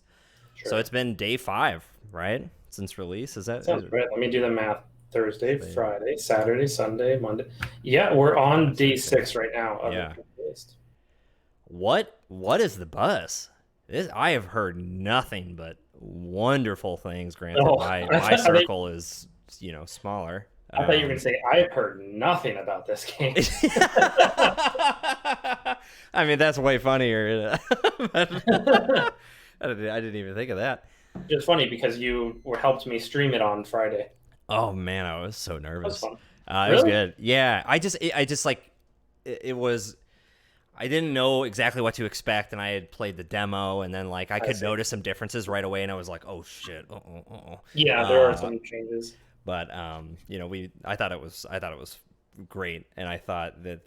brains. Sure. So it's been day 5, right? Since release. Is that? Sounds great. Let me do the math. Thursday, Friday, Saturday, Sunday, Monday. Yeah, we're on day 6 right now. Yeah. What is the buzz? I have heard nothing but wonderful things. Granted, my circle is smaller. I thought you were going to say I've heard nothing about this game. I mean, that's way funnier. I didn't even think of that. It's funny because you helped me stream it on Friday. Oh man, I was so nervous. That was fun. It was good. Yeah, I just like it was. I didn't know exactly what to expect, and I had played the demo, and then like I could notice some differences right away, and I was like, "Oh shit!" Yeah, there are some changes. But I thought it was great, and I thought that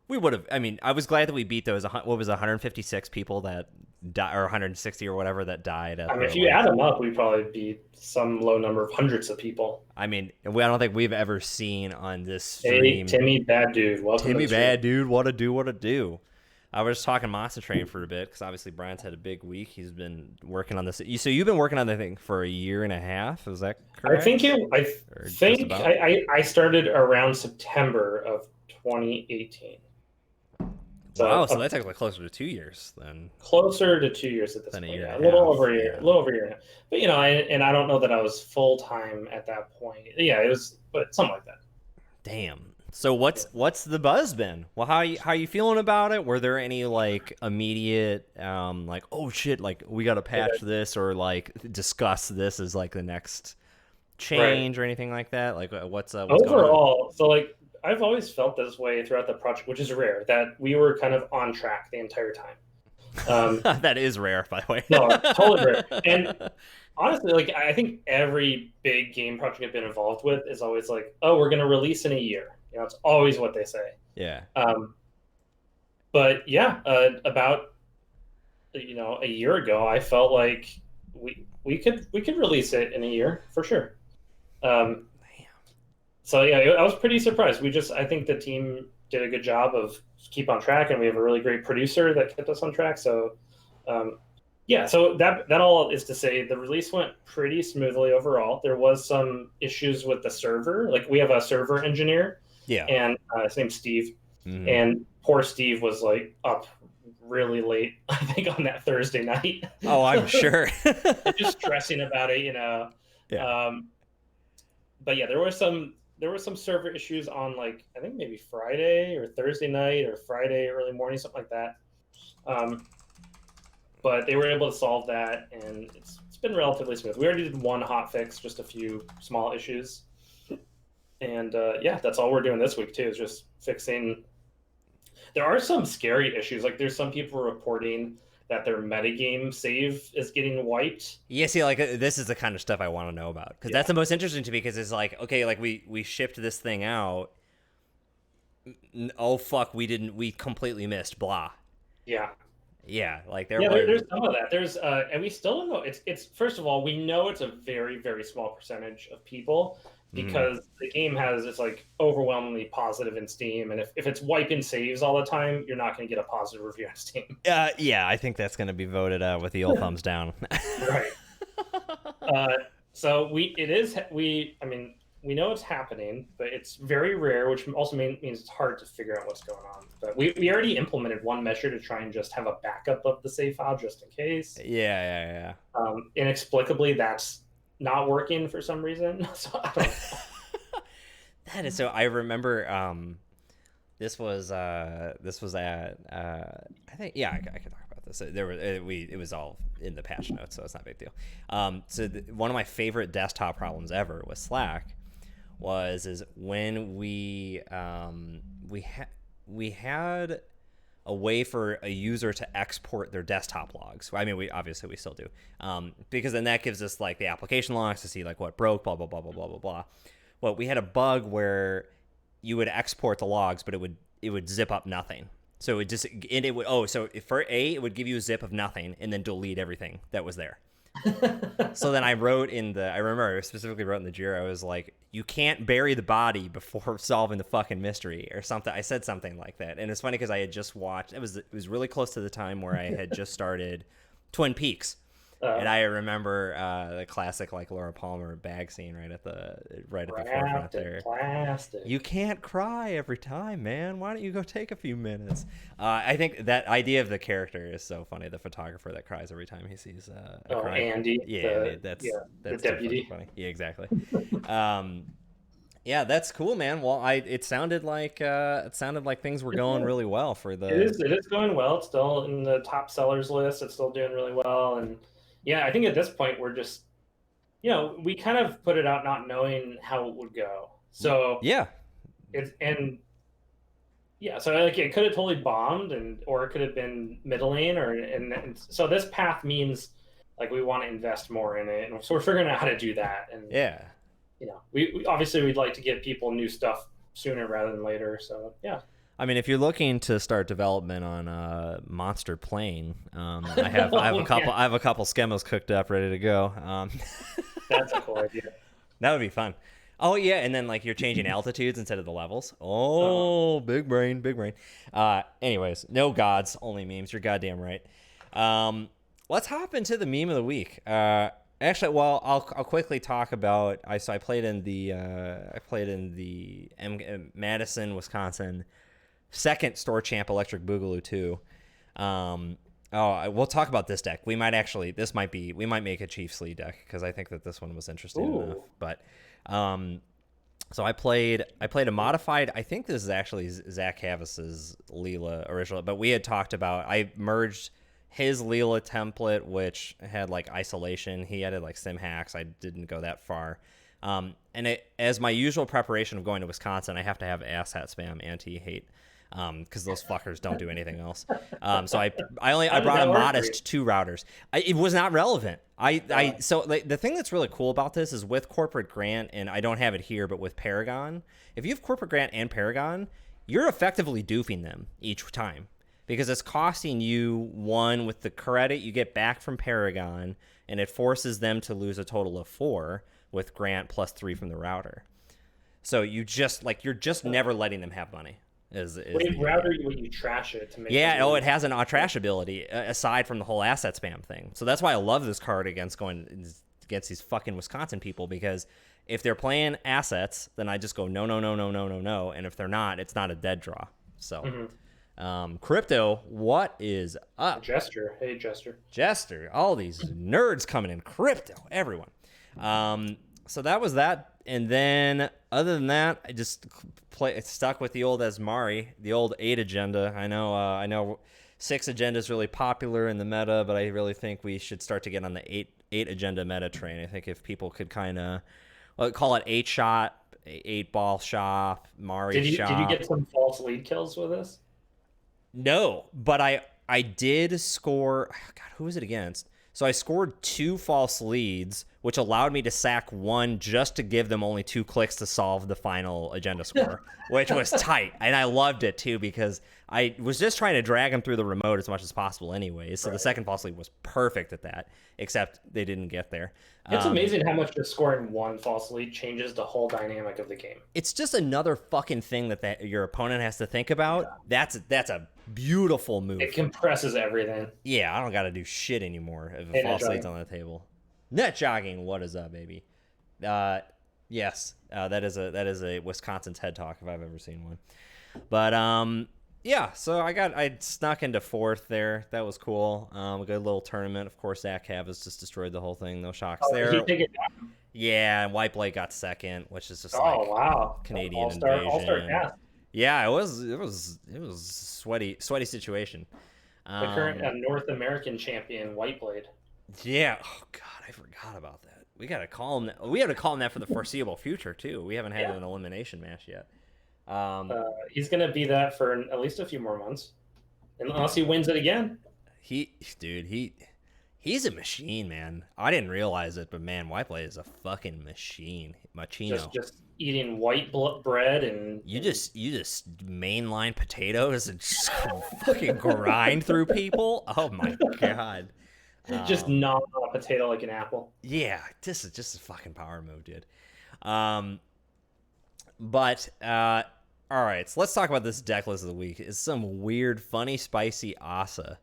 we would have. I mean, I was glad that we beat those. What was 156 people that died, or 160 or whatever that died. I mean, if you add them up, we'd probably beat some low number of hundreds of people. I mean, I don't think we've ever seen on this stream. Hey, Timmy, bad dude. Welcome. Timmy, bad dude. What a do. I was just talking Monster Train for a bit because obviously Brian's had a big week. He's been working on this. So you've been working on the thing for a year and a half. Is that correct? I started around September of 2018. So that's actually closer to 2 years then. Closer to 2 years at this point. A little over a year. But and I don't know that I was full time at that point. Yeah, it was, but something like that. Damn. So what's the buzz been? Well, how are you feeling about it? Were there any like immediate like, oh shit, like we got to patch this or like discuss this as like the next change or anything like that? Like what's overall going on? So like I've always felt this way throughout the project, which is rare, that we were kind of on track the entire time. That is rare, by the way. No, totally rare. And honestly, like I think every big game project I've been involved with is always like, oh, we're going to release in a year. It's always what they say. Yeah. But yeah, about a year ago, I felt like we could release it in a year for sure. So yeah, I was pretty surprised. I think the team did a good job of keep on track, and we have a really great producer that kept us on track. So yeah, so that all is to say the release went pretty smoothly overall. There was some issues with the server. Like we have a server engineer. Yeah. And his name's Steve. Mm-hmm. And poor Steve was like up really late, I think, on that Thursday night. Oh, I'm sure. Just stressing about it, Yeah. But yeah, there were some server issues on like I think maybe Friday or Thursday night or Friday early morning, something like that. But they were able to solve that, and it's been relatively smooth. We already did one hot fix, just a few small issues. And yeah, that's all we're doing this week too, is just fixing. There are some scary issues. Like there's some people reporting that their metagame save is getting wiped. Yeah, see, like this is the kind of stuff I want to know about because that's the most interesting to me. Because it's like, okay, like we shipped this thing out. Oh fuck, we completely missed. Blah. Yeah. Yeah, like there's some of that. There's and we still don't know. It's first of all, we know it's a very very small percentage of people. Because the game it's like overwhelmingly positive in Steam, and if it's wiping saves all the time, you're not going to get a positive review on Steam. Yeah, I think that's going to be voted with the old thumbs down. Right. So we know it's happening, but it's very rare, which also means it's hard to figure out what's going on. But we already implemented one measure to try and just have a backup of the save file just in case. Yeah. Inexplicably, that's not working for some reason. So I don't know. That is so. I remember this was at I think I can talk about this. It was all in the patch notes, so it's not a big deal. So one of my favorite desktop problems ever with Slack is when we had a way for a user to export their desktop logs. I mean, we still do, because then that gives us like the application logs to see like what broke, blah blah blah blah blah blah blah. Well, we had a bug where you would export the logs, but it would zip up nothing. So it would give you a zip of nothing and then delete everything that was there. So then I remember I specifically wrote in the Jira, I was like, you can't bury the body before solving the fucking mystery or something. I said something like that. And it's funny because I had just watched, it was really close to the time where I had just started Twin Peaks. And I remember the classic like Laura Palmer bag scene right at the forefront there. Plastic. You can't cry every time, man. Why don't you go take a few minutes? I think that idea of the character is so funny. The photographer that cries every time he sees a crime. Andy. Yeah, that's the deputy. Funny. Yeah, exactly. Yeah, that's cool, man. Well, it sounded like things were going really well for the. It is going well. It's still in the top sellers list. It's still doing really well, and yeah, I think at this point we're just, we kind of put it out not knowing how it would go. So yeah, so like it could have totally bombed, or it could have been middling, and so this path means like we want to invest more in it, and so we're figuring out how to do that. And yeah. We obviously we'd like to give people new stuff sooner rather than later. So yeah. I mean, if you're looking to start development on Monster Plane, I have a couple schemos cooked up, ready to go. That's a cool idea. That would be fun. Oh yeah, and then like you're changing altitudes instead of the levels. Oh, big brain. Anyways, no gods, only memes. You're goddamn right. Let's hop into the meme of the week. Actually, well, I'll quickly talk about. I played in the Madison, Wisconsin, second store champ Electric Boogaloo 2. We'll talk about this deck. We might make a Chief Slee deck because I think that this one was interesting enough. But so I played a modified. I think this is actually Zach Havis's Leela original, but we had talked about. I merged his Leela template, which had like isolation. He added like sim hacks. I didn't go that far. And as my usual preparation of going to Wisconsin, I have to have asshat spam anti-hate because those fuckers don't do anything else. So I brought a modest 2 routers. It was not relevant. So like, the thing that's really cool about this is with Corporate Grant, and I don't have it here, but with Paragon, if you have Corporate Grant and Paragon, you're effectively doofing them each time. Because it's costing you 1 with the credit you get back from Paragon, and it forces them to lose a total of 4 with Grant plus 3 from the router. So you're just never letting them have money. Router when you trash it to make it has an trash ability aside from the whole asset spam thing. So that's why I love this card against these fucking Wisconsin people, because if they're playing assets, then I just go no, and if they're not, it's not a dead draw. So. Mm-hmm. Crypto, what is up? Jester. Hey, Jester. Jester. All these nerds coming in. Crypto. Everyone. So that was that. And then other than that, I just stuck with the old Asmari, the old 8 agenda. I know 6 agenda is really popular in the meta, but I really think we should start to get on the 8 agenda meta train. I think if people could kind of call it 8 shop, 8 ball shop, Mari shop. Did you get some false lead kills with this? No, but I did score. God, who was it against? So I scored 2 false leads, which allowed me to sack 1 just to give them only 2 clicks to solve the final agenda score, which was tight. And I loved it too, because I was just trying to drag them through the remote as much as possible anyways. So the second false lead was perfect at that, except they didn't get there. It's amazing how much just scoring 1 false lead changes the whole dynamic of the game. It's just another fucking thing that your opponent has to think about. Yeah. That's a beautiful move. It compresses everything. Yeah, I don't got to do shit anymore if a false lead's on the table. Net jogging, what is up, baby? Yes, that is a Wisconsin's head talk if I've ever seen one. But yeah, so I snuck into 4th there. That was cool. A good little tournament. Of course, Zach Havas just destroyed the whole thing. No shocks there. Did he take it down? Yeah, and White Blade got 2nd, which is just wow, Canadian All-star invasion. cast. Yeah, it was sweaty situation. The current North American champion, White Blade. Yeah. Oh God, I forgot about that. We got to call him. We have to call him that for the foreseeable future too. We haven't had an elimination match yet. He's gonna be that for at least a few more months, unless he wins it again. He's a machine, man. I didn't realize it, but man, White Blade is a fucking machine. Machino. Just eating white bread and you just mainline potatoes and just fucking grind through people. Oh my God. Just gnaw a potato like an apple. Yeah, this is just a fucking power move, dude. But all right, so let's talk about this deck list of the week. It's some weird, funny, spicy Asa.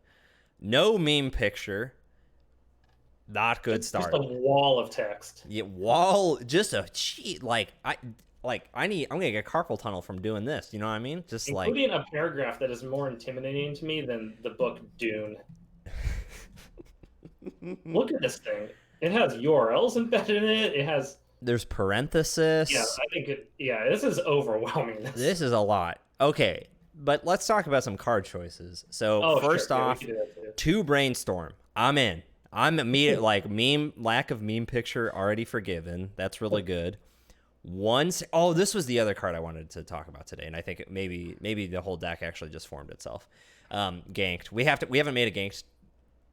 No meme picture. Not good Just a start. wall of text, Yeah, wall, just a cheat. I'm gonna get carpal tunnel from doing this. You know what I mean? Just like, including a paragraph that is more intimidating to me than the book Dune. Look at this thing. It has URLs embedded in it. It has, there's yeah, parenthesis. I think yeah, this is overwhelming. This is a lot. Okay, but let's talk about some card choices. So Oh, sure. first Yeah, we off, can do that too. two brainstorm. I'm in. I'm immediate like meme lack of meme picture already forgiven. That's really good. Oh, this was the other card I wanted to talk about today, and I think maybe the whole deck actually just formed itself. Ganked. We haven't made a ganked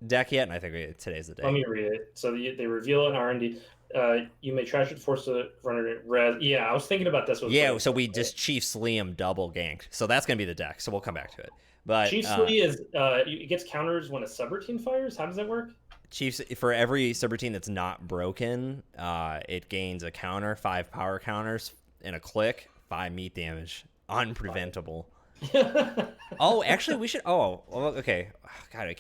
deck yet, and I think today's the Let day. me read it. So they reveal an R&D. You may trash it, force the runner res. Yeah, I was thinking about this. Was Yeah, so we just Chief Sliam double ganked. So that's gonna be the deck. So we'll come back to it. But Chief Slee is it gets counters when a subroutine fires. How does that work? Chiefs, for every subroutine that's not broken, it gains a counter, 5 power counters, and a click, 5 meat damage, unpreventable. Oh, actually, we should. Oh, well, okay. God,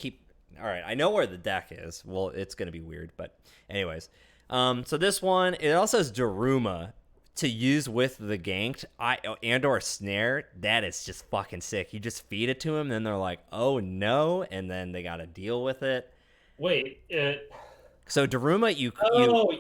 All right, I know where the deck is. Well, it's gonna be weird, but anyways. So this one, it also has Daruma to use with the ganked and/or snare. That is just fucking sick. You just feed it to them, then they're like, "Oh no," and then they gotta deal with it. Wait. So Daruma, you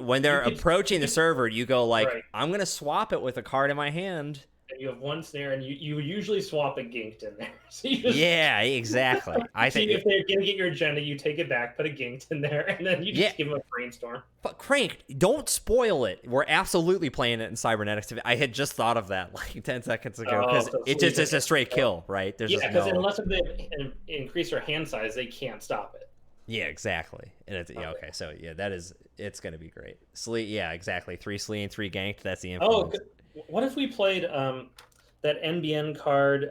when they're approaching the server, you go like, right. I'm gonna swap it with a card in my hand. And you have one snare, and you usually swap a ginked in there. So yeah, exactly. I think if they're gonna get your agenda, you take it back, put a ginked in there, and then you just give them a brainstorm. But Crank, don't spoil it. We're absolutely playing it in Cybernetics. I had just thought of that like 10 seconds ago because it's a straight kill, right? There's because unless they increase their hand size, they can't stop it. Yeah, exactly. And it's okay. So yeah, it's gonna be great. Slee, yeah, exactly. 3 Slee and 3 ganked. That's the influence. Oh, what if we played that NBN card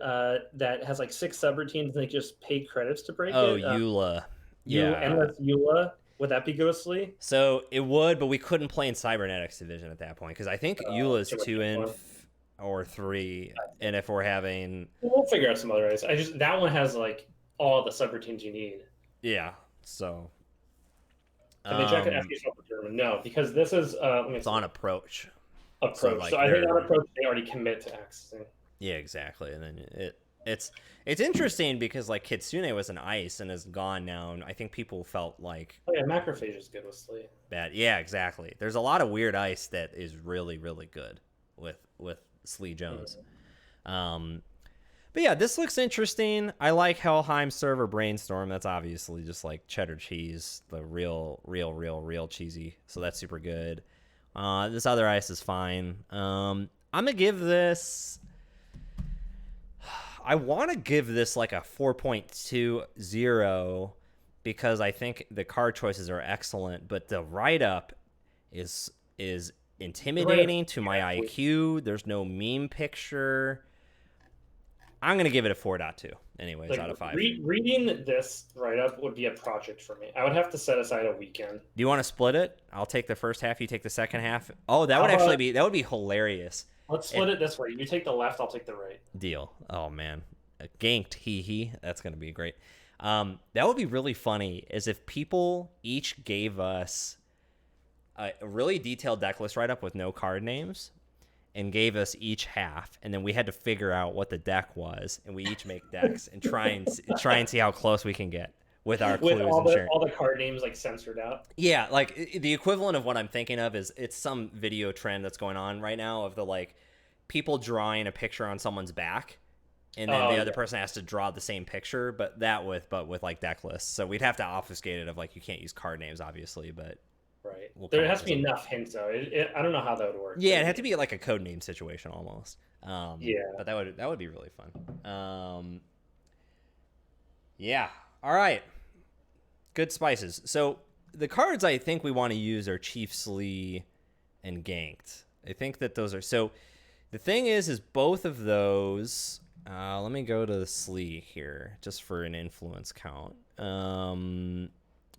that has like 6 subroutines and they just pay credits to break it? Oh, Eula. Yeah. Endless Eula. Would that be ghostly? So it would, but we couldn't play in Cybernetics Division at that point because I think Eula's 2 inf or 3, and if we're having, we'll figure out some other ways. That one has like all the subroutines you need. Yeah. So. Can they check it after you determine? No, because this is it's on approach. So, I think on approach they already commit to accessing. Yeah, exactly. And then it's interesting because like Kitsune was an ice and is gone now, and I think people felt like Macrophage is good with Slee. Bad. Yeah, exactly. There's a lot of weird ice that is really, really good with Slee Jones. Mm-hmm. But yeah, this looks interesting. I like Helheim server Brainstorm. That's obviously just like cheddar cheese, the real cheesy. So that's super good. This other ice is fine. I'm gonna give this. I want to give this like a 4.20 because I think the card choices are excellent, but the write-up is intimidating to my IQ. There's no meme picture. I'm going to give it a 4.2 anyways, out of 5. Reading this write-up would be a project for me. I would have to set aside a weekend. Do you want to split it? I'll take the first half, you take the second half. Oh, that would be hilarious. Let's split it this way. You take the left, I'll take the right. Deal. Oh, man. Ganked, hee. That's going to be great. That would be really funny is if people each gave us a really detailed deck list write-up with no card names and gave us each half, and then we had to figure out what the deck was, and we each make decks and try and see how close we can get with our clues all the card names like censored out. Yeah, like the equivalent of what I'm thinking of is it's some video trend that's going on right now of the like people drawing a picture on someone's back, and then the other person has to draw the same picture, but with like deck lists. So we'd have to obfuscate it of like you can't use card names, obviously, but. Right. There has to be enough hints, though. I don't know how that would work. Yeah, it had to be like a code name situation almost. Yeah. But that would be really fun. Yeah. All right. Good spices. So the cards I think we want to use are Chief Slee and Ganked. I think that those are... So the thing is both of those... let me go to the Slee here just for an influence count.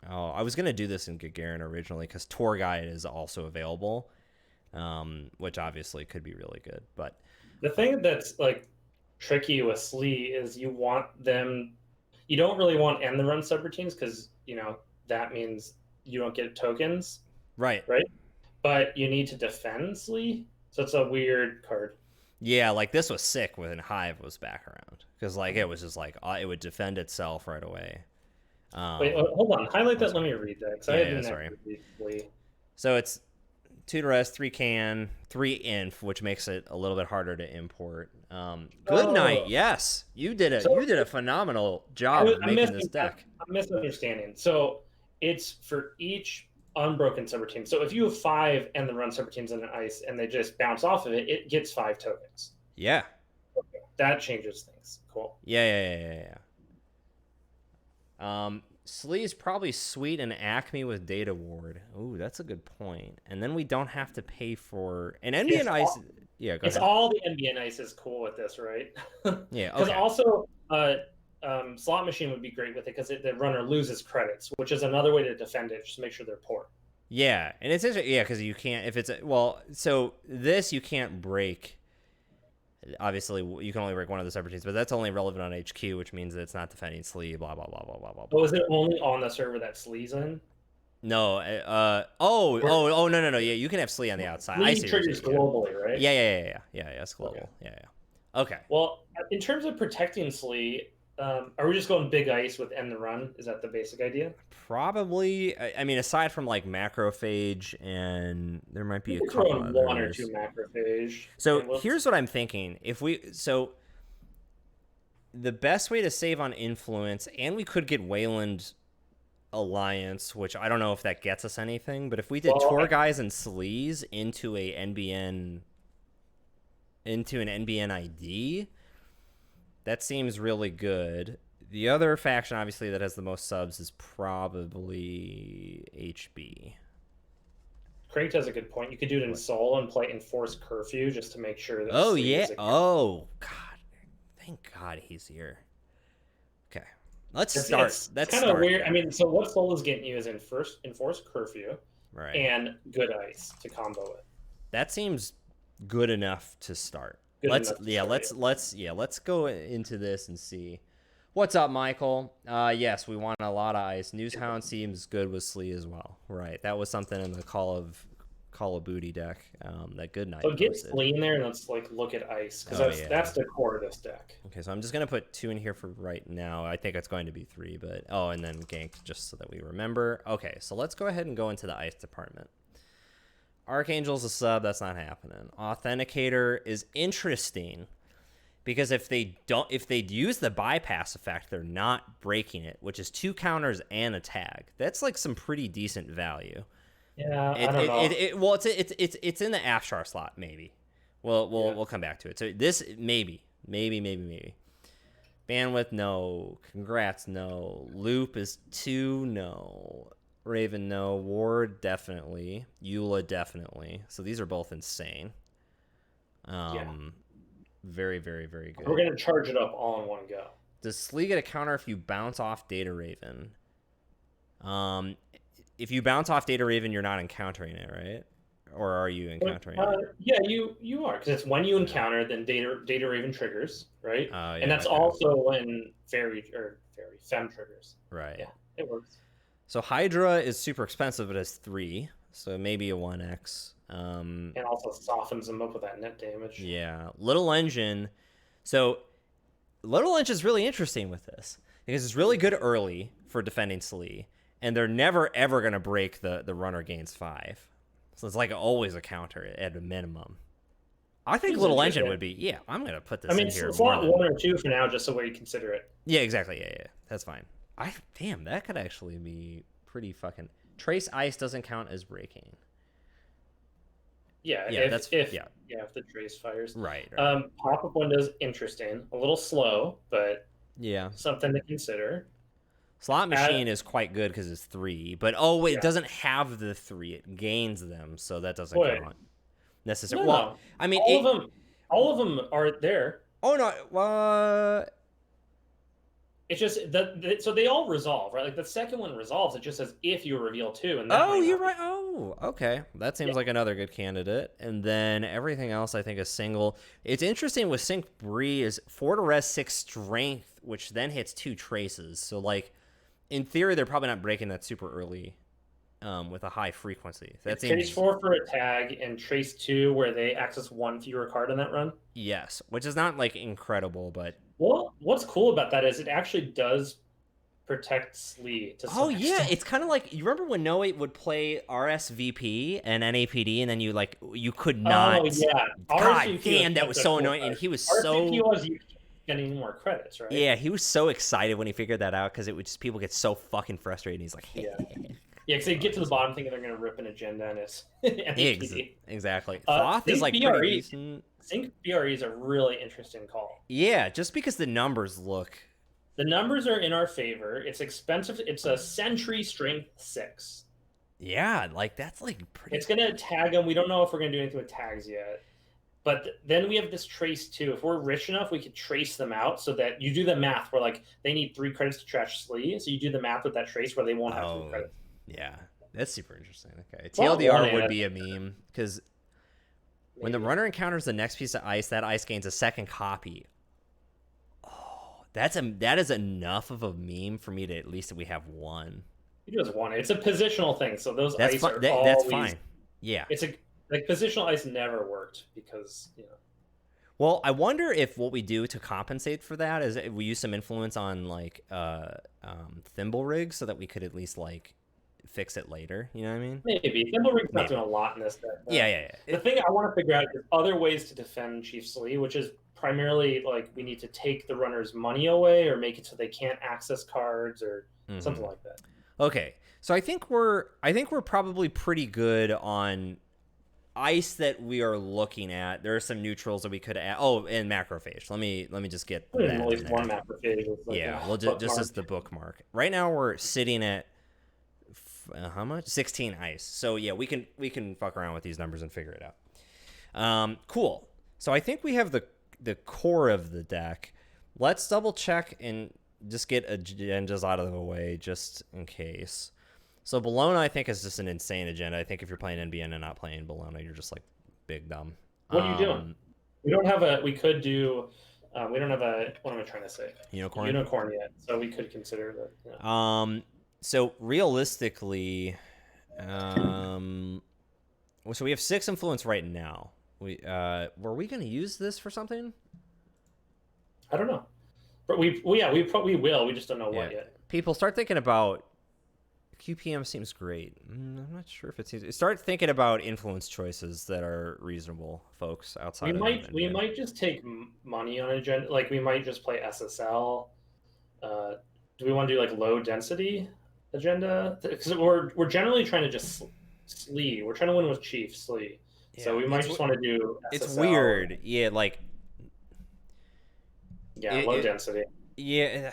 I was going to do this in Gagarin originally because Tour Guide is also available, which obviously could be really good. But the thing that's like tricky with Slee is you don't really want end the run subroutines because, that means you don't get tokens, Right. right? But you need to defend Slee, so it's a weird card. Yeah, like this was sick when Hive was back around because like it was just like it would defend itself right away. Wait, hold on. Highlight that. Sorry. Let me read that because I Yeah, didn't sorry. actually read Slee. So it's 2 to rest, 3 can, 3 inf, which makes it a little bit harder to import. Good night. Yes, you did a phenomenal job of making this deck. I'm misunderstanding. So it's for each unbroken subroutine. So if you have 5 and the run subroutines in an ice and they just bounce off of it, it gets 5 tokens. Yeah. Okay. That changes things. Cool. Yeah. Slee's probably sweet and Acme with Data Ward. Ooh, that's a good point. And then we don't have to pay for an NBN Ice. Yeah, go ahead. All the NBN Ice is cool with this, right? Yeah, Because okay. also, Slot Machine would be great with it because the runner loses credits, which is another way to defend it, just to make sure they're poor. Yeah, and it's interesting. Yeah, because you can't if it's so this you can't break. Obviously, you can only break one of the subroutines, but that's only relevant on HQ, which means that it's not defending Slee. Blah blah blah blah blah blah. Oh, is it only on the server that Slee's in? No. No. Yeah, you can have Slee on the outside. I see. Triggers globally, right? Yeah. It's global. Okay. Yeah. Okay. Well, in terms of protecting Slee, are we just going big ice with end the run? Is that the basic idea? Probably. I mean, aside from like macrophage, and there might be a couple throw in others. 1 or 2 macrophage. So here's what I'm thinking: the best way to save on influence, and we could get Wayland Alliance, which I don't know if that gets us anything, but if we did Tour Guys and Slees into an NBN ID, that seems really good. The other faction, obviously, that has the most subs is probably HB. Craig has a good point. You could do it in Soul and play Enforced Curfew just to make sure that. Oh, yeah. Oh, God. Thank God he's here. Okay. Let's start. That's kind of weird. I mean, so what Soul is getting you is Enforced Curfew and Good Ice to combo it. That seems good enough to start. Let's go into this and see. What's up, Michael? Yes, we want a lot of ice. Newshound seems good with Slee as well. Right, that was something in the Call of Booty deck. That good night. So get Slee in there and let's look at ice because that's the core of this deck. Okay, so I'm just gonna put 2 in here for right now. I think it's going to be 3, but and then gank just so that we remember. Okay, so let's go ahead and go into the ice department. Archangel's a sub. That's not happening. Authenticator is interesting because if they use the bypass effect, they're not breaking it, which is 2 counters and a tag. That's like some pretty decent value. Yeah, I don't know. It's in the Afshar slot, maybe. We'll come back to it. So this maybe. Bandwidth, no. Congrats, no. Loop is 2, no. Raven, no. Ward, definitely. Eula, definitely. So these are both insane. Very, very, very good. We're going to charge it up all in one go. Does Slee get a counter if you bounce off Data Raven? If you bounce off Data Raven, you're not encountering it, right? Or are you encountering it? Yeah, you are. Because it's when you encounter, then Data Raven triggers, right? Oh, yeah, and that's also when Fem triggers. Right. Yeah, it works. So Hydra is super expensive, but has 3. So maybe a 1x. And also softens them up with that net damage. Yeah. Little Engine. So Little Engine is really interesting with this because it's really good early for defending Slee, and they're never ever going to break the runner gains 5. So it's like always a counter at a minimum. I think Little Engine would be, I'm going to put this in here. Slot 1 or 2 for now, just so we consider it. Yeah, exactly. Yeah. That's fine. Damn, that could actually be pretty fucking... Trace Ice doesn't count as breaking. Yeah, if the trace fires. Right. Pop-up windows, interesting. A little slow, but something to consider. Slot Machine is quite good because it's 3, but it doesn't have the 3. It gains them, so that doesn't count necessarily. No. Well, I mean, all of them are there. Oh no, It's just so they all resolve, right? Like the second one resolves. It just says if you reveal 2, and you're right. Oh, okay, that seems like another good candidate. And then everything else, I think, is single. It's interesting with Sync Bree is 4 to res 6 strength, which then hits 2 traces. So like, in theory, they're probably not breaking that super early. with a high frequency. That It's trace seems 4 for a tag and trace 2 where they access one fewer card in that run. yes, which is not like incredible, but Well, what's cool about that is it actually does protect Slee to some yeah, extent. it's kind of like you remember when Noe would play RSVP and NAPD, and then you could not. Oh yeah, God RSVP damn, that was a so cool annoying, card. and he was RSVP so was you keep getting more credits, right? yeah, he was so excited when he figured that out because it would just people get so fucking frustrated. And he's like, Yeah. Yeah, because they get to the bottom thinking they're going to rip an agenda and it's NAPD. Exactly. Thoth is like BRE, pretty decent. Sync BRE is a really interesting call. Yeah, just because the numbers look. The numbers are in our favor. It's expensive. It's a Sentry Strength 6. Yeah, like that's like pretty. It's going to tag them. We don't know if we're going to do anything with tags yet. But then we have this trace too. If we're rich enough, we could trace them out so that you do the math where like they need 3 credits to trash Slee. So you do the math with that trace where they won't have 3 credits. Yeah, that's super interesting. Okay, Well, TLDR would be a meme because when the runner encounters the next piece of ice, that ice gains a second copy. Oh, that is enough of a meme for me to at least we have one. You just want it. It's a positional thing, so those that's ice fine. are That's always, fine. Yeah, it's a like positional ice never worked because Well, I wonder if what we do to compensate for that is we use some influence on like thimble rigs so that we could at least like fix it later. You know what I mean? Maybe Thimble Rig's not doing a lot in this deck. Yeah. The thing I want to figure out is other ways to defend Chief Slee, which is primarily like we need to take the runner's money away or make it so they can't access cards or something like that. Okay, so I think we're probably pretty good on ice that we are looking at. There are some neutrals that we could add. Oh, and macrophage. Let me just get that At least in one there. macrophage. Like Yeah, well, just as the bookmark. Right now we're sitting at how much? 16 ice. So yeah, we can fuck around with these numbers and figure it out. Cool. So I think we have the core of the deck. Let's double check and just get agendas out of the way just in case. So Bologna, I think, is just an insane agenda. I think if you're playing NBN and not playing Bologna, you're just like big dumb. What are you doing? We don't have a. We could do. We don't have a. What am I trying to say? Unicorn yet. So we could consider that. Yeah. So realistically, so we have 6 influence right now. Were we going to use this for something? I don't know, but we probably will. We just don't know what yet. People start thinking about QPM. Seems great. I'm not sure if it seems. Start thinking about influence choices that are reasonable, folks. Outside, we might just take money on agenda. Like we might just play SSL. Do we want to do like low density agenda? Because we're generally trying to just Slee. We're trying to win with Chief Slee. Yeah, so we might just want to do SSL. It's weird. Yeah, like. Yeah, low density. Yeah,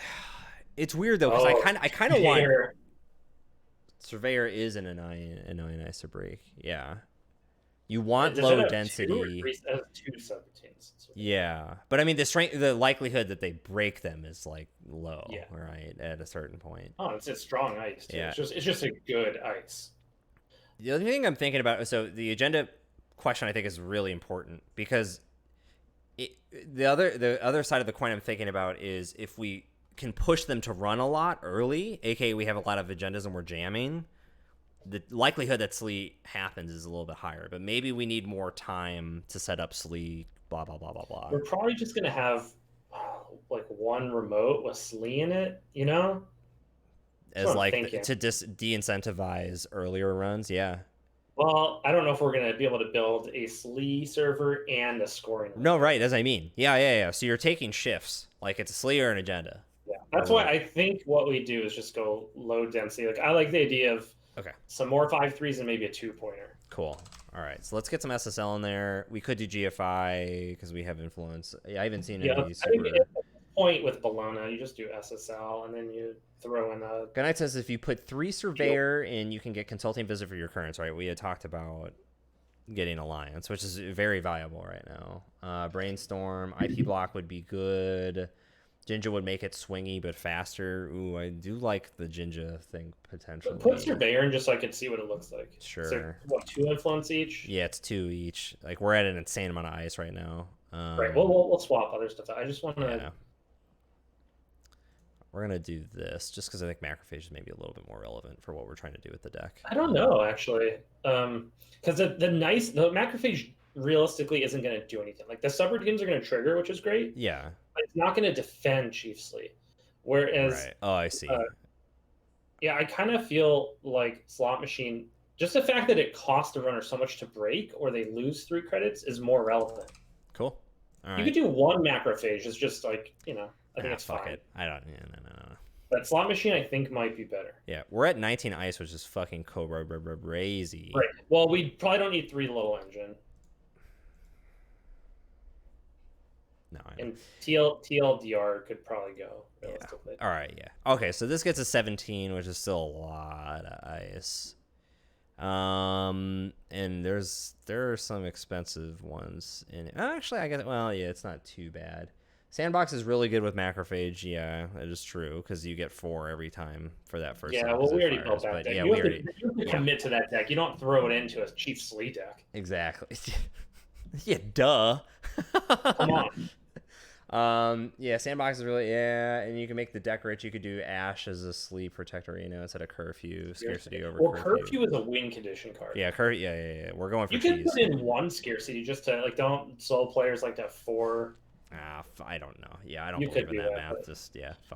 it's weird though because I kind of want. Surveyor is an annoying ice to break. Yeah, you want low density. 2 17s. Yeah, but I mean the likelihood that they break them is like low, right? At a certain point. Oh, it's strong ice. Too. Yeah, it's just a good ice. The other thing I'm thinking about, so the agenda question I think is really important because the other side of the coin I'm thinking about is if we can push them to run a lot early, aka we have a lot of agendas and we're jamming, the likelihood that Slee happens is a little bit higher. But maybe we need more time to set up Slee, blah, blah, blah, blah, blah. We're probably just going to have like one remote with Slee in it, you know? As like to de-incentivize earlier runs, yeah. Well, I don't know if we're going to be able to build a Slee server and a scoring. No, right, that's what I mean. Yeah. So you're taking shifts. Like it's a Slee or an agenda. Yeah, that's why I think what we do is just go low density. Like I like the idea of some more 5-3s and maybe a 2-pointer. Cool. All right, so let's get some SSL in there. We could do GFI because we have influence. Yeah, I haven't seen any super... I think at the point with Bologna, you just do SSL and then you throw in a... Good Night says if you put 3 Surveyor in, you can get Consulting Visit for your currents, right? We had talked about getting Alliance, which is very viable right now. Brainstorm, IP block would be good. Jinja would make it swingy but faster. Ooh, I do like the Jinja thing potentially. Put Surveyor in just so I can see what it looks like. Sure. Is there, 2 influence each? Yeah, it's 2 each. Like we're at an insane amount of ice right now. Right. We'll swap other stuff. I just want to. Yeah. we're gonna do this just because I think macrophage is maybe a little bit more relevant for what we're trying to do with the deck. I don't know actually, because the macrophage realistically isn't going to do anything. Like the subroutines are going to trigger, which is great. Yeah. But it's not going to defend Chief Slee. Whereas, right. Oh, I see. Yeah, I kind of feel like Slot Machine, just the fact that it costs the runner so much to break or they lose 3 credits is more relevant. Cool. All right. You could do 1 macrophage. It's just like, I think it's fuck fine. it. I don't. Yeah, no. But Slot Machine, I think, might be better. Yeah, we're at 19 ice, which is fucking crazy. Right. Well, we probably don't need 3 little engine. No. And TLDR could probably go realistically. Yeah. All right. Yeah. Okay. So this gets a 17, which is still a lot of ice. And there are some expensive ones in it. Actually, I guess. Well, yeah, it's not too bad. Sandbox is really good with macrophage. Yeah, that is true because you get 4 every time for that first. Yeah, well, we already built that deck. You have to commit to that deck. You don't throw it into a Chief Slee deck. Exactly. Yeah, duh. Come on. Yeah, Sandbox is really, and you can make the deck rich. You could do Ash as a Slee protector, instead of Curfew, Scarcity over Curfew. Well, Curfew is a win condition card. Yeah, yeah. We're going for You can put in 1 Scarcity just to, don't solo players like to have 4. I don't know. Yeah, I don't believe in that math.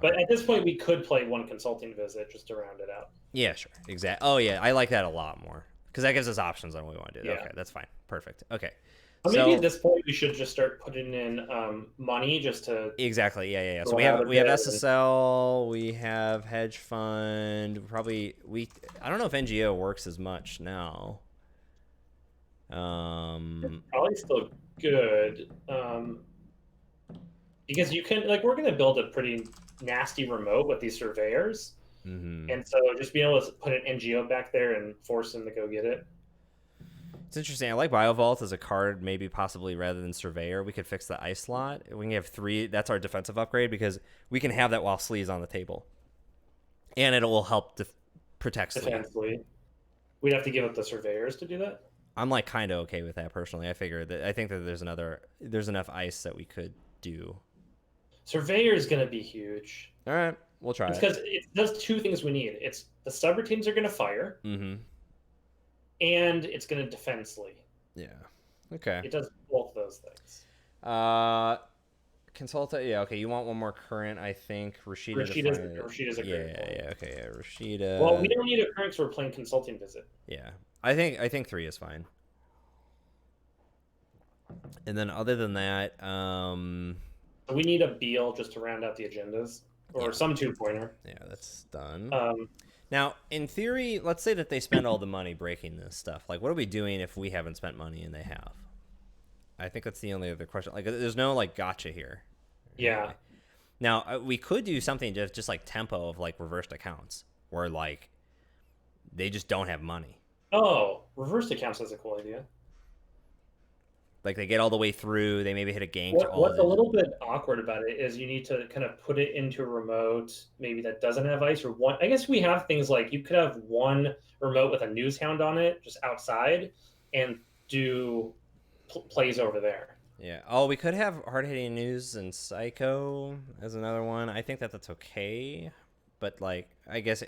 But at this point, we could play 1 Consulting Visit just to round it out. Yeah, sure. Exactly. Oh, yeah, I like that a lot more because that gives us options on what we want to do. Yeah. Okay, that's fine. Perfect. Okay. Maybe at this point we should just start putting in money just to exactly. Yeah. So we have SSL, we have hedge fund. Probably I don't know if NGO works as much now. Probably still good. Because you can we're going to build a pretty nasty remote with these surveyors, and so just being able to put an NGO back there and force them to go get it. It's interesting. I like BioVault as a card, maybe possibly rather than Surveyor. We could fix the ice slot. We can have 3. That's our defensive upgrade because we can have that while Slee's on the table, and it will help protect Slee. We'd have to give up the Surveyors to do that. I'm kind of okay with that personally. I think that there's enough ice that we could do. Surveyor is going to be huge. All right, we'll try. It's because it does 2 things we need. It's the subroutines are going to fire. And it's going to defend Slee. Yeah. Okay. It does both those things. Consulta. Yeah. Okay. You want 1 more current? I think Rashida's a great point. Yeah. Okay. Yeah. Rashida. Well, we don't need a current, so we're playing Consulting Visit. Yeah. I think 3 is fine. And then other than that, we need a Beal just to round out the agendas, or some 2-pointer. Yeah, that's done. Now, in theory, let's say that they spend all the money breaking this stuff. What are we doing if we haven't spent money and they have? I think that's the only other question. There's no gotcha here. Yeah. Now, we could do something just tempo of reversed accounts, where they just don't have money. Oh, reversed accounts is a cool idea. They get all the way through. They maybe hit a gank. What's a little bit awkward about it is you need to kind of put it into a remote, maybe that doesn't have ice, or 1. I guess we have things you could have 1 remote with a news hound on it, just outside, and do plays over there. Yeah. Oh, we could have hard hitting news and psycho as another one. I think that's okay, but I guess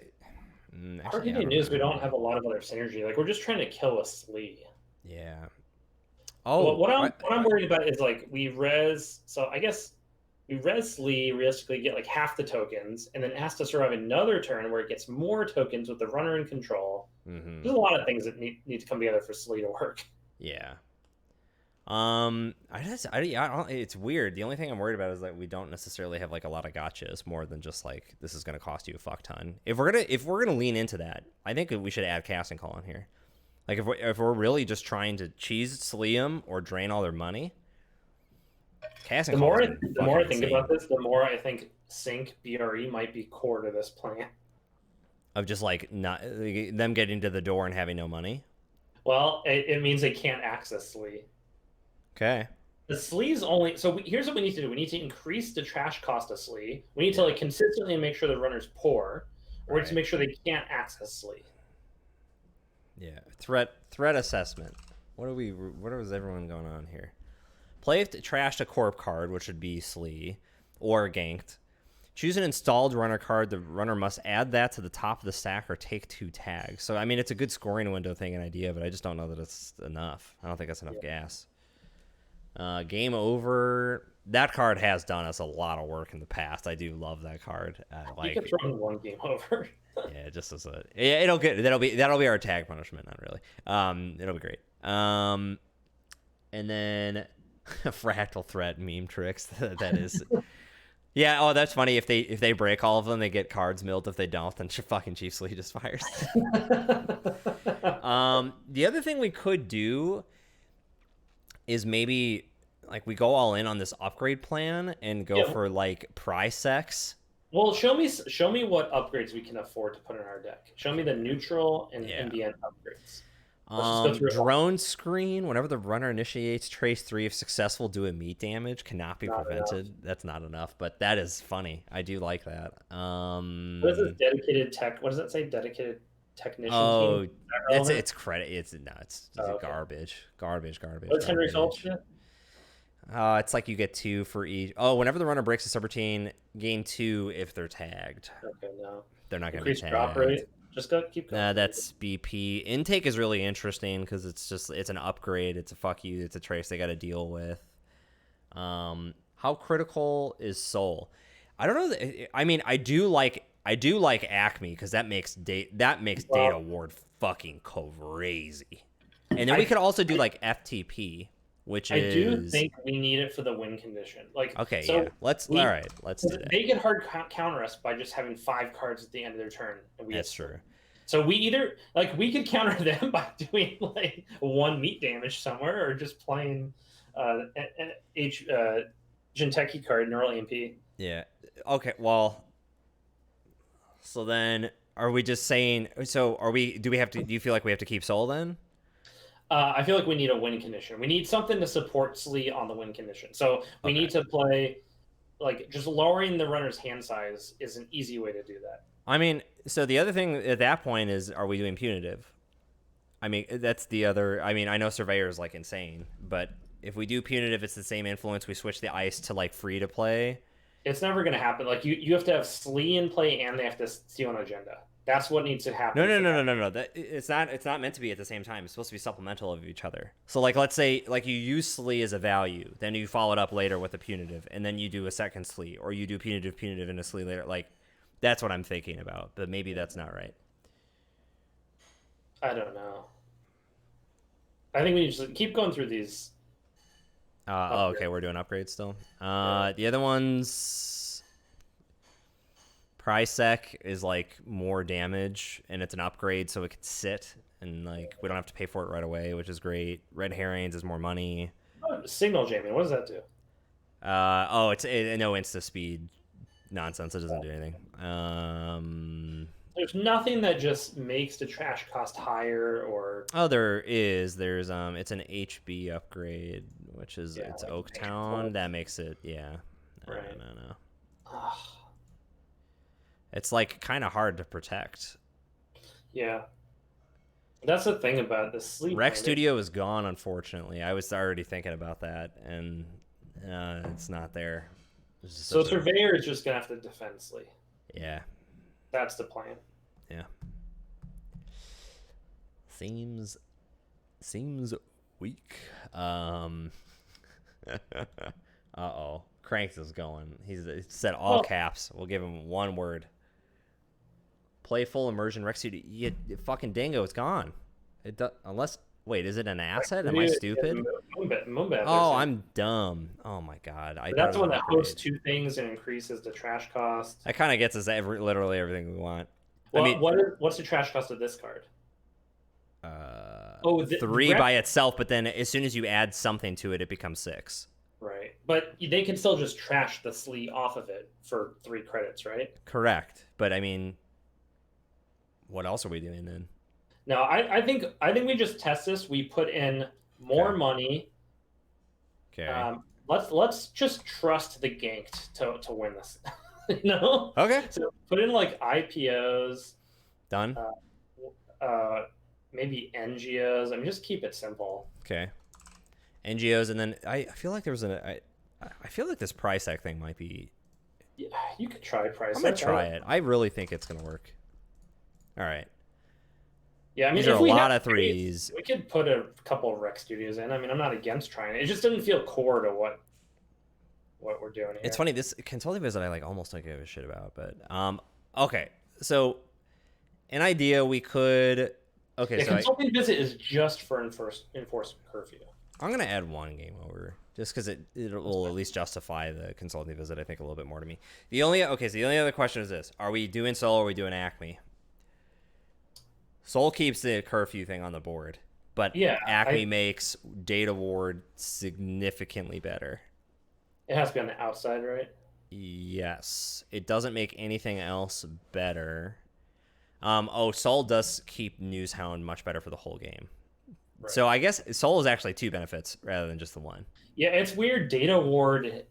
hard hitting news. We don't have a lot of other synergy. We're just trying to kill a Slee. Yeah. Oh, what I'm worried about is we res. So I guess we res Slee, realistically get half the tokens, and then it has to survive another turn where it gets more tokens with the runner in control. There's a lot of things that need to come together for Slee to work. Yeah. It's weird. The only thing I'm worried about is we don't necessarily have a lot of gotchas more than just this is going to cost you a fuck ton. If we're gonna lean into that, I think we should add casting call in here. If we're really just trying to cheese Slee them or drain all their money, casting call. The more I think about this, the more I think sync BRE might be core to this plan. Of just not them getting to the door and having no money. Well, it means they can't access Slee. Okay. The Slee's only here's what we need to do. We need to increase the trash cost of Slee. We need to consistently make sure the runner's poor, or to make sure they can't access Slee. Yeah, threat assessment. What is everyone going on here? Play if trashed a corp card, which would be Slee, or ganked. Choose an installed runner card. The runner must add that to the top of the stack or take 2 tags. So, I mean, it's a good scoring window thing and idea, but I just don't know that it's enough. I don't think that's enough gas. Game over. That card has done us a lot of work in the past. I do love that card. You can throw in one game over. Yeah, just as a it'll get that'll be our tag punishment. Not really. It'll be great. And then fractal threat meme tricks. That is. Yeah, oh, that's funny. If they break all of them, they get cards milled. If they don't, then fucking Chief Slee just fires. The other thing we could do is maybe like we go all in on this upgrade plan and go for like Prisex. Well, show me what upgrades we can afford to put in our deck. Show me the neutral and Indian upgrades. Drone screen. Whenever the runner initiates trace 3, if successful, do immediate damage. Cannot be prevented. Enough. That's not enough, but that is funny. I do like that. What is this dedicated tech? What does that say? Dedicated technician. Oh, it's credit. It's garbage. Garbage. What's Henry Phelps do? It's like you get 2 for each. Oh, whenever the runner breaks a subroutine, gain 2 if they're tagged. Okay, no. They're not going to be tagged. Drop rate. Just keep going. That's BP. Intake is really interesting because it's an upgrade. It's a fuck you. It's a trace they got to deal with. How critical is Soul? I don't know. I mean, I do like Acme because that makes Data Ward fucking crazy. And then we could also do like FTP, which I do think we need it for the win condition. Like, okay, so yeah. Let's do that. They get hard counter us by just having 5 cards at the end of their turn. And that's true. So we could counter them by doing like 1 meat damage somewhere, or just playing Jinteki card Neural EMP. Yeah. Okay. Well. So then, are we just saying? So are we? Do you feel like we have to keep Soul then? I feel like we need a win condition. We need something to support Slee on the win condition. So we need to play, like, just lowering the runner's hand size is an easy way to do that. I mean, so the other thing at that point is, are we doing punitive? I mean, that's the other. I mean, I know Surveyor is like insane, but if we do punitive, it's the same influence. We switch the ice to like free to play. It's never going to happen. Like you have to have Slee in play, and they have to steal an agenda. That's what needs to happen. No. It's not meant to be at the same time. It's supposed to be supplemental of each other. So like, let's say like you use Slee as a value, then you follow it up later with a punitive, and then you do a second Slee, or you do punitive and a Slee later. Like, that's what I'm thinking about, but maybe that's not right. I don't know. I think we need to keep going through these. Okay, we're doing upgrades still. The other ones, Prisec is like more damage, and it's an upgrade, so it could sit, and like we don't have to pay for it right away, which is great. Red Herrings is more money. Signal jamming, what does that do? It's no insta speed nonsense. It doesn't do anything. There's nothing that just makes the trash cost higher, or there is. There's it's an HB upgrade, which is it's like Oaktown. That makes it Right. No. It's like kind of hard to protect. Yeah. That's the thing about the Sleep. Rec Studio is gone, unfortunately. I was already thinking about that, and it's not there. So Surveyor is just gonna have to defend Slee. Yeah. That's the plan. Yeah. Seems weak. Uh-oh. Cranks is going. He said all caps. We'll give him one word. Playful immersion Rex Studio. Fucking dingo, it's gone. Wait, is it an asset? Am I stupid? Moonbat, oh, I'm dumb. Oh my god. That's the one that hosts 2 things and increases the trash cost. That kind of gets us literally everything we want. Well, I mean, what's the trash cost of this card? 3 by itself, but then as soon as you add something to it, it becomes 6. Right, but they can still just trash the Slee off of it for 3 credits, right? Correct, but I mean, what else are we doing then? No, I think we just test this. We put in more money. Okay. Let's just trust the ganked to win this. Okay. So put in like IPOs. Done. Maybe NGOs. I mean, just keep it simple. Okay. NGOs, and then I feel like there was I feel like this price tag thing might be Yeah, you could try price. I'm gonna try it. I really think it's gonna work. All right. Yeah, I mean, These are if a we lot have of threes. we could put a couple of rec studios in. I mean, I'm not against trying it. It just doesn't feel core to what we're doing here. It's funny, this consulting visit I like almost don't give a shit about, but okay. So an idea we could Yeah, so consulting visit is just for enforced curfew. I'm gonna add one game over just because it will at least justify the consulting visit. I think a little bit more to me. So the only other question is this: are we doing Soul or are we doing Acme? Soul keeps the curfew thing on the board, but Yeah, Acme makes data ward significantly better. It has to be on the outside, right? Yes, it doesn't make anything else better. Soul does keep Newshound much better for the whole game. Right. So I guess Soul is actually 2 benefits rather than just the 1. Yeah, it's weird. Data ward.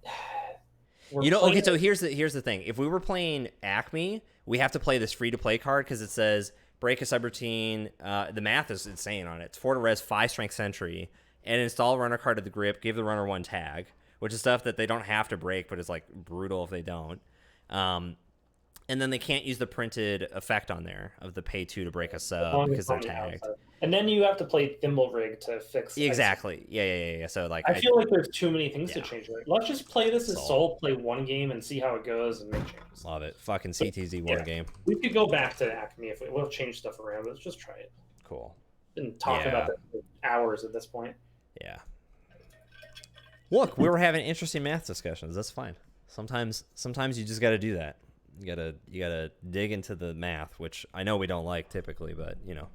So here's the thing. If we were playing Acme, we have to play this free-to-play card because it says break a subroutine. The math is insane on it. It's 4 to res, 5 strength sentry, and install runner card to the grip, give the runner 1 tag, which is stuff that they don't have to break, but it's like brutal if they don't. And then they can't use the printed effect on there of the pay 2 to break a sub because they're tagged. And then you have to play Thimble Rig to fix it. Exactly. Yeah. So like I feel like there's too many things to change. Right? Let's just play this as Soul, play 1 game and see how it goes and make changes. Love it. Fucking CTZ 1 game. We could go back to Acme if we'll change stuff around, but let's just try it. Cool. Been talking about that for hours at this point. Yeah. Look, we were having interesting math discussions. That's fine. Sometimes you just got to do that. You gotta dig into the math, which I know we don't like typically, but you know.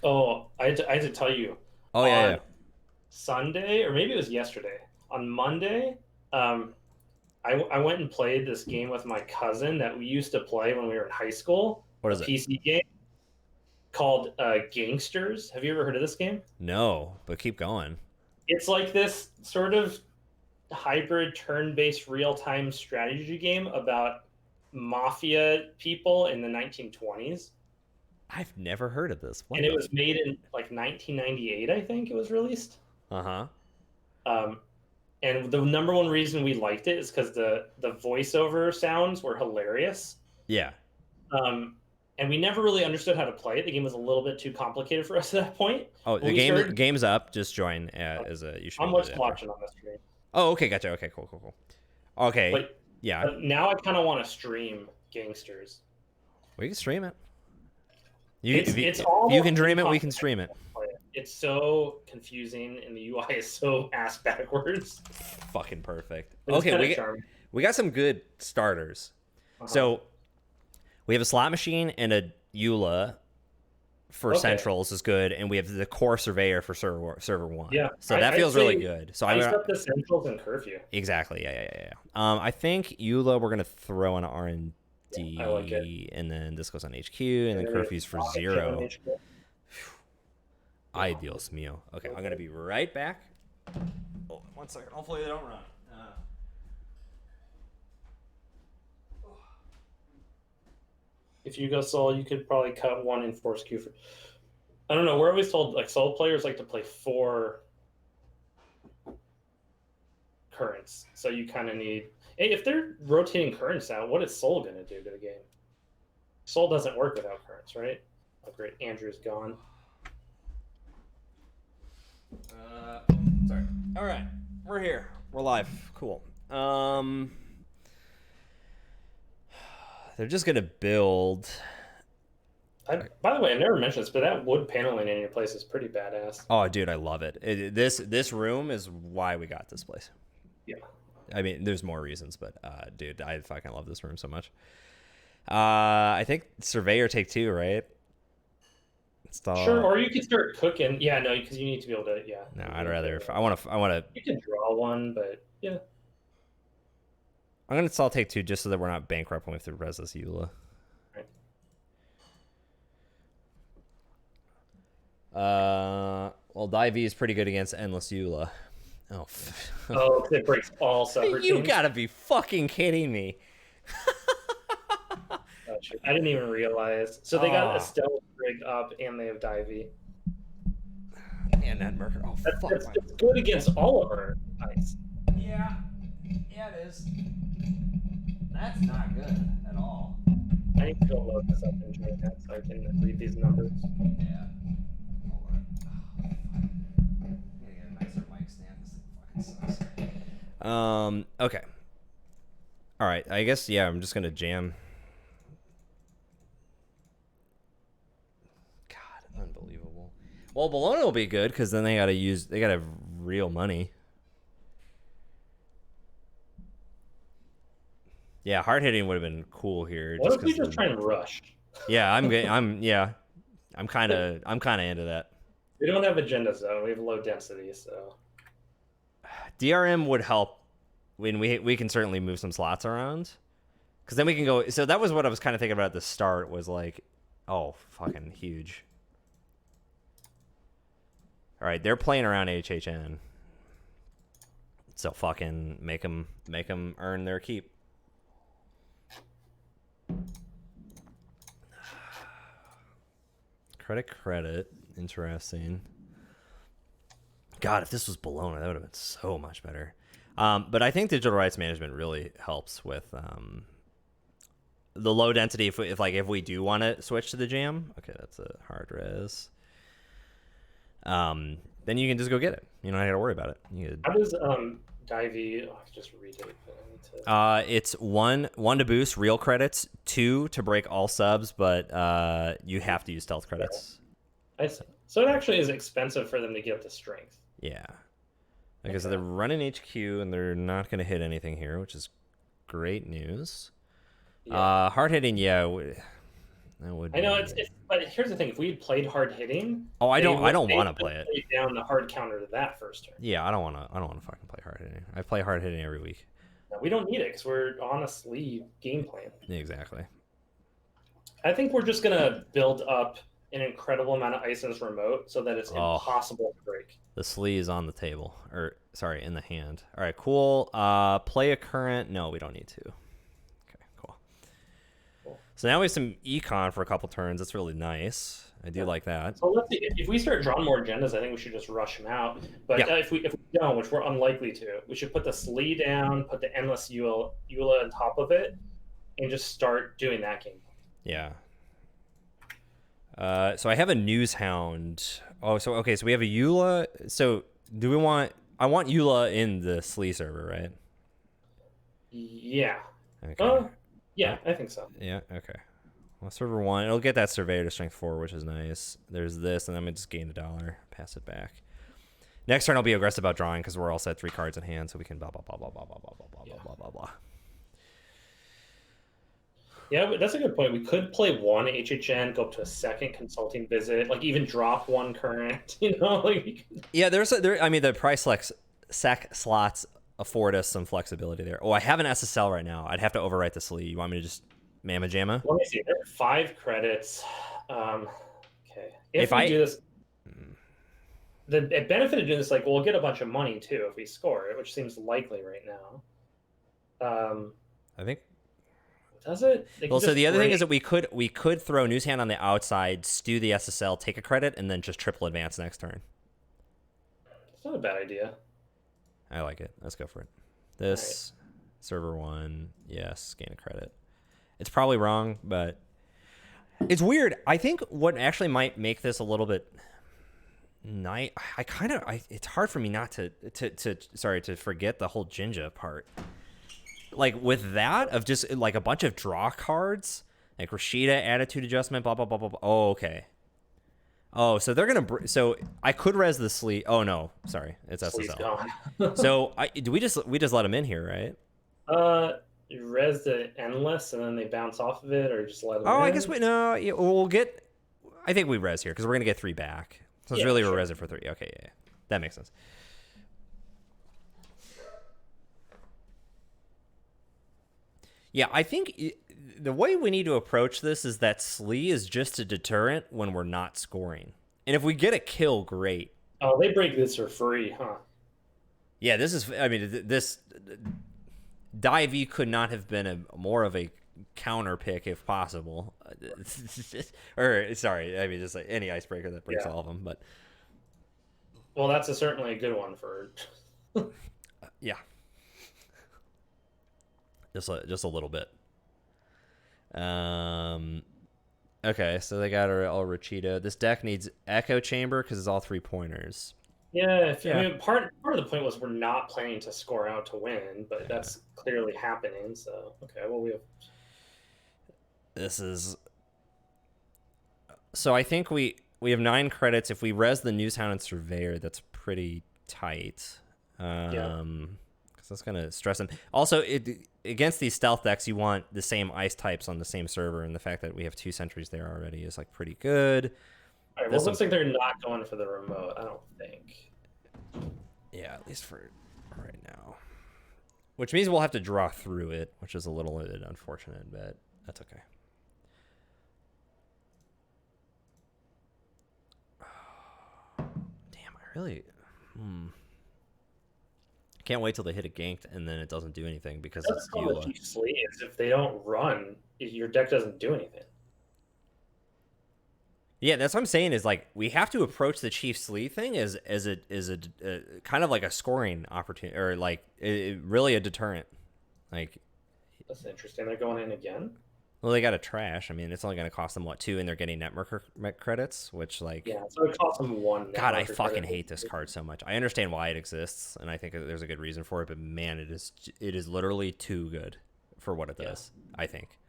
Oh, I had to tell you. Oh yeah. Sunday, or maybe it was yesterday. On Monday, I went and played this game with my cousin that we used to play when we were in high school. What is it? PC game called Gangsters. Have you ever heard of this game? No, but keep going. It's like this sort of hybrid turn-based real-time strategy game about mafia people in the 1920s. I've never heard of this. And it was made in like 1998, I think it was released. Uh-huh. And the number one reason we liked it is because the voiceover sounds were hilarious. Yeah. And we never really understood how to play it. The game was a little bit too complicated for us at that point. Oh, the game's up. Just join as a. You should. I'm watching on the stream. Oh, okay, gotcha. Okay, cool. Okay. But, yeah. But now I kind of want to stream Gangsters. We can stream it. If you can dream it, we can stream it. It's so confusing, and the UI is so ass backwards. Fucking perfect. Okay, we got some good starters. So we have a slot machine and a EULA for centrals is good, and we have the core surveyor for server 1. Yeah, so that feels really good. So I up the centrals and curfew. Exactly. Yeah. I think EULA we're gonna throw on R&D, I like it. and then this goes on HQ, and then curfew's for 0. Ay, Dios mío. Okay, I'm gonna be right back. Oh, 1 second. Hopefully they don't run. If you go Soul, you could probably cut 1 in Force Q. I don't know. We're always told like Soul players like to play 4 currents, so you kind of need. Hey, if they're rotating currents out, what is Soul gonna do to the game? Soul doesn't work without currents, right? Oh, great. Andrew's gone. Sorry. All right, we're here. We're live. Cool. They're just gonna build. By the way, I never mentioned this, but that wood paneling in your place is pretty badass. Oh, dude, I love it. This room is why we got this place. Yeah. I mean, there's more reasons, but dude, I fucking love this room so much. I think Surveyor take 2, right? Sure, or you could start cooking. Yeah, no, because you need to be able to. Yeah. No, I'd rather. I want to. You can draw one, but yeah. I'm gonna install take 2 just so that we're not bankrupt when we have to res this EULA. Right. Well, Dive is pretty good against endless EULA. Oh. Oh, it breaks all subroutines. You gotta be fucking kidding me. I didn't even realize. So they got a stealth rig up, and they have Divey. And Netmarker. Oh, that's good against all of our ice. Yeah, it is. That's not good at all. I need to go load this up in JNet so I can read these numbers. Yeah. Hold on. Oh, I'm gonna get a nicer mic stand. This thing fucking sucks. Okay. All right. I guess, yeah, I'm just gonna jam. God, unbelievable. Well, Bologna will be good because then they gotta have real money. Yeah, hard hitting would have been cool here. What if we just try and rush? Yeah, I'm kind of into that. We don't have agendas though. We have low density, so DRM would help when we can certainly move some slots around, because then we can go. So that was what I was kind of thinking about at the start. Was like, oh, fucking huge. All right, they're playing around HHN, so fucking make them earn their keep. Credit. Interesting. God, if this was Bologna, that would have been so much better. But I think digital rights management really helps with the low density. If we do want to switch to the jam, okay, that's a hard res. Then you can just go get it. You don't have to worry about it. How does Divey? Oh, I can just read it. But I need to... It's one to boost real credits, 2 to break all subs, but you have to use stealth credits. I see. So it actually is expensive for them to get the strength. Yeah. Because they're running HQ and they're not going to hit anything here, which is great news. Yeah. Hard hitting, yeah. That would. I know it's. But here's the thing: if we had played hard hitting, I don't want to play it. Down the hard counter to that first turn. Yeah, I don't want to fucking play hard hitting. I play hard hitting every week. No, we don't need it because we're on a Slee game plan. Exactly. I think we're just gonna build up an incredible amount of ISOs remote so that it's impossible to break. The Slee is on the table, or sorry, in the hand. All right, cool. Play a current. No, we don't need to. Okay, cool. So now we have some econ for a couple turns. That's really nice. I do like that. So let's see. If we start drawing more agendas, I think we should just rush them out. But if we don't, which we're unlikely to, we should put the Slee down, put the endless Eula on top of it, and just start doing that game. Yeah. So I have a News Hound. Oh, so okay, so we have a Eula. So do we want? I want Eula in the Slee server, right? Yeah. Okay. Yeah, I think so. Yeah. Okay. Well, server 1, it'll get that surveyor to strength 4, which is nice. There's this, and then we just gain $1. Pass it back. Next turn, I'll be aggressive about drawing because we're all set 3 cards in hand, so we can blah blah blah blah blah blah blah blah blah blah blah blah. Yeah, but that's a good point. We could play 1 HHN, go up to a second consulting visit, like even drop 1 current. You know, like yeah. I mean, the price sec slots afford us some flexibility there. Oh, I have an SSL right now. I'd have to overwrite the Slee. You want me to just Mamma Jamma? Let me see. There are 5 credits. Okay. If we do this, the benefit of doing this, like, we'll get a bunch of money too if we score it, which seems likely right now. I think. Does it? Well, so the other thing is that we could throw News Hand on the outside, stew the SSL, take a credit, and then just triple advance next turn. It's not a bad idea. I like it. Let's go for it. This server 1, yes, gain a credit. It's probably wrong, but it's weird. I think what actually might make this a little bit nice. It's hard for me not to forget the whole Jinja part. Like with that of just like a bunch of draw cards, like Rashida, attitude adjustment, blah blah blah blah blah. Oh, okay. Oh, so they're gonna. So I could res the Slee. Oh no, sorry, it's SSL. So we just let them in here, right? You res the endless and then they bounce off of it, or just let them. Oh, in? I guess we'll get. I think we res here because we're gonna get 3 back. So it's really we're resing for 3. Okay, yeah, that makes sense. Yeah, I think the way we need to approach this is that Slee is just a deterrent when we're not scoring. And if we get a kill, great. Oh, they break this for free, huh? Yeah, this is, I mean, this Divey could not have been more of a counter pick if possible. Or, sorry, I mean, just like any icebreaker that breaks all of them. But well, that's certainly a good one for... yeah. just a little bit. Okay, so they got our El Rachito. This deck needs Echo Chamber because it's all 3-pointers. Yeah, I mean, part of the point was we're not planning to score out to win, but that's clearly happening. So okay, well we have. This is. So I think we have 9 credits. If we res the Newshound and Surveyor, that's pretty tight. Because that's gonna stress them. Also, against these stealth decks, you want the same ice types on the same server, and the fact that we have 2 sentries there already is like pretty good. All right, well, it looks like they're not going for the remote. I don't think. Yeah, at least for right now. Which means we'll have to draw through it, which is a little bit unfortunate, but that's okay. Damn, I really... Can't wait till they hit a ganked and then it doesn't do anything because That's it's Eula. Slee is if they don't run, your deck doesn't do anything. Yeah, that's what I'm saying is like we have to approach the Chief Slee thing as a kind of like a scoring opportunity or like really a deterrent. Like that's interesting. They're going in again. Well, they got a trash. I mean, it's only going to cost them what 2, and they're getting network credits, which like yeah, so it costs them 1. God, I fucking hate this card so much. I understand why it exists, and I think there's a good reason for it, but man, it is literally too good for what it does. I think.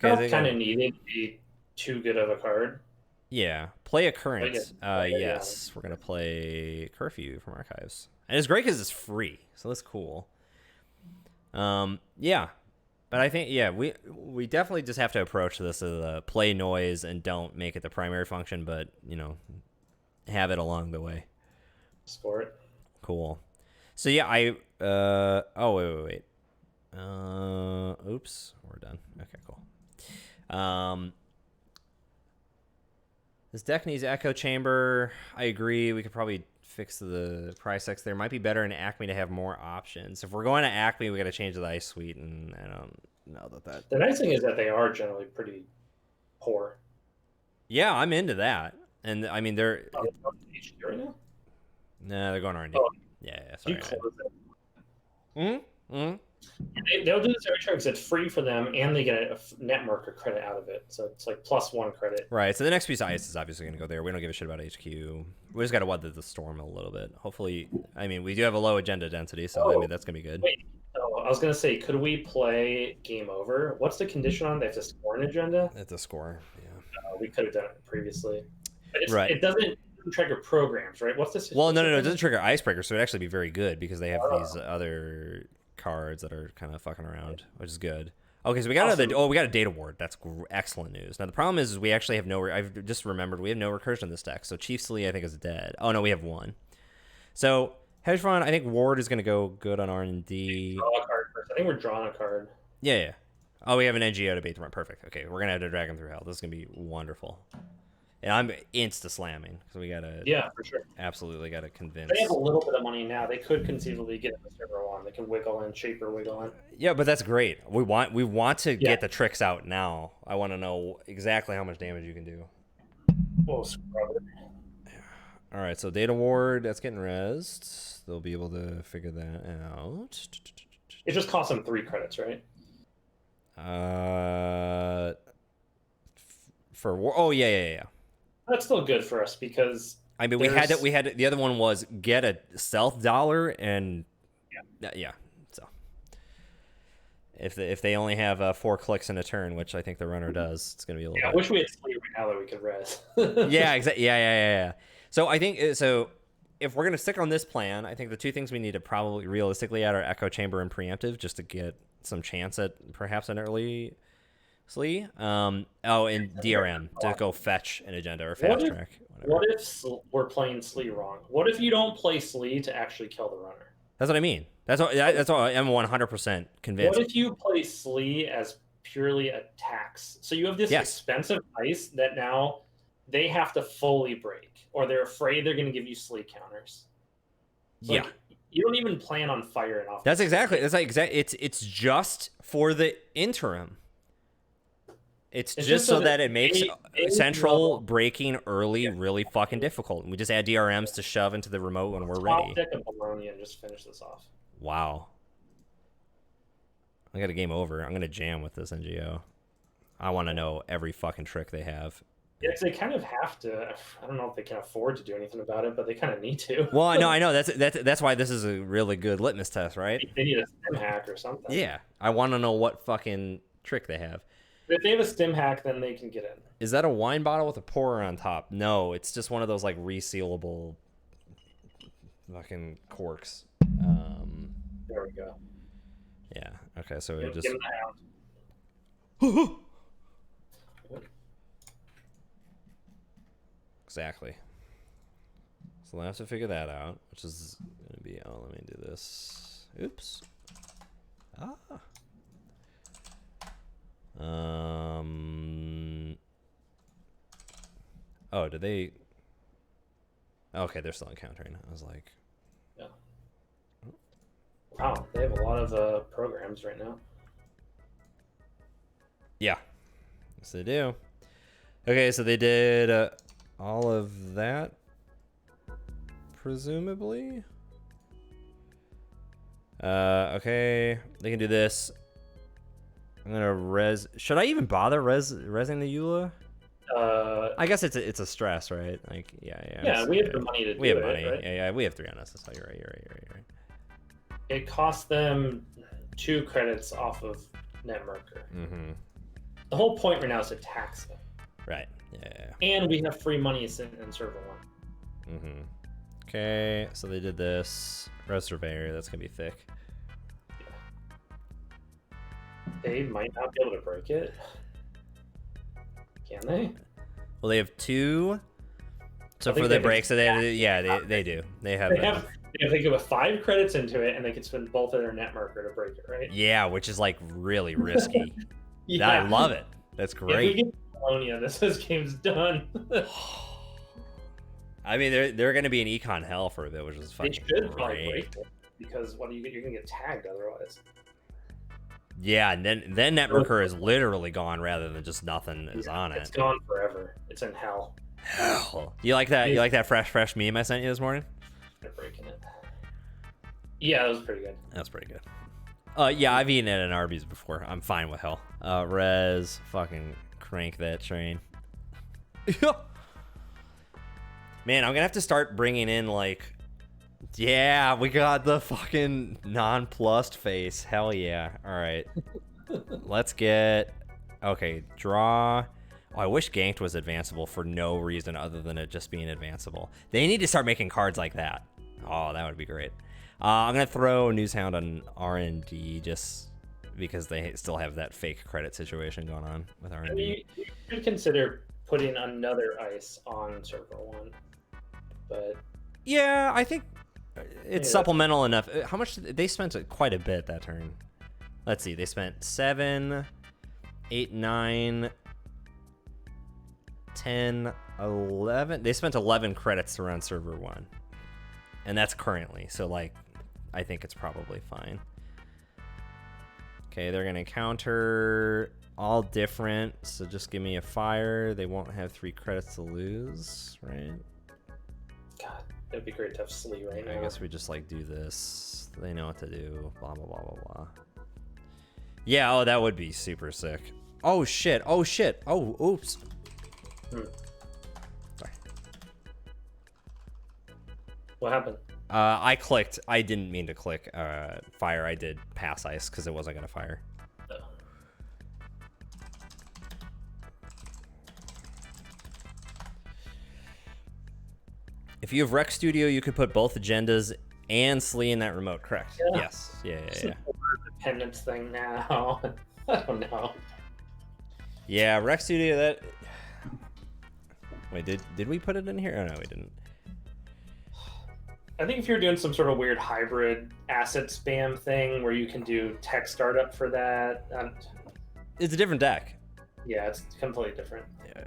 Okay, kind of needed to be too good of a card. Yeah, play a current. Yes, we're gonna play Curfew from Archives, and it's great because it's free, so that's cool. Yeah, but I think we definitely just have to approach this as a play noise and don't make it the primary function, but have it along the way. Score it. Cool. So yeah, wait. Oops, we're done. Okay, cool. This deck needs Echo Chamber. I agree. We could probably fix the price X there. Might be better in Acme to have more options. If we're going to Acme, we got to change the Ice Suite, and I don't know that. The nice thing is that they are generally pretty poor. Yeah, I'm into that. And I mean, they're. HQ right now? Nah, they're going R&D. Oh. Yeah, sorry. They'll do this every turn because it's free for them, and they get a net marker credit out of it. So it's like +1 credit. Right. So the next piece of ice is obviously going to go there. We don't give a shit about HQ. We just got to weather the storm a little bit. Hopefully, I mean, we do have a low agenda density, so I mean that's going to be good. Wait, I was going to say, could we play Game Over? What's the condition on? They have to score an agenda? It's a score, yeah. We could have done it previously. But right. It doesn't trigger programs, right? What's this? Well, no. It doesn't trigger Icebreaker, so it'd actually be very good because they have these other cards that are kind of fucking around, which is good. Okay, so we got we got a Data Ward. That's excellent news. Now the problem is we actually have no. I've just remembered we have no recursion in this deck. So Chief Slee I think is dead. Oh no, we have 1. So Hedge Fund, I think Ward is going to go good on R&D. Draw a card first. I think we're drawing a card. Yeah. Oh, we have an NGO to bait the run. Perfect. Okay, we're gonna have to drag him through hell. This is gonna be wonderful. And I'm insta slamming because we gotta. Yeah, for sure. Absolutely gotta convince. They have a little bit of money now. They could conceivably get the server one. They can wiggle in, shaper wiggle in. Yeah, but that's great. We want to get the tricks out now. I want to know exactly how much damage you can do. We'll scrub it. All right, so Data Ward, that's getting rezzed. They'll be able to figure that out. It just costs them 3 credits, right? Yeah. That's still good for us because I mean we had the other one was get a stealth dollar and yeah. So if they only have 4 clicks in a turn, which I think the runner does, it's gonna be a little. Yeah, I wish we had Slee right now that we could res. Yeah, exactly. Yeah. So I think if we're gonna stick on this plan, I think the 2 things we need to probably realistically add are Echo Chamber and Preemptive, just to get some chance at perhaps an early Slee. And DRM to go fetch an agenda or fast track. What if we're playing Slee wrong? What if you don't play Slee to actually kill the runner? That's what I mean. That's all I'm 100% convinced. What if you play Slee as purely attacks? So you have this expensive ice that now they have to fully break, or they're afraid they're going to give you Slee counters. So you don't even plan on firing off. That's exactly. It's just for the interim. It's just so that it makes central breaking early really fucking difficult. And we just add DRMs to shove into the remote when we're ready. Deck of baloney and just finish this off. Wow. I got a game over. I'm gonna jam with this NGO. I want to know every fucking trick they have. Yes, they kind of have to. I don't know if they can afford to do anything about it, but they kind of need to. Well, no, I know that's why this is a really good litmus test, right? They need a stim hack or something. Yeah, I want to know what fucking trick they have. If they have a stim hack, then they can get in. Is that a wine bottle with a pourer on top? No, it's just one of those like resealable fucking corks. There we go. Yeah. Okay. So we just. Get them Exactly. So we'll have to figure that out, which is gonna be. Oh, let me do this. Oops. Ah. Oh, did they? Okay, they're still encountering. I was like, yeah. Wow, they have a lot of programs right now. yeah, yes they do. Okay, so they did all of that, presumably. Okay, they can do this. I'm gonna res. Should I even bother resing the EULA? I guess it's a stress, right? Like, yeah, we have the money to do it. We have money. Right? Yeah, we have 3 on us. So you're right. It costs them 2 credits off of Netrunner. Mm-hmm. The whole point right now is to tax them. Right. Yeah. And we have free money sitting in server 1. Mm-hmm. Okay, so they did this. Res Surveyor, that's gonna be thick. Yeah. They might not be able to break it. Can they? Well, they have 2. So for the break, so they do. They have. They could put 5 credits into it, and they could spend both of their Netrunner to break it, right? Yeah, which is like really risky. Yeah. I love it. That's great. If we get Colonia, this game's done. I mean, they're going to be in econ hell for a bit, which is fucking They should probably great. break it, because you're going to get tagged otherwise. Yeah, and then Netrunner is literally gone rather than just nothing is on it. It's gone forever. It's in hell. Hell. You like that? You like that fresh meme I sent you this morning? They're breaking it. Yeah, that was pretty good. That's pretty good. Yeah, I've eaten it at Arby's before. I'm fine with hell. Res, fucking crank that train. Man, I'm gonna have to start bringing in like, yeah, we got the fucking nonplussed face. Hell yeah. All right. Let's get, okay, draw. Oh, I wish Ganked was advanceable for no reason other than it just being advanceable. They need to start making cards like that. Oh, that would be great. I'm gonna throw Newshound on R&D just because they still have that fake credit situation going on with R&D. I mean, you could consider putting another ice on server 1, but yeah, I think it's supplemental enough. How much they spent? Quite a bit that turn. Let's see, they spent 7, 8, 9, 10, 11. They spent 11 credits to run server 1, and that's currently. So like, I think it's probably fine. Okay, they're gonna counter all different. So just give me a fire. They won't have 3 credits to lose, right? God, it'd be great to have Slee right now. I guess we just like do this. They know what to do. Blah blah blah blah blah. Yeah. Oh, that would be super sick. Oh shit. Oh shit. Oh, oops. Sorry. What happened? I clicked. I didn't mean to click fire. I did pass ice because it wasn't gonna fire. Oh. If you have Rec Studio, you could put both agendas and Slee in that remote. Correct. Yeah. Yes. Yeah. Dependence thing now. I don't know. Yeah, Rec Studio. That. Wait, did we put it in here? Oh no, we didn't. I think if you're doing some sort of weird hybrid asset spam thing where you can do tech startup for that, It's a different deck. yeah, it's completely different. Yeah.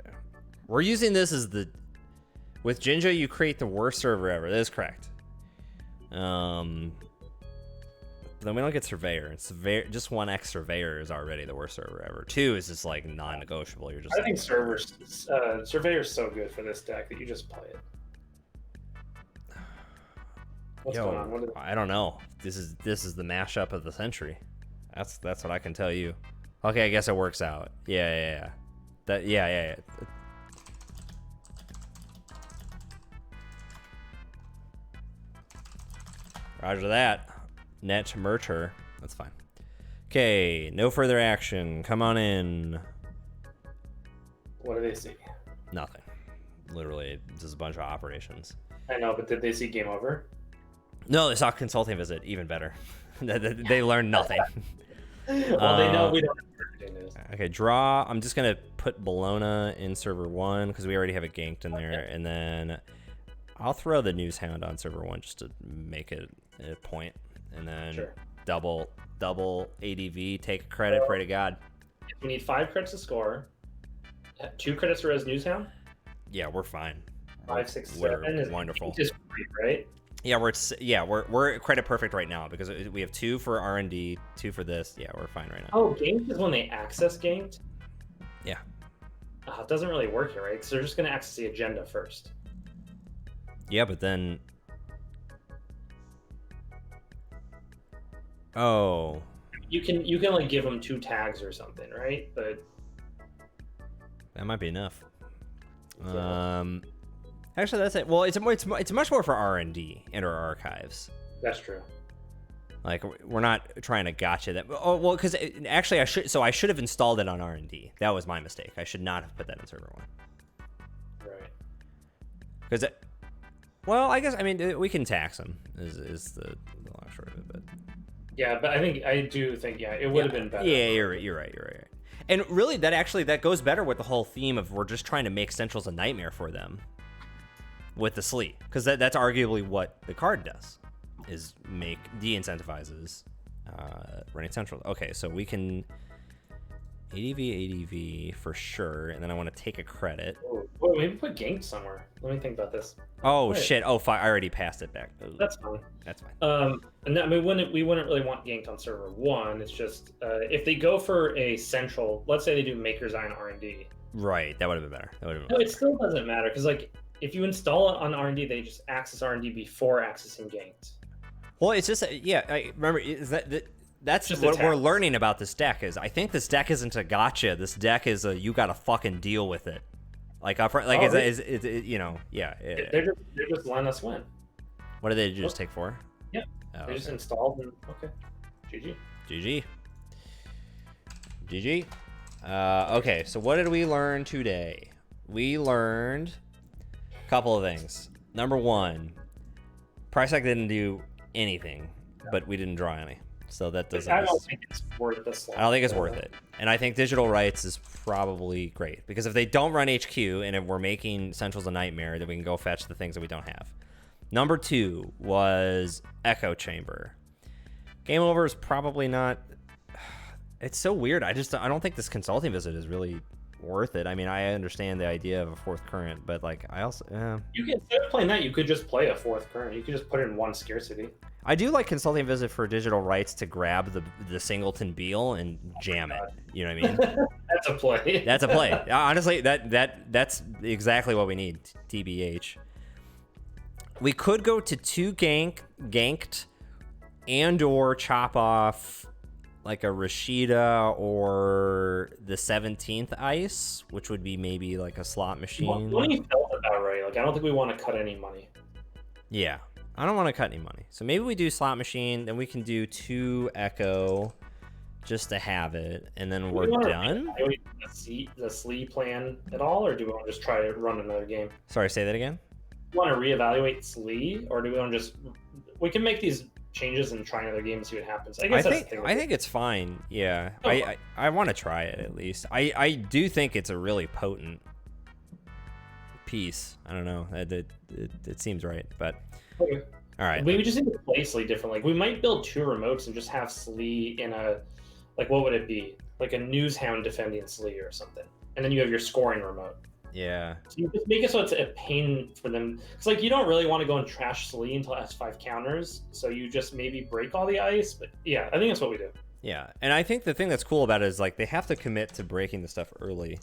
We're using this as the... With Jinja, you create the worst server ever. That is correct. Then we don't get Surveyor. Just 1x Surveyor is already the worst server ever. 2 is just like non-negotiable. You're just. I think Surveyor's so good for this deck that you just play it. What's going on? I don't know. This is the mashup of the century. That's what I can tell you. Okay, I guess it works out. Yeah. Yeah. Roger that. Netrunner. That's fine. Okay, no further action. Come on in. What do they see? Nothing. Literally, just a bunch of operations. I know, but did they see game over? No, they saw consulting visit. Even better. They learned nothing. Well, they know we don't have to do this. Okay, draw. I'm just going to put Bologna in server 1 because we already have it ganked in there. And then I'll throw the News Hound on server 1 just to make it a point. And then Sure. double ADV, take credit, pray to God. We need 5 credits to score. 2 credits for as News Hound. Yeah, we're fine. 5, 6, We're 7 is wonderful. Just free, right? Yeah, we're credit perfect right now because we have 2 for R&D, 2 for this. Yeah, we're fine right now. Oh, ganked is when they access ganked. Yeah. It doesn't really work here, right? Because they're just going to access the agenda first. Yeah, but then. Oh. You can like give them 2 tags or something, right? But That might be enough. Yeah. Actually, that's it. Well, it's much more for R&D and our archives. that's true. Like we're not trying to gotcha that. Oh well, because actually I should have installed it on R&D. That was my mistake. I should not have put that in server 1. Right. Because well, I guess we can tax them. Is the long short of it, but. Yeah, but I do think it would have been better. Yeah, you're right. And really, that goes better with the whole theme of we're just trying to make Centrals a nightmare for them with the Slee, because that's arguably what the card does, is make de-incentivizes running Central. Okay, so we can ADV for sure, and then I want to take a credit. Oh, maybe put ganked somewhere. Let me think about this. Oh Wait. shit! Oh, I already passed it back. That's fine. That's fine. And we wouldn't really want ganked on server 1. It's just if they go for a central, let's say they do Maker's Eye on R&D. Right, that would have been better. No, it still doesn't matter because like if you install it on R&D, they just access R&D before accessing ganked. Well, it's just I remember is that's Just what we're learning about this deck is I think this deck isn't a gotcha. This deck is a you gotta fucking deal with it. Like They're just letting us win. What did they just take for? Yeah. Oh, They just installed and okay. GG. Okay, so what did we learn today? We learned a couple of things. Number 1, Price Tag didn't do anything, but we didn't draw any. So that doesn't. I don't think it's worth the slot. I don't think it's worth it. And I think digital rights is probably great because if they don't run HQ and if we're making Centrals a nightmare, then we can go fetch the things that we don't have. Number 2 was Echo Chamber. Game over is probably not. It's so weird. I don't think this consulting visit is really worth it. I mean, I understand the idea of a 4th current, but like I also You can, instead of playing that, you could just play a 4th current. You could just put it in 1 scarcity. I do like consulting visit for digital rights to grab the singleton Beal and jam it. You know what I mean? That's a play. That's a play. Honestly, that's exactly what we need. TBH. We could go to 2 ganked and or chop off like a Rashida or the 17th ice, which would be maybe like a slot machine. Well, you felt about right. Like I don't think we want to cut any money. Yeah. I don't want to cut any money. So maybe we do slot machine, then we can do 2 Echo just to have it, and then we're done. The Slee plan at all, or do we want to just try to run another game? Sorry, say that again? Do we want to reevaluate Slee, or do we want to just... We can make these changes and try another game and see what happens. I think it's fine. Yeah. Oh. I want to try it at least. I do think it's a really potent piece. I don't know. It seems right, but... Okay. All right. We just need to play Slee differently. Like, we might build 2 remotes and just have Slee in a, like, what would it be? Like a News Hound defending Slee or something. And then you have your scoring remote. Yeah. So you just make it so it's a pain for them. It's like you don't really want to go and trash Slee until S5 counters. So you just maybe break all the ice. But yeah, I think that's what we do. Yeah. And I think the thing that's cool about it is like they have to commit to breaking the stuff early.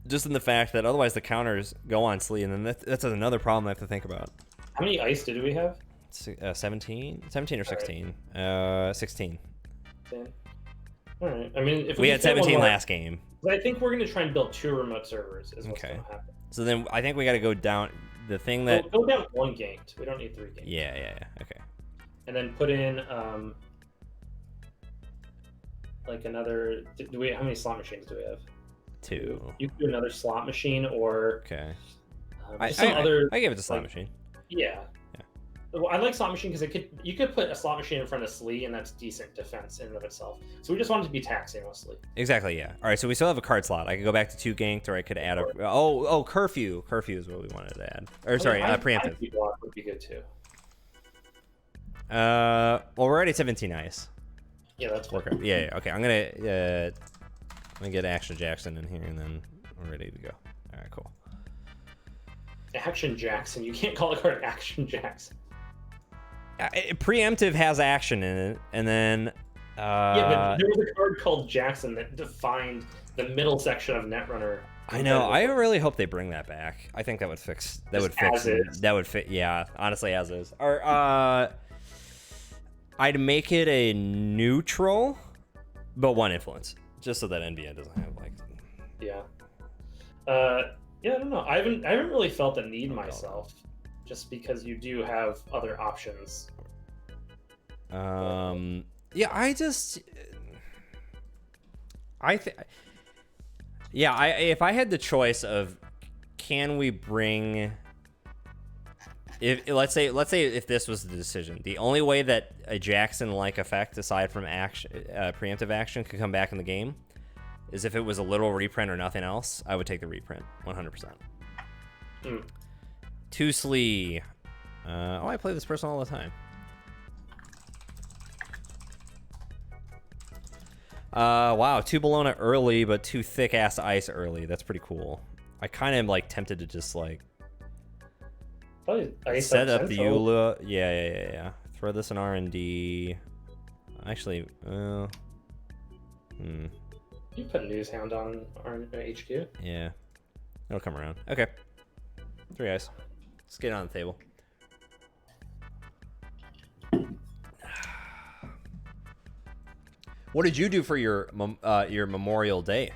Just in the fact that otherwise the counters go on Slee, and then that's another problem I have to think about. How many ice did we have? 17 or 16. 16. 10. All right. I mean, if We had can fit one 17 more- last game. I think we're going to try and build 2 remote servers. Is what's Okay. going to happen. So then I think we got to go down the thing that. Go down 1 ganked. We don't need 3 ganked. Yeah. Okay. And then put in like another. Do we? How many slot machines do we have? 2. You can do another slot machine or Okay. other. I give it to slot machine. Yeah. Well, I like slot machine because you could put a slot machine in front of Slee, and that's decent defense in and of itself. So we just wanted to be taxing with Slee. Exactly. Yeah. All right. So we still have a card slot. I could go back to 2 ganked, or I could add a. Curfew. Curfew is what we wanted to add. Or sorry, preemptive. IP block would be good too. Well, we're already 17 ice. Yeah, that's fine. Yeah. Okay. I'm gonna get Action Jackson in here, and then we're ready to go. All right. Cool. Action Jackson. You can't call a card Action Jackson. Preemptive has action in it, and then. Yeah, but there was a card called Jackson that defined the middle section of Netrunner. I know. I really hope they bring that back. I think that would fix. That would fix. That would fit. Yeah, honestly, as is. Or I'd make it a neutral, but 1 influence, just so that NBN doesn't have like. Yeah. Yeah, I don't know. I haven't really felt the need myself, just because you do have other options. Yeah, if I had the choice of, can we bring, let's say if this was the decision, the only way that a Jackson-like effect, aside from action, preemptive action, could come back in the game, is if it was a literal reprint or nothing else. I would take the reprint 100%. 2 Slee. I play this person all the time. Wow, 2 Bologna early, but 2 thick ass ice early. That's pretty cool. I kind of am like tempted to just like set up the EULA. Yeah. Throw this in R&D. Actually, You put News Hound on HQ. Yeah, it'll come around. Okay, 3 ice. Let's get it on the table. What did you do for your Memorial Day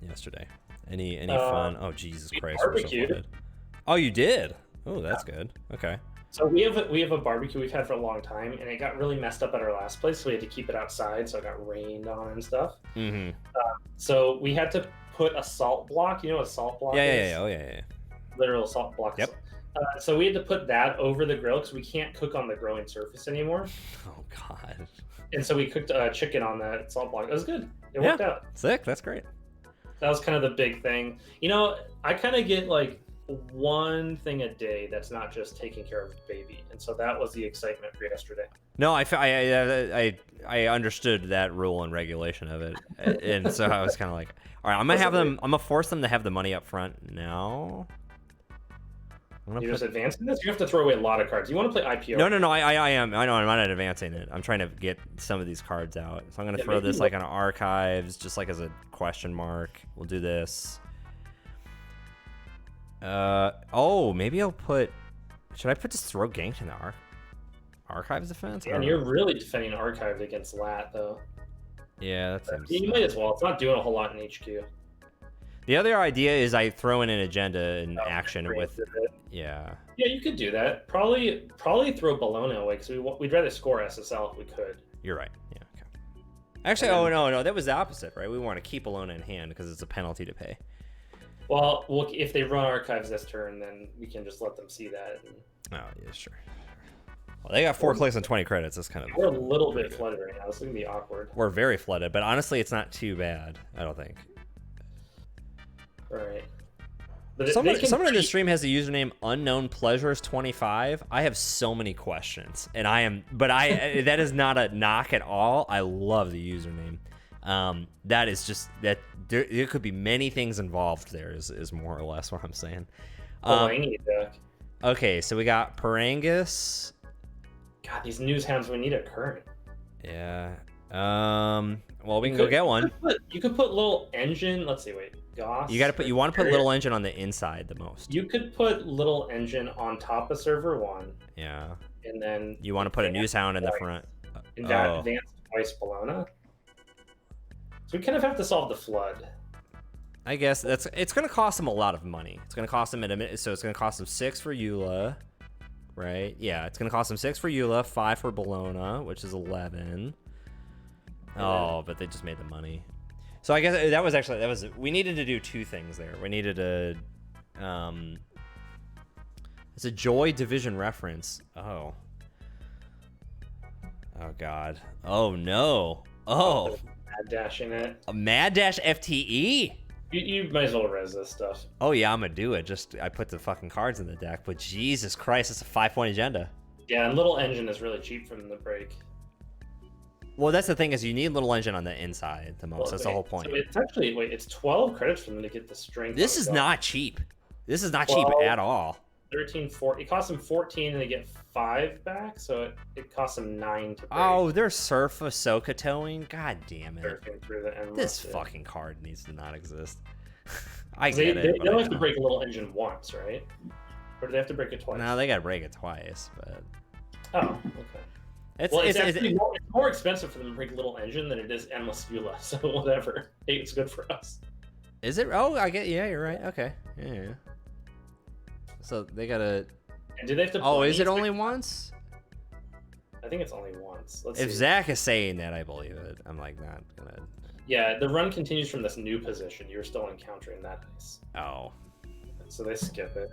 yesterday? Any fun? Oh, Jesus Christ! Barbecued. We're so flooded. Oh, you did? Oh, that's good. Okay. So we have a barbecue we've had for a long time, and it got really messed up at our last place, so we had to keep it outside, so it got rained on and stuff. Mm-hmm. So we had to put a salt block. You know what a salt block is? Yeah. Oh, yeah. Literal salt block. Yep. So we had to put that over the grill because we can't cook on the growing surface anymore. Oh God. And so we cooked chicken on that salt block. It was good. It worked out. Sick. That's great. That was kind of the big thing. You know, I kind of get like one thing a day that's not just taking care of the baby, and so that was the excitement for yesterday. No, I understood that rule and regulation of it, and so I was kind of like, all right, I'm gonna force them to have the money up front now. You're just advancing this? You have to throw away a lot of cards. You want to play IPO? No, I am. I know, I'm not advancing it. I'm trying to get some of these cards out. So I'm going to throw this like on archives, just like as a question mark. We'll do this. Maybe I'll put... Should I just throw Ganked in the archives defense? And you're really defending archives against Lat, though. Yeah, that seems... You might as well. It's not doing a whole lot in HQ. The other idea is I throw in an agenda and action with... Yeah. Yeah, you could do that. Probably throw Bologna away because we'd rather score SSL if we could. You're right. Yeah. Okay. Actually, no, that was the opposite, right? We want to keep Bologna in hand because it's a penalty to pay. Well, if they run archives this turn, then we can just let them see that. Oh yeah, sure. Well, they got 4 clicks and 20 credits. That's kind of... We're a little bit flooded right now. This is gonna be awkward. We're very flooded, but honestly, it's not too bad. I don't think. Right. Someone in the stream has the username unknownpleasures25. I have so many questions, and that is not a knock at all. I love the username. That is just that there could be many things involved. There is more or less what I'm saying. Okay, so we got Parangus. God, these news hounds, we need a current. Yeah. Well, we can go get one. You could put little engine. Let's see. Wait. Goss. You want to put little engine on the inside the most. You could put little engine on top of server 1. Yeah. And then you want to put a news hound in the front. Advanced twice Bologna. So we kind of have to solve the flood. I guess it's gonna cost them a lot of money. It's gonna cost them so it's gonna cost them 6 for Eula, right? Yeah, it's gonna cost them 6 for Eula, 5 for Bologna, which is 11. Oh, but they just made the money. So I guess we needed to do 2 things there. We needed a it's a Joy Division reference. Oh God. Oh no. Oh, Mad Dash in it. a Mad Dash FTE. You might as well res this stuff. Oh yeah, I'm gonna do it. Just I put the fucking cards in the deck, but Jesus Christ, it's a 5-point agenda. Yeah, and Little Engine is really cheap from the break. Well, that's the thing is you need Little Engine on the inside the most. Well, That's the whole point. So it's actually it's 12 credits for them to get the strength. This is not cheap. This is not cheap at all. 13, 14. It costs them 14 and they get 5 back, so it costs them 9 to break. Oh, they're Surf Ahsoka towing? God damn it. Surfing through the endless. This fucking card needs to not exist. I They get it. don't have to break a Little Engine once, right? Or do they have to break it twice? No, they gotta break it twice, but Oh, okay. it's more expensive for them to break Little Engine than it is Endless Eula, so whatever. Hey, it's good for us. Is it? Oh, I get. Yeah, you're right. Okay. Yeah. So they gotta. And do they have to? Oh, is it only once? I think it's only once. Let's If see. Zach is saying that, I believe it. I'm like not gonna. Yeah, the run continues from this new position. You're still encountering that ice. Oh. So they skip it.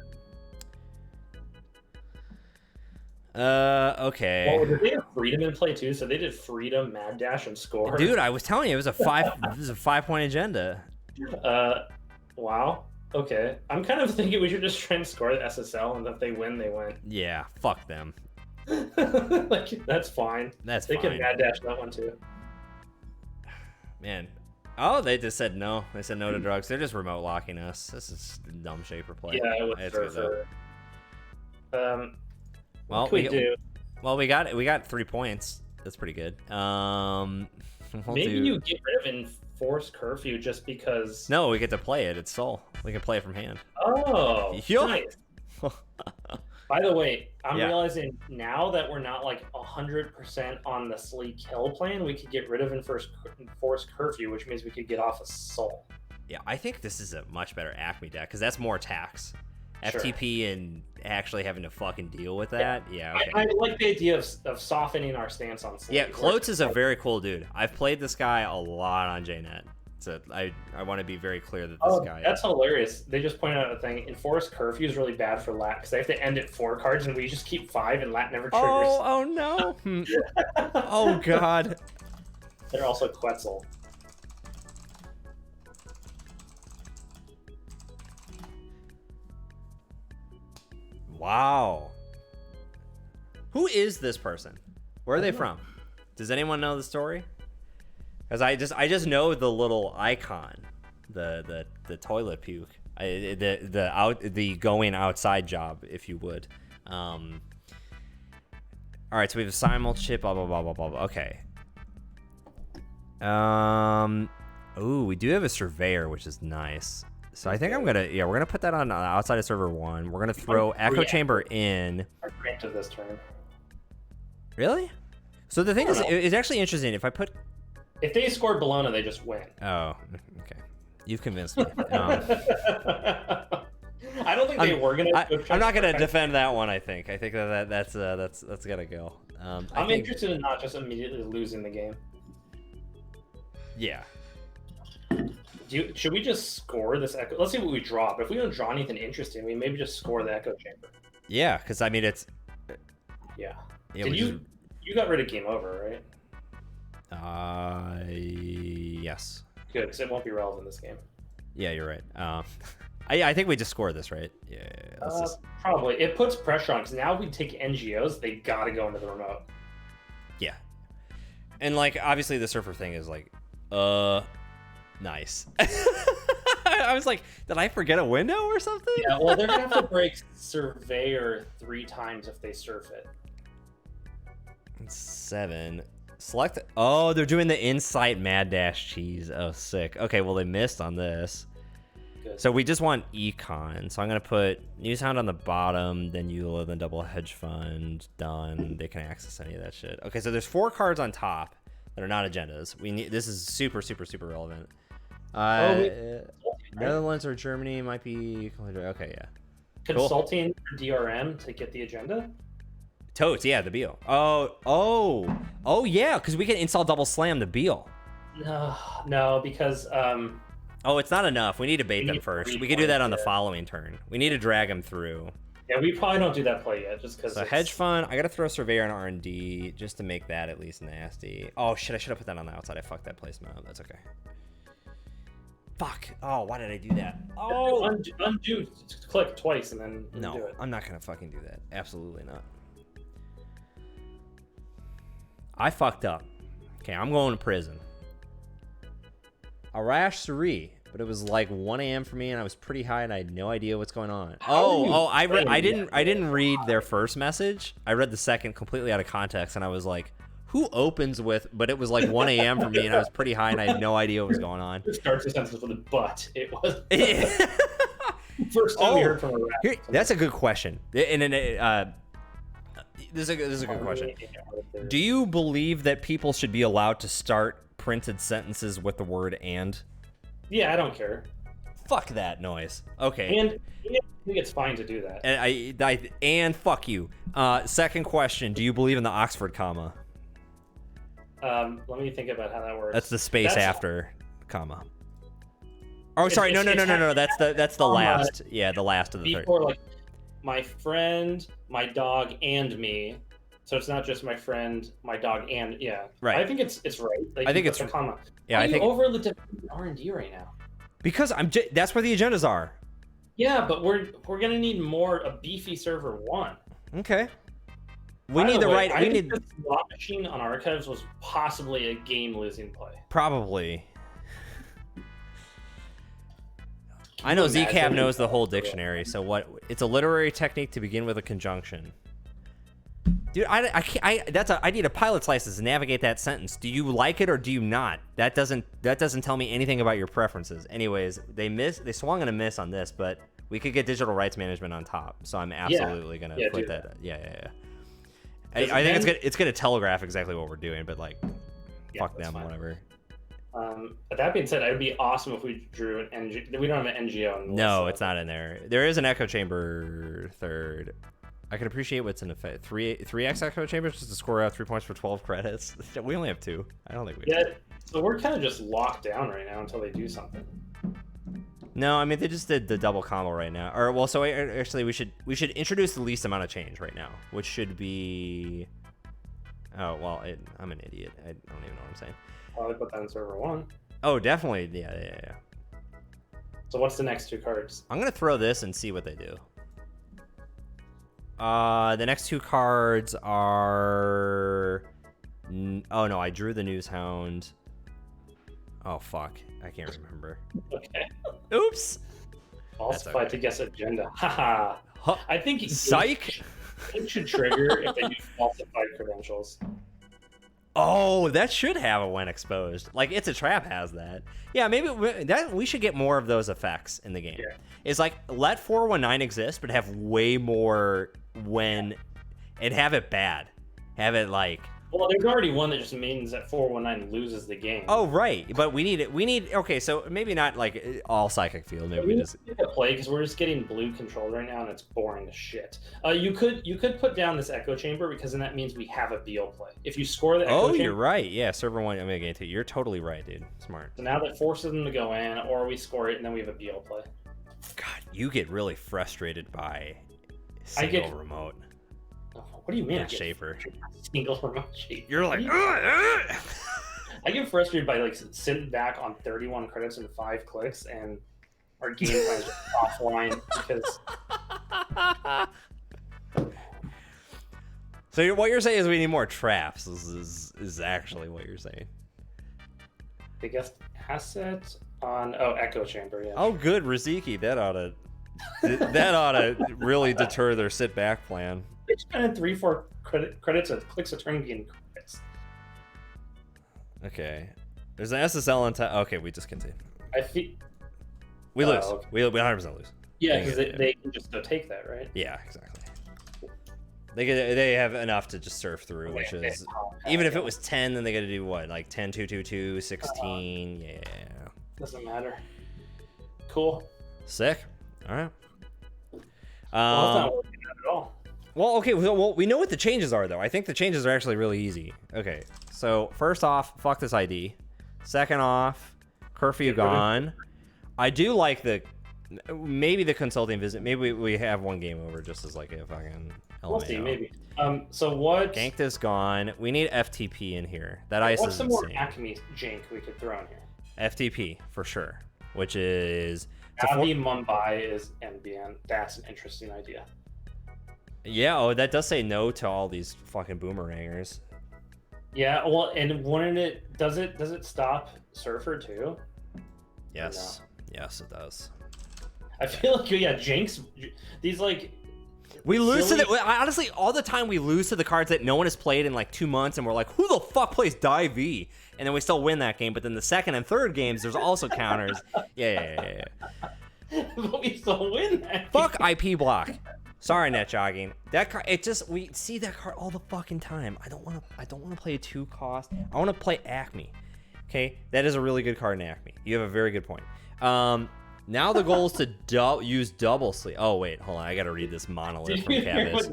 Okay. Well, did they have Freedom in play too? So they did Freedom, Mad Dash, and Score. Dude, I was telling you it was a 5-point agenda. Wow. Okay. I'm kind of thinking we should just try and score the SSL, and if they win, they win. Yeah, fuck them. Like, that's fine. That's they fine. can Mad Dash that one too. Man. Oh, they just said no. They said no to drugs. They're just remote locking us. This is dumb Shaper play. Yeah, with It's good, though. Surfer. Well, What can we do? Well, we got 3 points. That's pretty good. Maybe you get rid of Enforced Curfew just because. No, we get to play it. It's Soul. We can play it from hand. Oh, Yo. nice. By the way, I'm Yeah. realizing now that we're not like 100% on the Slee kill plan, we could get rid of Enforced Curfew, which means we could get off a Soul. Yeah, I think this is a much better Acme deck because that's more tax. Sure. FTP and actually having to fucking deal with that. Yeah, okay. I like the idea of softening our stance on Slee. Yeah, Klotz is a very cool dude. I've played this guy a lot on JNet. So I want to be very clear that this guy. That's hilarious. They just pointed out a thing. Enforced Curfew is really bad for Lat because they have to end at 4 cards, and we just keep 5, and Lat never triggers. Oh no. Oh god. They're also Quetzal. Wow. Who is this person? Where are they from? Does anyone know the story? Because I just know the little icon, the toilet puke, the going outside job, if you would. All right, so we have a simul chip, blah blah blah blah blah. Okay. Ooh, we do have a surveyor, which is nice. So I think we're gonna put that on outside of server 1. We're gonna throw Echo Chamber in. Our grant of this turn. Really? So the thing is, it's actually interesting. If they scored Bologna, they just win. Oh, okay. You've convinced me. I don't think they were gonna. I'm not gonna defend that one. I think that's gotta go. I'm interested in not just immediately losing the game. Yeah. Should we just score this Echo? Let's see what we draw. But if we don't draw anything interesting, we maybe just score the Echo Chamber. Yeah, because I mean it's. Yeah. Yeah. Did you got rid of Game Over, right? Yes. Good, because it won't be relevant in this game. Yeah, you're right. I think we just score this, right? Yeah. Probably. It puts pressure on because now we take NGOs, they gotta go into the remote. Yeah. And like obviously the surfer thing is like, nice. I was like, did I forget a window or something? Yeah, well they're gonna have to break Surveyor 3 times if they surf it. 7. Select. Oh, they're doing the Insight Mad Dash cheese. Oh, sick. Okay, well they missed on this. Good. So we just want Econ. So I'm gonna put Newshound on the bottom, then Eula, then Double Hedge Fund. Done. They can access any of that shit. Okay, so there's 4 cards on top. that are not agendas. We need. This is super relevant. Right? Netherlands or Germany might be. Okay, yeah. Consulting for DRM to get the agenda. Totes, yeah, the Beal. Oh, yeah, because we can install double slam the Beal. No, because oh, it's not enough. We need to bait them first. We could do that on the following turn. We need to drag them through. Yeah, we probably don't do that play yet, just because. So hedge fund. I gotta throw surveyor on R&D just to make that at least nasty. Oh shit! I should have put that on the outside. I fucked that placement up. That's okay. Fuck. Oh, why did I do that? Oh. Undo. Just click twice and then no, do it. I'm not gonna fucking do that. Absolutely not. I fucked up. Okay, I'm going to prison. Arash 3, but it was like 1 a.m. for me, and I was pretty high, and I had no idea what's going on. I didn't read their first message. I read the second completely out of context, and I was like, who opens with? But it was like 1 a.m. for me, and I was pretty high, and I had no idea what was going on. It starts the sentence with a but. It was. First time we heard from Arash. That's a good question. This is a good question. Do you believe that people should be allowed to start printed sentences with the word and? Yeah, I don't care. Fuck that noise. Okay. And I think it's fine to do that. And fuck you. Second question. Do you believe in the Oxford comma? Let me think about how that works. That's the space after comma. Oh, sorry. No. That's the last. Yeah, the last of the third. Before, like, my friend, my dog, and me. So it's not just my friend, my dog, and Right. I think it's right. Like, I think it's a comma. Yeah, I think overly defend R&D right now. Because that's where the agendas are. Yeah, but we're gonna need a beefy server 1. Okay. We need the right. I think the slot machine on archives was possibly a game-losing play. Probably. I know ZCab knows the whole dictionary. So what? It's a literary technique to begin with a conjunction. Dude, I need a pilot's license to navigate that sentence. Do you like it or do you not? That doesn't tell me anything about your preferences. Anyways, they swung and a miss on this, but we could get digital rights management on top. So I'm absolutely gonna put that. Yeah. I think it's gonna telegraph exactly what we're doing, but like, fuck them, whatever. That being said, it would be awesome if we drew an NGO. We don't have an NGO. No, it's not in there. There is an echo chamber third. I can appreciate what's in effect. 3x echo chambers just to score out 3 points for 12 credits. We only have 2. I don't think we have 2. So we're kind of just locked down right now until they do something. No, I mean they just did the double combo right now. Or well, so actually we should introduce the least amount of change right now, which should be. Oh well, I'm an idiot. I don't even know what I'm saying. Probably put that in server 1. Oh, definitely. Yeah. So what's the next 2 cards? I'm gonna throw this and see what they do. The next 2 cards are. Oh no, I drew the News Hound. Oh fuck, I can't remember. Okay. Oops. Falsified to guess agenda. Haha. I think psych. It should trigger if they do falsified credentials. Oh, that should have a when exposed. Like It's a Trap has that. Yeah, maybe we should get more of those effects in the game. Yeah. It's like let 419 exist, but have way more when, and have it bad. Have it like. Well, there's already one that just means that 419 loses the game. Oh right, but we need it. Okay, so maybe not like all psychic field. Maybe we just play because we're just getting blue controlled right now, and it's boring as shit. You could put down this echo chamber because then that means we have a Beal play. If you score the echo chamber, you're right. Yeah, server 1 I'm gonna get to. You're totally right, dude. Smart. So now that forces them to go in, or we score it and then we have a Beal play. God, you get really frustrated by single remote. What do you mean? Shaper. Single remote shaper. You're like, I get frustrated by like sitting back on 31 credits and 5 clicks, and our game plan is just offline because. So what you're saying is we need more traps. This is actually what you're saying. Biggest asset on echo chamber. Yeah. Oh, good, Riziki. That ought to really deter their sit back plan. They spent 3-4 credits and clicks a turn gain credits. Okay. There's an SSL on top. Okay, we just continue. We lose. Okay. We 100% lose. Yeah, because they can just go take that, right? Yeah, exactly. They have enough to just surf through, which is even if it was 10, then they got to do what, like 10, 2, 2, 2, 16. Yeah. Doesn't matter. Cool. Sick. All right. Well, that's not working out at all. Well, okay. Well, we know what the changes are, though. I think the changes are actually really easy. Okay. So first off, fuck this ID. Second off, curfew gone. I do like maybe the consulting visit. Maybe we have one game over just as like a fucking LMAO. We'll see, maybe. So what? Ganked is gone. We need FTP in here. That ice what's is some insane. more Acme jank we could throw in here? FTP for sure, which is Avi Mumbai is NBN. That's an interesting idea. Yeah. Oh, that does say no to all these fucking boomerangers. Yeah. Well, and wouldn't it? Does it stop Surfer too? Yes. No? Yes, it does. I feel like janks. These like. We lose to honestly, all the time we lose to the cards that no one has played in like 2 months, and we're like, who the fuck plays Die V? And then we still win that game, but then the second and third games, there's also counters. Yeah. But we still win that Fuck game. IP block. Sorry, net jogging. That card, we see that card all the fucking time. I don't want to play a 2 cost. I want to play Acme. Okay, that is a really good card in Acme. You have a very good point. Now the goal is to use double Slee. Oh wait, hold on. I gotta read this monolith from Cavis.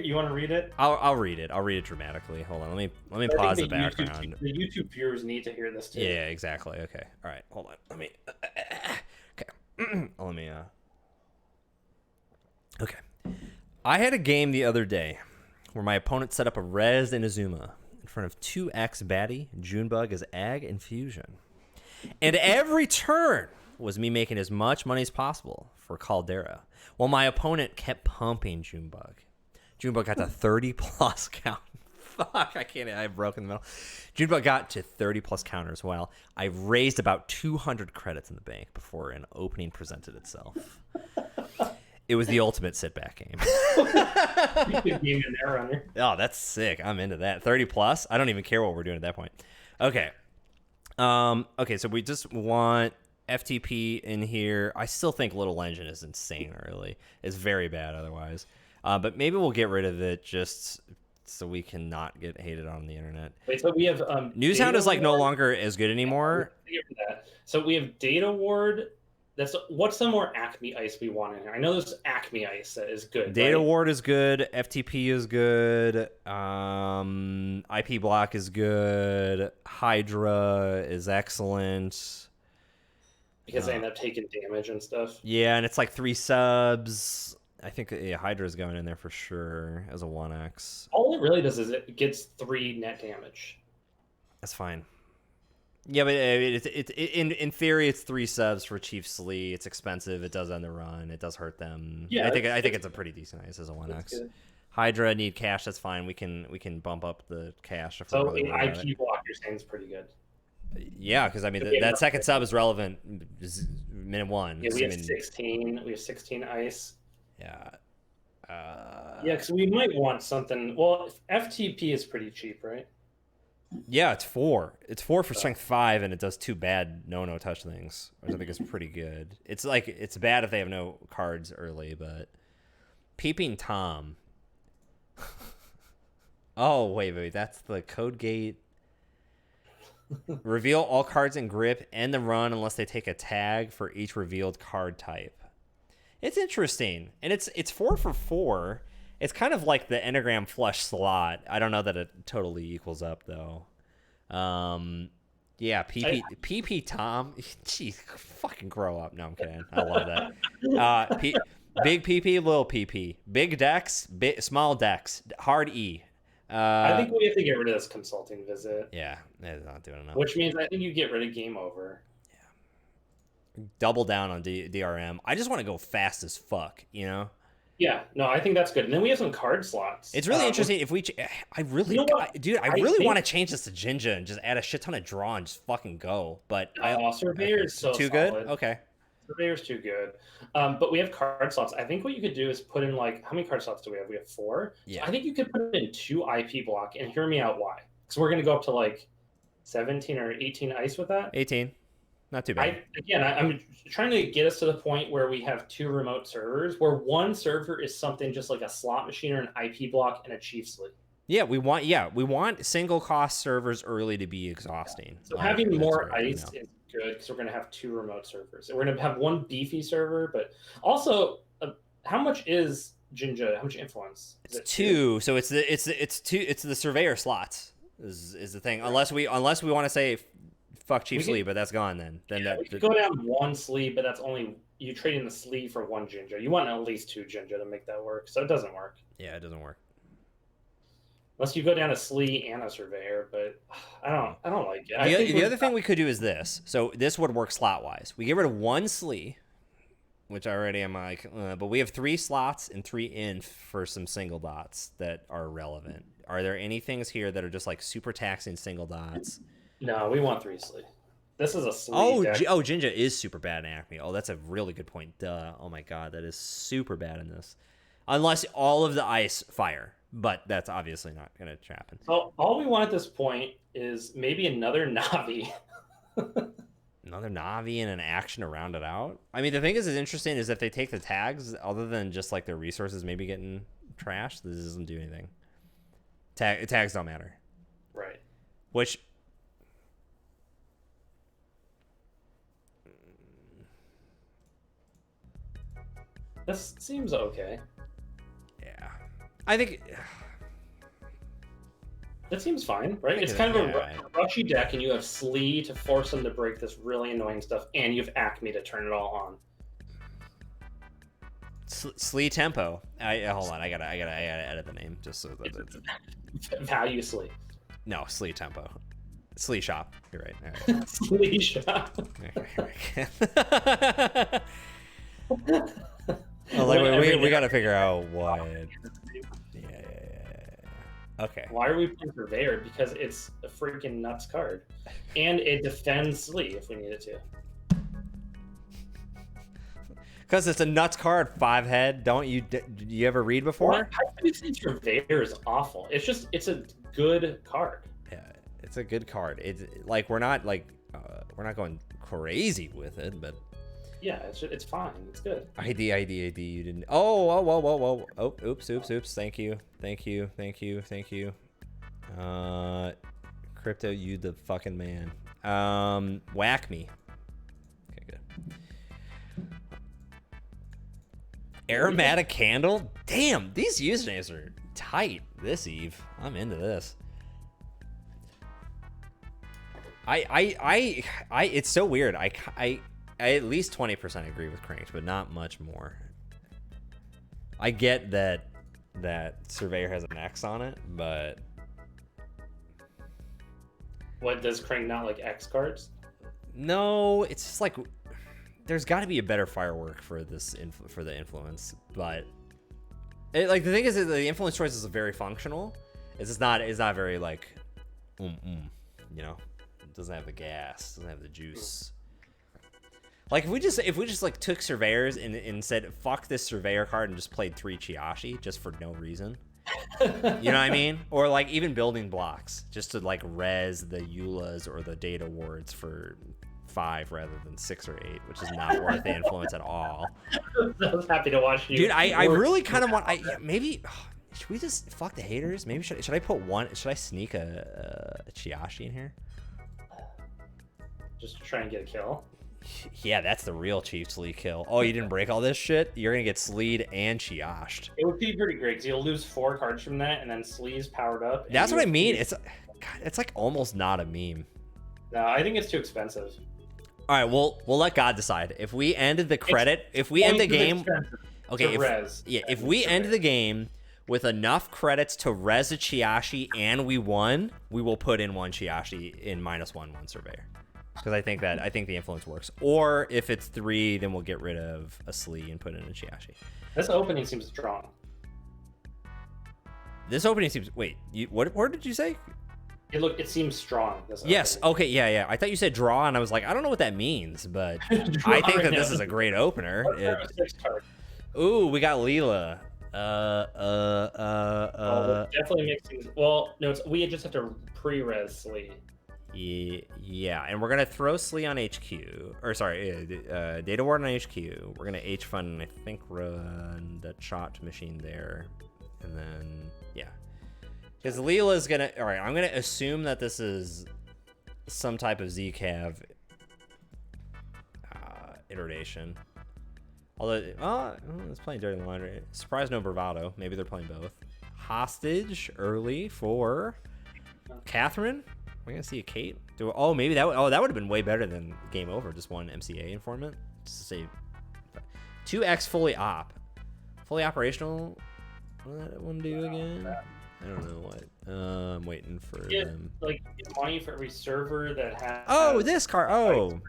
You want to read it? I'll read it. I'll read it dramatically. Hold on. Let me pause the background. The YouTube viewers need to hear this too. Yeah, exactly. Okay. All right. Hold on. Let me. Okay. Let me. Okay. I had a game the other day where my opponent set up a Res Inazuma in front of 2x baddie, Junebug as Ag and Fusion, and every turn was me making as much money as possible for Caldera, while my opponent kept pumping Junebug. Junebug got to 30 plus count. Fuck, I can't. I've broken the middle. Junebug got to 30 plus counters. Well, I raised about 200 credits in the bank before an opening presented itself. It was the ultimate sit-back game. Good game in Netrunner. Oh, that's sick. I'm into that. 30 plus? I don't even care what we're doing at that point. Okay. Okay, so we just want FTP in here. I still think Little Engine is insane early. It's very bad otherwise. But maybe we'll get rid of it just so we can not get hated on the internet. Wait, so we have Newshound is like no longer as good anymore. So we have Data Ward. What's the more Acme ice we want in here? I know there's Acme ice that is good. Data Ward is good. FTP is good. IP block is good. Hydra is excellent. Because they end up taking damage and stuff. Yeah, and it's like 3 subs. I think Hydra's going in there for sure as a 1x. All it really does is it gets 3 net damage. That's fine. Yeah, but in theory, it's 3 subs for Chief Slee. It's expensive. It does end the run. It does hurt them. Yeah, I think it's a pretty decent ice as a 1x. Hydra need cash. That's fine. We can bump up the cash. If so in IP block, you're saying is pretty good. Yeah, because I mean that second sub is relevant. Minute 1. Yeah, we have 16. We have 16 ice. Yeah. Yeah, because we might want something. Well, FTP is pretty cheap, right? Yeah, it's 4. It's 4 for strength 5, and it does 2 bad no touch things, which I think is pretty good. It's like it's bad if they have no cards early, but Peeping Tom. Oh wait, that's the code gate. Reveal all cards in grip and the run unless they take a tag for each revealed card type. It's interesting, and it's 4 for 4. It's kind of like the Enneagram flush slot. I don't know that it totally equals up though. Yeah, PP Tom. Jeez, fucking grow up. No, I'm kidding. I love that. Big PP, little PP. Big decks, small decks. Hard E. I think we have to get rid of this consulting visit. Yeah, it's not doing enough. Which means I think you get rid of game over. Yeah. Double down on DRM. I just want to go fast as fuck, you know? Yeah, no, I think that's good. And then we have some card slots. It's really interesting if we. I really want to change this to Jinja and just add a shit ton of draw and just fucking go. But Surveyor is so too solid. good. Okay, Surveyor's too good. But we have card slots. I think what you could do is put in like how many card slots do we have? We have 4. Yeah. So I think you could put in 2 IP block and hear me out why. Because we're gonna go up to like 17 or 18 ice with that. 18. Not too bad. I'm trying to get us to the point where we have 2 remote servers, where one server is something just like a slot machine or an IP block and a Chief Slee. Yeah, we want single cost servers early to be exhausting. So having more ice is good because we're going to have 2 remote servers. And we're going to have one beefy server, but also how much is Jinja? How much influence? It's 2, so it's the surveyor slots is the thing. Unless we want to say fuck Chief Slee, but that's gone then. We could go down 1 Slee, but that's only you trading the Slee for 1 Jinja. You want at least 2 Jinja to make that work, so it doesn't work. Yeah, it doesn't work. Unless you go down a Slee and a surveyor, but I don't like it. The other thing we could do is this. So this would work slot wise. We get rid of 1 Slee, which I already am like, but we have 3 slots and 3 inf for some single dots that are relevant. Are there any things here that are just like super taxing single dots? No, we want 3 Slee. This is a Slee deck. Jinja is super bad in Acme. Oh, that's a really good point. Duh. Oh my god, that is super bad in this. Unless all of the ice fire. But that's obviously not going to happen. So all we want at this point is maybe another Navi. Another Navi and an action to round it out. I mean, the thing is interesting is if they take the tags, other than just like their resources maybe getting trashed, this doesn't do anything. Tags don't matter. Right. Which... This seems okay. Yeah. I think... That seems fine, right? It's kind of a rushy deck, and you have Slee to force them to break this really annoying stuff, and you have Acme to turn it all on. Slee tempo. Hold on, I gotta edit the name just so that Value Slee. No, Slee tempo. Slee shop. You're right. All right. Slee shop. We gotta figure out what. Yeah. Okay. Why are we playing Purveyor? Because it's a freaking nuts card, and it defends Slee if we need it to. Because it's a nuts card, 5 head. Don't you? Did you ever read before? Well, I do think Purveyor is awful. It's a good card. Yeah, it's a good card. It's like we're not going crazy with it, but yeah, it's fine. It's good. ID. You didn't. Oh, oops. Thank you. Crypto, you the fucking man. Whack me. Okay, good. Aromatic candle. Damn, these usernames are tight this eve. I'm into this. It's so weird. I at least 20% agree with Cranked, but not much more. I get that Surveyor has an X on it, but what, does Crank not like X cards? No, it's just like there's got to be a better firework for this for the influence, but the thing is that the influence choice is very functional. It's not very like you know, it doesn't have the gas, doesn't have the juice. Like if we just like took surveyors and said fuck this surveyor card and just played 3 Chiashi just for no reason. You know what I mean? Or like even building blocks just to like res the Eulas or the data wards for 5 rather than 6 or 8, which is not worth the influence at all. I was happy to watch you. Dude, I really kind of want. Maybe should we just fuck the haters? Maybe should I put one? Should I sneak a Chiashi in here? Just to try and get a kill. Yeah, that's the real Chief Slee kill. Oh, you didn't break all this shit? You're gonna get Sleed and Chiashed. It would be pretty great because you'll lose 4 cards from that, and then Slee's powered up. That's what I mean. It's like almost not a meme. No, I think it's too expensive. All right, we'll let God decide. If we ended the credit, if we end the game, okay, if we end the game with enough credits to res a Chiashi and we won, we will put in 1 Chiashi in -1/1 Surveyor. Because I think the influence works. Or if it's 3, then we'll get rid of a Slee and put in a Chiashi. This opening seems strong. This opening seems. Wait, what word did you say? It seems strong. Yes. Okay. Yeah. I thought you said draw, and I was like, I don't know what that means, but I think that this is a great opener. Ooh, we got Leela. Definitely makes things. Well, no, we just have to pre-res Slee. Yeah, and we're gonna throw Slee on HQ, or sorry, Data Ward on HQ. We're gonna H-Fund, I think, run the chopped machine there, and then yeah, because Leela's gonna. All right, I'm gonna assume that this is some type of Zcav iteration. Although, it's playing Dirty Laundry. Surprise, no Bravado. Maybe they're playing both. Hostage early for Catherine. We're gonna see a Kate. Maybe that. That would have been way better than Game Over. Just one MCA informant. Just to say, 2x fully operational. What did that one do again? I don't know what. I'm waiting for them. Like money for every server that has. Oh, this card. Oh.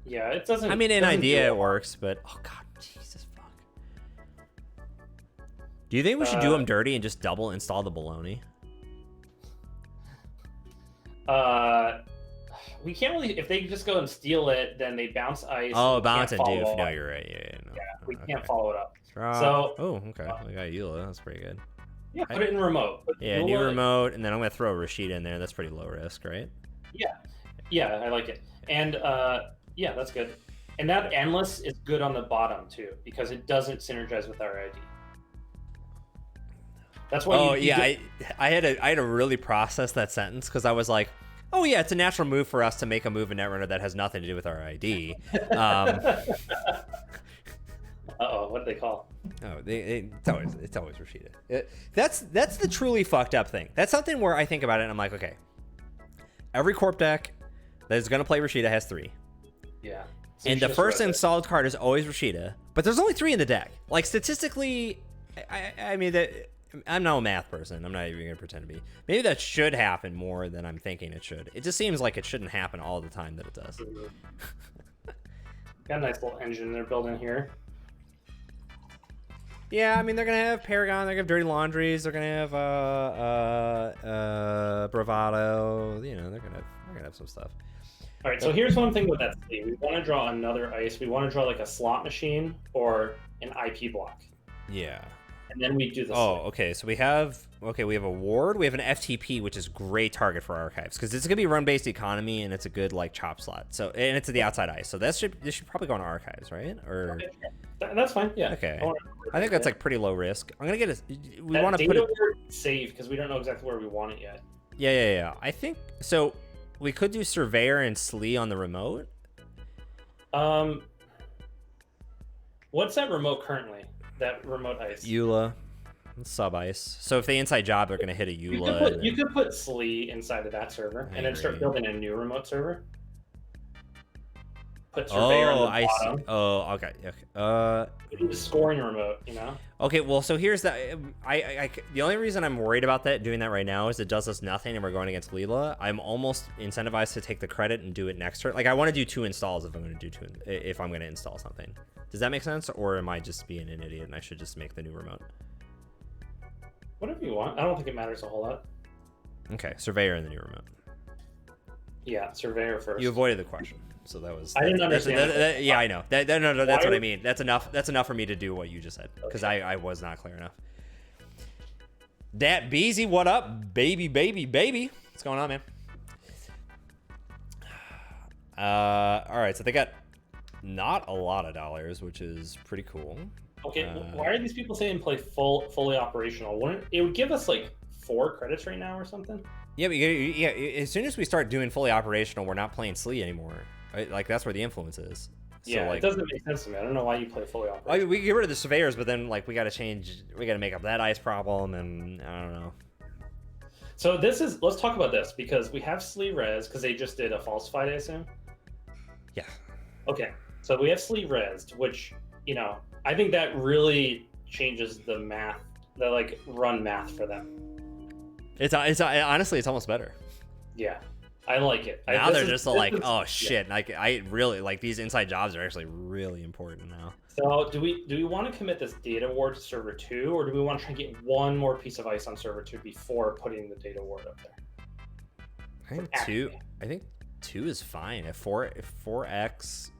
Yeah, it doesn't. I mean, in idea it works, but oh god, Jesus fuck. Do you think we should do them dirty and just double install the baloney? We can't really. If they just go and steal it, then they bounce ice. Oh, bounce and doof. No, you're right. Yeah, no. Yeah, we can't follow it up. So. Oh, okay. We got Eula. That's pretty good. Yeah, put it in remote. Yeah, new remote, and then I'm gonna throw Rashida in there. That's pretty low risk, right? Yeah, I like it. And yeah, that's good. And that endless is good on the bottom too, because it doesn't synergize with our ID. That's why. Oh yeah, I had to really process that sentence because I was like, oh yeah, it's a natural move for us to make a move in Netrunner that has nothing to do with our ID. Uh-oh, what do they call? Oh, it's always Rashida. That's the truly fucked up thing. That's something where I think about it and I'm like, okay, every corp deck that is gonna play Rashida has 3. Yeah. So and the first installed card is always Rashida, but there's only 3 in the deck. Like statistically, I mean that. I'm not a math person. I'm not even going to pretend to be. Maybe that should happen more than I'm thinking it should. It just seems like it shouldn't happen all the time that it does. Got a nice little engine they're building here. Yeah, I mean, they're going to have Paragon. They're going to have Dirty Laundries. They're going to have Bravado. You know, they're going to have some stuff. All right, so here's one thing with that Slee. We want to draw another ice. We want to draw like a slot machine or an IP block. Yeah. And then we do the okay. So we have a ward. We have an FTP, which is great target for archives because it's gonna be run-based economy and it's a good like chop slot. So and it's at the outside ice. So this should probably go on archives, right? Or okay. That's fine. Yeah. Okay. I think that's like pretty low risk. I'm gonna get we want to put it save because we don't know exactly where we want it yet. Yeah. I think so. We could do Surveyor and Slee on the remote. What's that remote currently? That remote ice. Eula. Sub ice. So if they inside job, they're going to hit a Eula. You could put Slee inside of that server and then start building a new remote server. Put Surveyor on the bottom. See. Oh, okay. The scoring remote, you know? Okay, well, so here's the... the only reason I'm worried about doing that right now is it does us nothing and we're going against Leela. I'm almost incentivized to take the credit and do it next turn. Like, I want to do 2 installs if I'm going to install something. Does that make sense? Or am I just being an idiot and I should just make the new remote? Whatever you want. I don't think it matters a whole lot. Okay, Surveyor in the new remote. Yeah, Surveyor first. You avoided the question. So that was. I didn't understand. Yeah, I know. No, that's what I mean. That's enough. That's enough for me to do what you just said because I was not clear enough. Dat Beezy, what up, baby? What's going on, man? All right, so they got not a lot of dollars, which is pretty cool. Okay, why are these people saying play fully operational? Wouldn't it would give us like 4 credits right now or something? Yeah, but yeah. As soon as we start doing fully operational, we're not playing Slee anymore. Right? Like that's where the influence is. Yeah, so, like, it doesn't make sense to me. I don't know why you play fully operational. I mean, we can get rid of the surveyors, but then like we got to make up that ice problem, and I don't know. So let's talk about this because we have Slee res because they just did a falsified, I assume. Yeah. Okay. So we have Slee res, which I think that really changes the math, the like run math for them. It's honestly, it's almost better. Yeah, I like it. Now they're just like, oh shit! Like I really like these inside jobs are actually really important now. So do we want to commit this data ward to server 2, or do we want to try and get one more piece of ice on server 2 before putting the data ward up there? I think 2 is fine. If 4x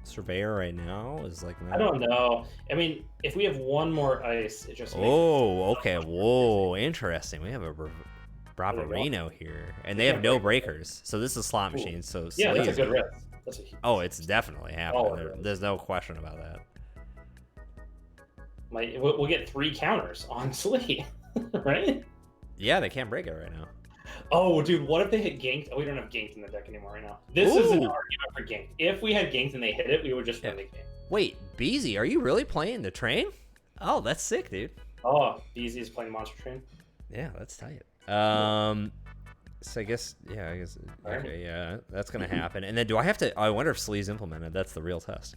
Surveyor right now is like. I don't know. I mean, if we have one more ice, it just. Okay. Whoa, interesting. We have a Bravarino here, and they have no breakers, so this is slot machine. So yeah, Slee that's a is good gonna- risk. That's a huge Oh, it's definitely happening. risk. There's no question about that. We'll get 3 counters on Slee, right? Yeah, they can't break it right now. Oh, dude, what if they hit ganked? Oh, we don't have ganked in the deck anymore right now. This is an Ooh. argument for ganked. If we had ganked and they hit it, we would just win the game. Wait, Beezy, are you really playing the train? Oh, that's sick, dude. Oh, BZ is playing Monster Train. Yeah, that's tight. So I guess, okay, yeah, that's gonna happen. And then do I have to? I wonder if Slee's implemented. That's the real test.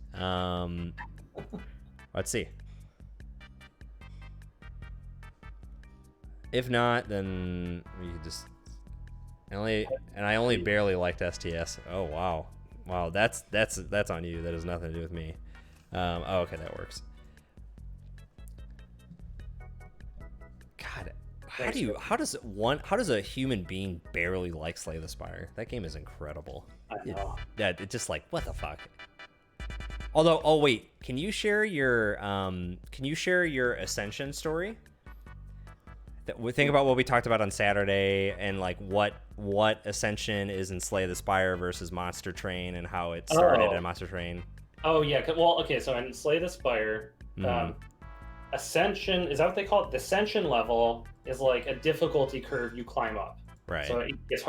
Let's see. If not, then we could just I only barely liked STS. Oh wow, that's on you. That has nothing to do with me. Oh, okay, that works. God, how does a human being barely like Slay the Spire? That game is incredible. I know. It's just like, what the fuck. Although, oh wait, can you share your Ascension story? We think about what we talked about on Saturday and like what Ascension is in Slay the Spire versus Monster Train and how it started in Monster Train. Oh yeah, well okay, so in Slay the Spire, Ascension, is that what they call it? The Ascension level is like a difficulty curve you climb up. Right. So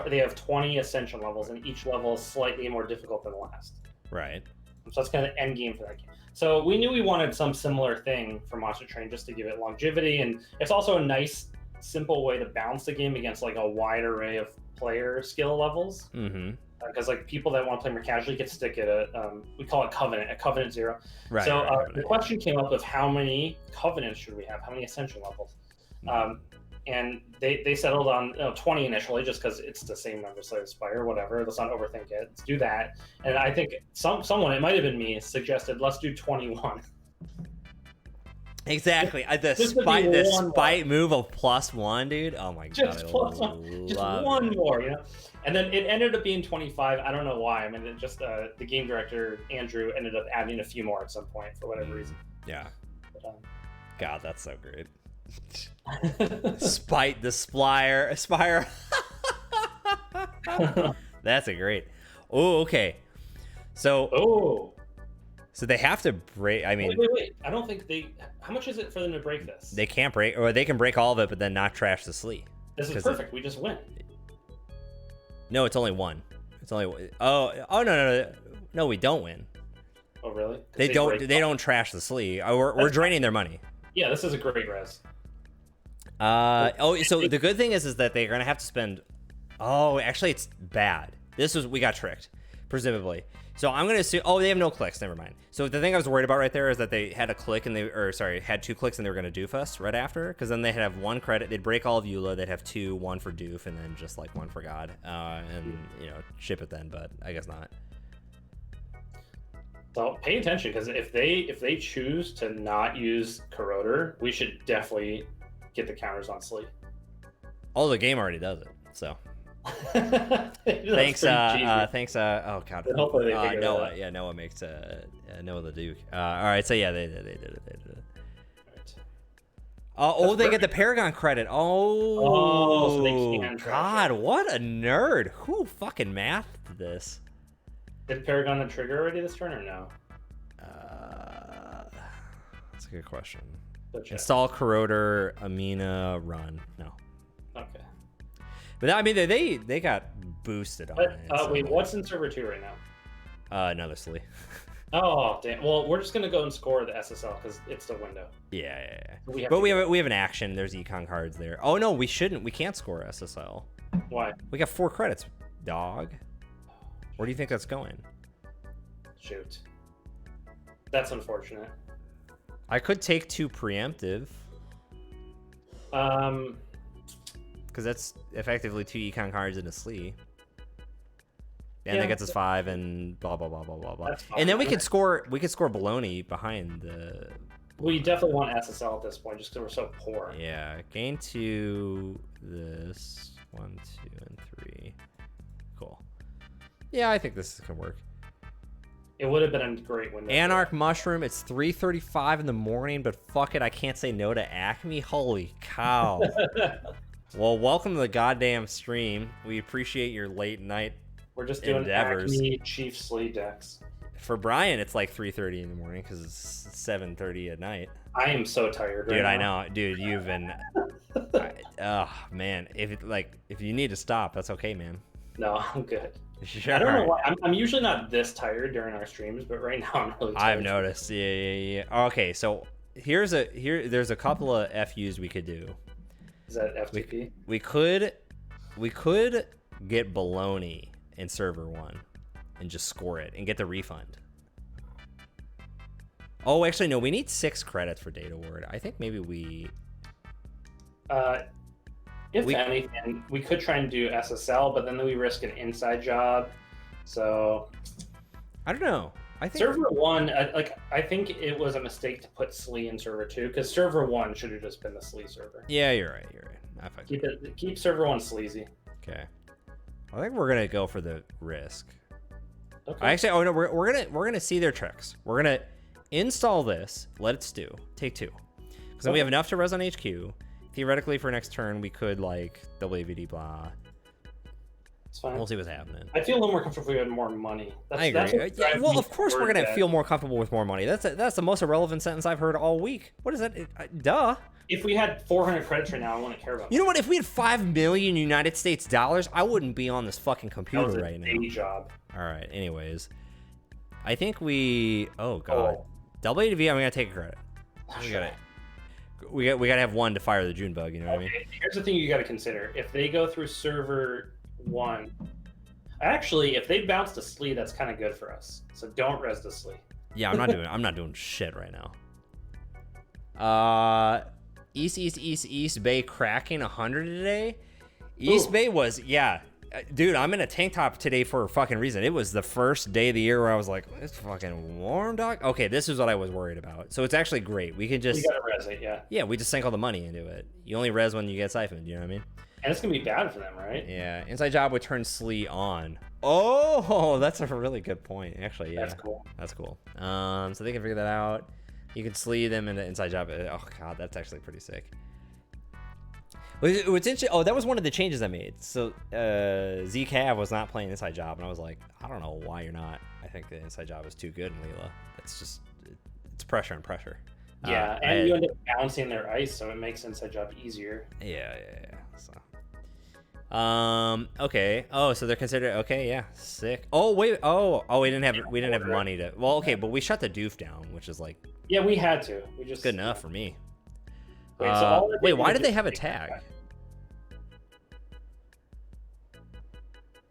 they have 20 Ascension levels, and each level is slightly more difficult than the last. Right. So that's kind of the end game for that game. So we knew we wanted some similar thing for Monster Train just to give it longevity, and it's also a nice, simple way to balance the game against like a wide array of player skill levels. Mm-hmm. Because like people that want to play more casually can stick at we call it a Covenant 0. Right. So right. The question came up of how many Covenants should we have? How many Ascension levels? And they settled on 20 initially, just because it's the same number as Slay the Spire, whatever. Let's not overthink it. Let's do that. And I think someone, it might have been me, suggested let's do 21. Exactly. The spite move of +1, dude. Oh my god. Just +1. Just one more, And then it ended up being 25. I don't know why. I mean, it just the game director Andrew ended up adding a few more at some point for whatever reason. Yeah. But, God, that's so great. Spite the Aspire. That's a great. Oh, okay. So they have to break. I mean, wait. I don't think they. How much is it for them to break this? They can't break, or they can break all of it, but then not trash the Slee. This is perfect. We just win. No, it's only one. It's only. Oh no, we don't win. Oh really? They don't trash the Slee. We're draining their money. Yeah, this is a great res. So the good thing is that they're gonna have to spend. Oh, actually, it's bad. We got tricked, presumably. So I'm gonna assume. Oh, they have no clicks. Never mind. So the thing I was worried about right there is that they had a click and had 2 clicks and they were gonna doof us right after, because then they'd have 1 credit. They'd break all of Eula. They'd have 2, 1 for doof, and then just like 1 for God, and ship it then. But I guess not. So pay attention, because if they choose to not use Corroder, we should definitely get the counters on Slee. Oh, the game already does it. So. Thanks. Oh god. Hopefully they figure Noah. that out. Yeah, Noah makes Noah the Duke. All right. So yeah, they did it. Right. They get the Paragon credit. So they can God, what a nerd. Who fucking mathed this? Did Paragon trigger already this turn or no? That's a good question. Install Corroder, Amina, run. No. Okay. But I mean, they got boosted on it. Wait, what's in server 2 right now? Another Slee. Oh damn! Well, we're just gonna go and score the SSL because it's the window. Yeah. So we have an action. There's econ cards there. Oh no, we shouldn't. We can't score SSL. Why? We got 4 credits, dog. Where do you think that's going? Shoot. That's unfortunate. I could take 2 preemptive. Because that's effectively 2 econ cards in a Slee. And that gets us 5 and blah blah blah blah blah blah. And then we could score baloney behind the. We definitely want SSL at this point, just because we're so poor. Yeah, gain 2. This 1, 2, and 3. Cool. Yeah, I think this can work. It would have been a great window. Anarch Mushroom. It's 3:35 in the morning, but fuck it, I can't say no to Acme. Holy cow. Well, welcome to the goddamn stream. We appreciate your late night We're just doing endeavors. Acme Chief Slee decks. For Brian, it's like 3:30 in the morning because it's 7:30 at night. I am so tired Dude, right I now. know. Dude, you've been... man. If you need to stop, that's okay, man. No, I'm good. Sure. I don't know why. I'm usually not this tired during our streams, but right now I'm really tired. I've noticed. Yeah. Okay, so there's a couple of FUs we could do. Is that FTP? We could get baloney in server 1 and just score it and get the refund. Oh, actually, no. We need 6 credits for Data Ward. I think maybe we... If anything, we could try and do SSL, but then we risk an inside job. So... I don't know. I think... Server 1, I think it was a mistake to put Slee in server 2, because server 1 should have just been the Slee server. Yeah, you're right. Keep server 1 sleazy. Okay. I think we're gonna go for the risk. Okay. Actually, oh no, we're gonna see their tricks. We're gonna install this, let it stew, take 2, because then we have enough to res on HQ. Theoretically, for next turn, we could like WVD blah. It's fine. We'll see what's happening. I feel a little more comfortable if we had more money. I agree. Well, of course we're gonna feel more comfortable with more money. That's the most irrelevant sentence I've heard all week. What is that? Duh. If we had 400 credits right now, I wouldn't care about. You know what? If we had 5 million United States dollars, I wouldn't be on this fucking computer that was right a now. day job. All right. Anyways, I think we. Oh god. WADV. I'm gonna take a credit. We gotta have 1 to fire the June bug. You know what I mean? Here's the thing you got to consider: if they go through server 1, actually, if they bounce to Slee, that's kind of good for us. So don't res to Slee. Yeah, I'm not doing shit right now. East Bay cracking 100 today. East Bay was, dude, I'm in a tank top today for a fucking reason. It was the first day of the year where I was like, it's fucking warm, dog. Okay, this is what I was worried about. So it's actually great. We can just... We gotta res it, yeah. Yeah, we just sank all the money into it. You only res when you get siphoned, you know what I mean? And it's gonna be bad for them, right? Yeah, inside job would turn Slee on. Oh, that's a really good point. Actually, yeah. That's cool. That's cool. So they can figure that out. You can Slee them in the inside job. Oh god, that's actually pretty sick. What's interesting? Oh, that was one of the changes I made. So Zcav was not playing inside job, and I was like, I don't know why you're not. I think the inside job is too good in Leela. It's just it's pressure and pressure. Yeah, and you end up bouncing their ice, so it makes inside job easier. Yeah. So. Okay. Oh, so they're considered okay. Yeah, sick. Oh wait. Oh, we didn't have money to. Well, okay, but we shut the doof down, which is like. Yeah, we had to. We just good enough for me. Wait, why did they have a tag?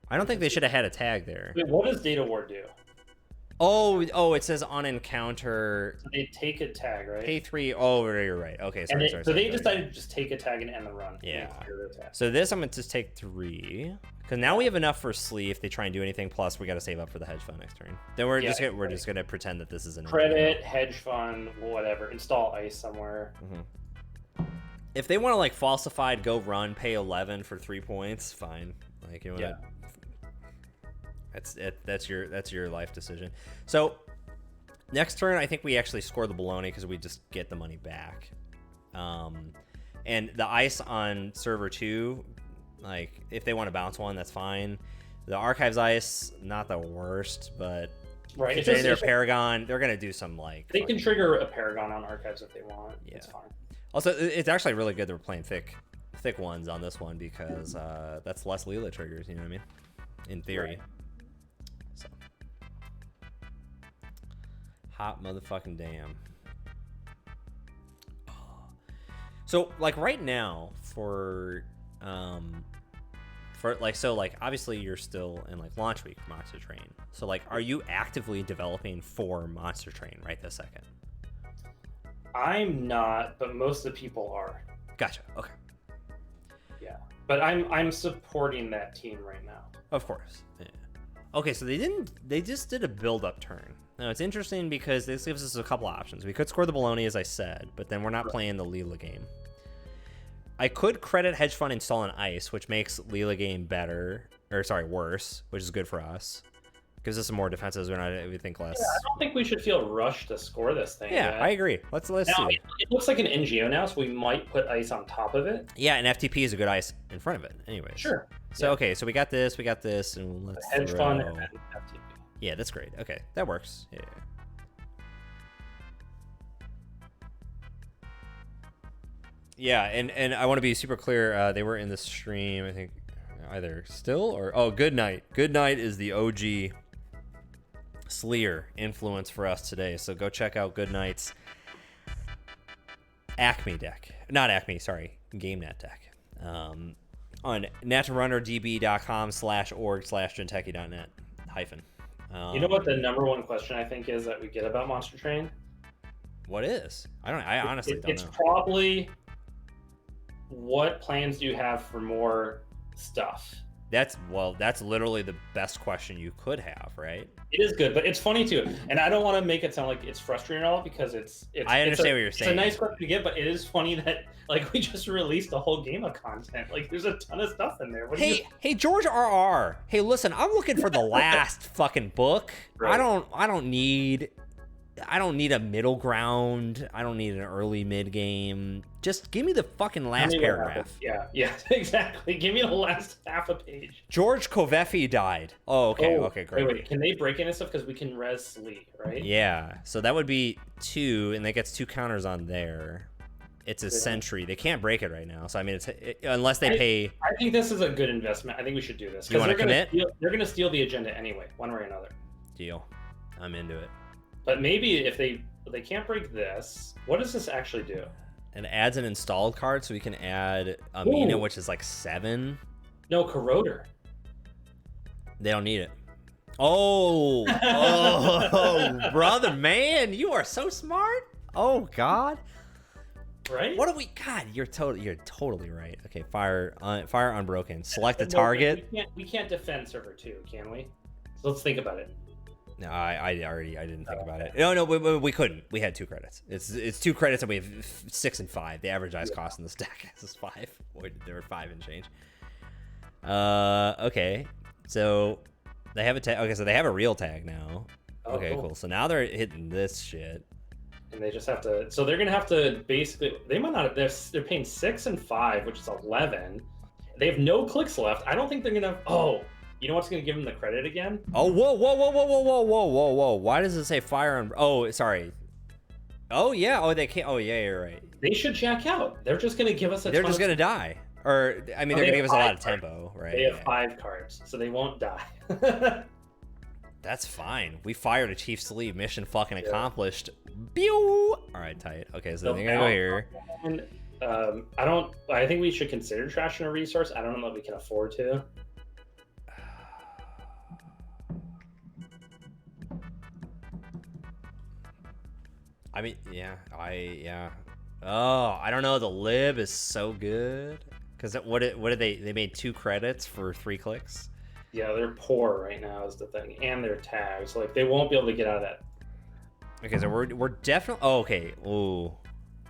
I don't think they should have had a tag there. Wait, what does Data Ward do? Oh, it says on encounter. So they take a tag, right? Pay 3. Oh, you're right. Okay, sorry. So they decided to just take a tag and end the run. Yeah. So this I'm going to just take 3. Because now we have enough for Slee if they try and do anything. Plus, we got to save up for the hedge fund next turn. Then we're just gonna pretend that this is an credit, hedge fund, whatever. Install ice somewhere. Mm-hmm. If they want to like falsified, go run, pay 11 for 3 points, fine. Like you want to. That's your life decision. So next turn, I think we actually score the baloney because we just get the money back. And the ice on server 2, like if they want to bounce one, that's fine. The archives ice, not the worst, but right. If they're Paragon, they're gonna do some like. They can trigger a Paragon on archives if they want. Yeah. It's fine. Also, it's actually really good that we're playing thick ones on this one because that's less Leela triggers. You know what I mean? In theory. Right. So hot motherfucking damn. So like right now for obviously you're still in like launch week for Monster Train. So like, are you actively developing for Monster Train right this second? I'm not, but most of the people are. Gotcha. Okay. Yeah, but I'm supporting that team right now. Of course. Yeah. Okay, so they just did a build-up turn. Now it's interesting because this gives us a couple options. We could score the baloney, as I said, but then we're not playing the Leela game. I could credit hedge fund install an ice, which makes Leela game worse, which is good for us. Gives us some more defenses. We think less. Yeah, I don't think we should feel rushed to score this thing. Yeah, yet. I agree. Let's Now, see. it looks like an NGO now, so we might put ice on top of it. Yeah, and FTP is a good ice in front of it. Anyways. Sure. So okay, so we got this, and let's hedge fund and then FTP. Yeah, that's great. Okay, that works. Yeah. Yeah, and I want to be super clear. They were in the stream, I think, either still or Good Night. Good Night is the OG Sleer influence for us today. So go check out Good Night's Acme deck. Not Acme, sorry, GameNet deck. On netrunnerdb.com/org/gentechie.net hyphen. You know what the number one question I think is that we get about Monster Train? What is? I honestly don't know. It's probably what plans do you have for more stuff? That's literally the best question you could have, right? It is good, but it's funny too. And I don't want to make it sound like it's frustrating at all because it's I understand what you're saying. It's a nice question to get, but it is funny that like we just released a whole game of content. Like there's a ton of stuff in there. Hey George RR. Hey, listen, I'm looking for the last fucking book. Right. I don't need a middle ground. I don't need an early mid game. Just give me the fucking last paragraph. Yeah, exactly. Give me the last half a page. George Kovefi died. Okay, great. Wait. Can they break into stuff? Because we can res Slee, right? Yeah, so that would be 2, and that gets 2 counters on there. It's a sentry. They can't break it right now. So, I mean, unless they pay... I think this is a good investment. I think we should do this. You want to commit? They're going to steal the agenda anyway, one way or another. Deal. I'm into it. But maybe if they can't break this, what does this actually do? It adds an installed card, so we can add Amina, which is like 7. No, Corroder. They don't need it. Oh, brother, man, you are so smart. Oh God. Right? What do we? God, you're totally right. Okay, fire unbroken. Select a target. We can't defend server 2, can we? So let's think about it. No, I didn't think about it. No, we couldn't. We had 2 credits. It's 2 credits, and we have 6 and 5. The average ice cost in this deck is 5. There were 5 and change. Okay, so they have a tag. Okay, so they have a real tag now. Okay, cool. So now they're hitting this shit. And they just have to. So they're gonna have to basically. They might not. They're paying 6 and 5, which is 11. They have no clicks left. I don't think they're gonna. Oh. You know what's going to give them the credit again? Oh, whoa. Why does it say fire on... Oh, sorry. Oh, yeah. Oh, they can't... Oh, yeah, you're right. They should jack out. They're just going to give us a They're just going to die. Or, I mean, they're going to give us a lot of tempo, right? They have 5 cards, so they won't die. That's fine. We fired a Chief Slee. Mission fucking accomplished. Pew! All right, tight. Okay, so they're going to go here. I think we should consider trashing a resource. I don't know if we can afford to. I mean, yeah. Oh, I don't know. The lib is so good. Because what did they made 2 credits for 3 clicks? Yeah, they're poor right now is the thing. And they're tags. Like, they won't be able to get out of that. Okay, so we're definitely... Oh, okay. Ooh.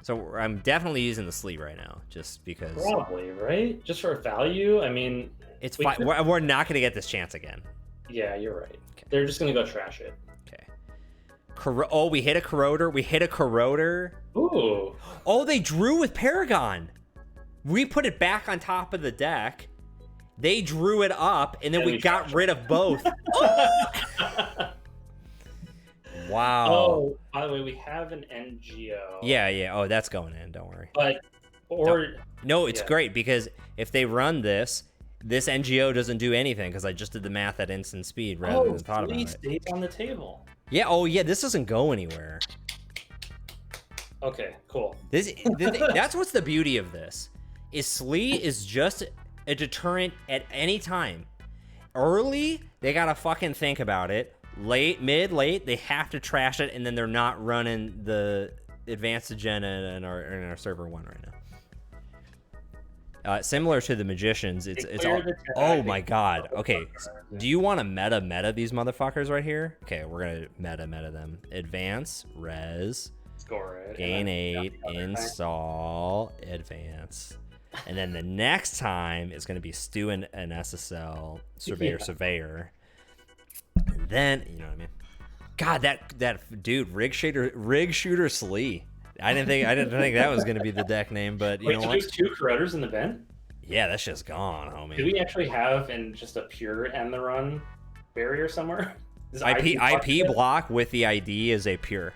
So I'm definitely using the sleeve right now, just because... Probably, right? Just for value? I mean... It's fine. We're not going to get this chance again. Yeah, you're right. Okay. They're just going to go trash it. Oh, we hit a corroder. Ooh. Oh, they drew with Paragon. We put it back on top of the deck. They drew it up, and then we got rid of both. Wow. Oh, by the way, we have an NGO. Yeah. Oh, that's going in. Don't worry. No, it's great because if they run this NGO doesn't do anything because I just did the math at instant speed rather than thought about it. Stays on the table. Yeah. Oh, yeah. This doesn't go anywhere. Okay. Cool. That's what's the beauty of this. Is Slee is just a deterrent at any time. Early, they gotta fucking think about it. Late, mid, late, they have to trash it, and then they're not running the advanced agenda in our server 1 right now. Similar to the magicians, it's all. Oh my god. Okay, do you want to meta these motherfuckers right here? Okay, we're gonna meta them. Advance, res, score it, gain 8, install, advance, and then the next time it's gonna be Stu and SSL, surveyor. then you know what I mean. God, that dude, rig shooter Slee. I didn't think that was gonna be the deck name, but you know so what? there's 2 corrotters in the bin? Yeah, that's just gone, homie. Do we actually have in just a pure end the run barrier somewhere? IP block with the ID is a pure.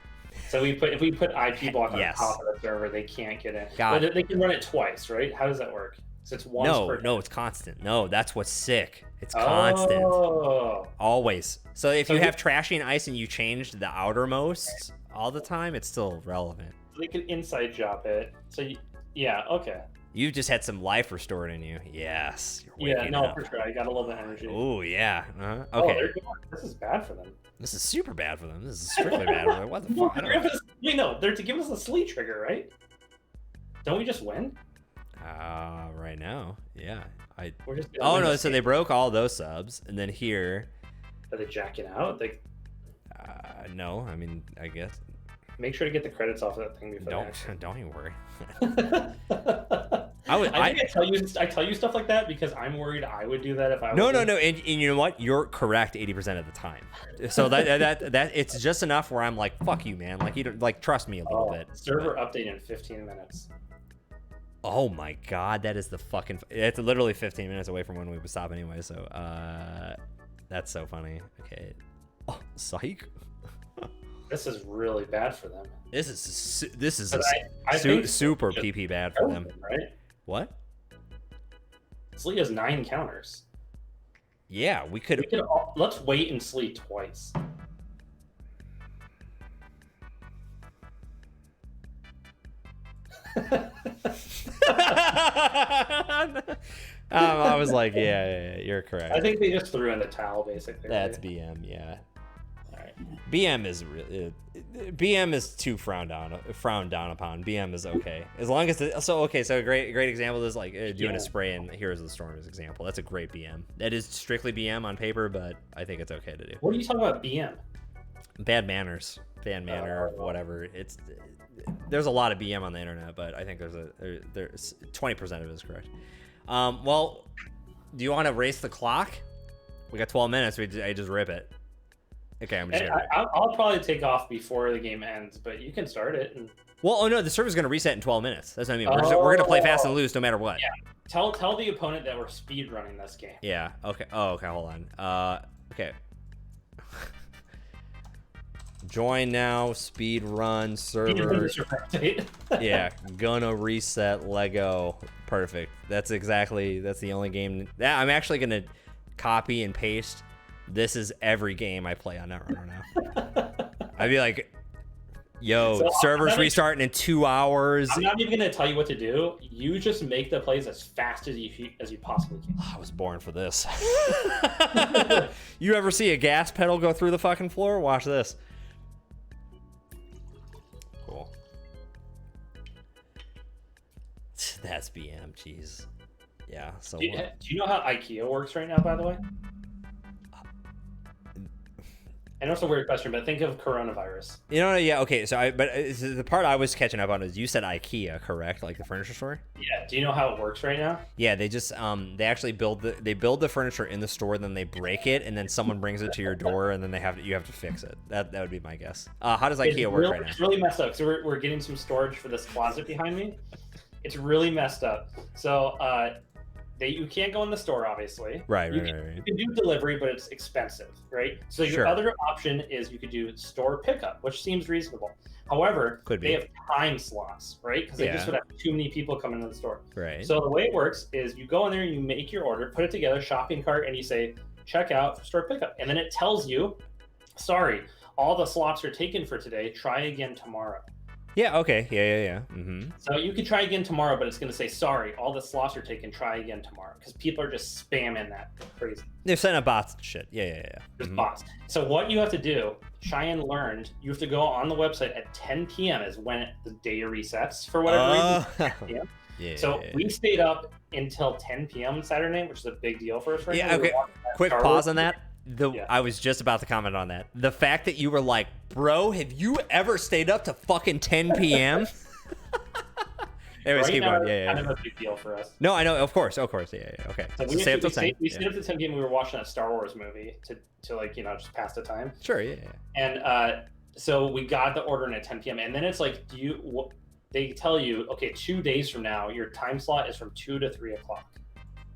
So if we put IP block on Yes. the top of the server, they can't get in. Got But they can run it twice, right? How does that work? So it's once per No, it's constant. No, that's what's sick. It's constant. Oh. Always. So if So you we- have trashy and ice and you change the outermost all the time, it's still relevant. They could inside job it. So yeah, okay. You just had some life restored in you. Yes. You're Yeah, waking no, up. for sure. I got a little bit of energy. Oh, yeah. Uh-huh. Oh, Okay. they're good. This is bad for them. This is super bad for them. This is strictly bad for them. What the fuck? I don't know. They're to give us a Slee trigger, right? Don't we just win? Right now, yeah. We're just Oh no! So they broke all those subs, and then here. Are they jacking out? They No, I mean, I guess. make sure to get the credits off of that thing before. Don't even worry. I think I tell you stuff like that because I'm worried I would do that if I was. No, and you know what? You're correct 80% of the time. So that it's just enough where I'm like, fuck you, man. Like you don't like trust me a little bit. Server update in 15 minutes. Oh my god, that is the fucking. It's literally 15 minutes away from when we would stop anyway. So that's so funny. Okay. Oh, psych. This is really bad for them. This is I think super PP bad for them. Right? What? Slee has 9 counters. Yeah, we could. Let's wait and Slee twice. I was like, yeah, you're correct. I think they just threw in the towel, basically. That's right? BM, yeah. All right. BM is really BM is too frowned down upon. BM is okay as long as so a great example is like doing a spray in Heroes of the Storm as example. That's a great BM. That is strictly BM on paper, but I think it's okay to do. What are you talking about, BM? Bad manner, whatever. There's a lot of BM on the internet, but I think there's 20% of it is correct. Well, do you want to race the clock? We got 12 minutes. I just rip it. Okay, I'm just gonna... I'll probably take off before the game ends, but you can start it. And... Well, oh no, the server's gonna reset in 12 minutes. That's what I mean. We're gonna play fast and lose no matter what. Yeah. Tell the opponent that we're speed running this game. Yeah. Okay. Oh, okay. Hold on. Okay. Join now. Speed run server. Yeah. Gonna reset Lego. Perfect. That's the only game. I'm actually gonna copy and paste. This is every game I play on Netrunner now. I'd be like, yo, so servers restarting in 2 hours. I'm not even going to tell you what to do. You just make the plays as fast as you possibly can. I was born for this. You ever see a gas pedal go through the fucking floor? Watch this. Cool. That's BM, jeez. Yeah, so do you know how IKEA works right now, by the way? I know it's a weird question, but think of coronavirus. You know, yeah, okay. So, the part I was catching up on is you said IKEA, correct? Like the furniture store. Yeah. Do you know how it works right now? Yeah, they just they actually build the furniture in the store, then they break it, and then someone brings it to your door, and then you have to fix it. That would be my guess. How does IKEA work right now? It's really messed up. So we're getting some storage for this closet behind me. It's really messed up. So you can't go in the store, obviously. Right. You can do delivery, but it's expensive, right? So your other option is you could do store pickup, which seems reasonable. However, they have time slots, right? Because they just would have too many people coming into the store. Right. So the way it works is you go in there, you make your order, put it together, shopping cart, and you say, check out for store pickup. And then it tells you, sorry, all the slots are taken for today. Try again tomorrow. Yeah, okay. Yeah. Mm-hmm. So you could try again tomorrow, but it's going to say, sorry, all the slots are taken. Try again tomorrow. Because people are just spamming that crazy. They're sending bots and shit. Yeah. There's bots. So what you have to do, Cheyenne learned, you have to go on the website at 10 p.m. is when the day resets for whatever reason. We stayed up until 10 p.m. Saturday night, which is a big deal for us right now. Okay. Quick pause on that. I was just about to comment on that. The fact that you were like, bro, have you ever stayed up to fucking 10 p.m.? Anyways, right keep now going. it's Yeah. kind of a big deal for us. No, I know. Of course. Yeah. Okay. So So stay up till 10. we stayed up to 10 p.m. We were watching that Star Wars movie to like just pass the time. Sure. Yeah. And so we got the order in at 10 p.m. and then it's like, they tell you, okay, 2 days from now, your time slot is from 2 to 3 o'clock.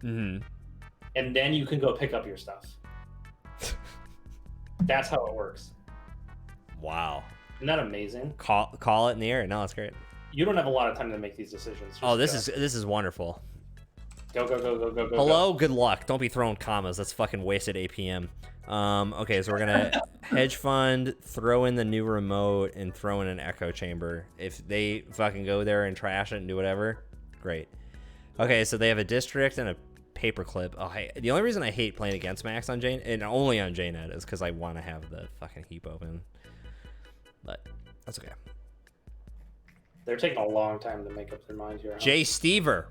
Mm-hmm. And then you can go pick up your stuff. That's how it works. Wow. Isn't that amazing? Call it in the air. No, that's great. You don't have a lot of time to make these decisions. This is wonderful. Go. Hello, good luck. Don't be throwing commas. That's fucking wasted APM. Okay, so we're gonna hedge fund, throw in the new remote, and throw in an echo chamber. If they fucking go there and trash it and do whatever, great. Okay, so they have a district and a paperclip. Oh, the only reason I hate playing against Max on Jane, and only on JNet, is because I want to have the fucking heap open. But that's okay. They're taking a long time to make up their mind here. Huh? Jay Stever.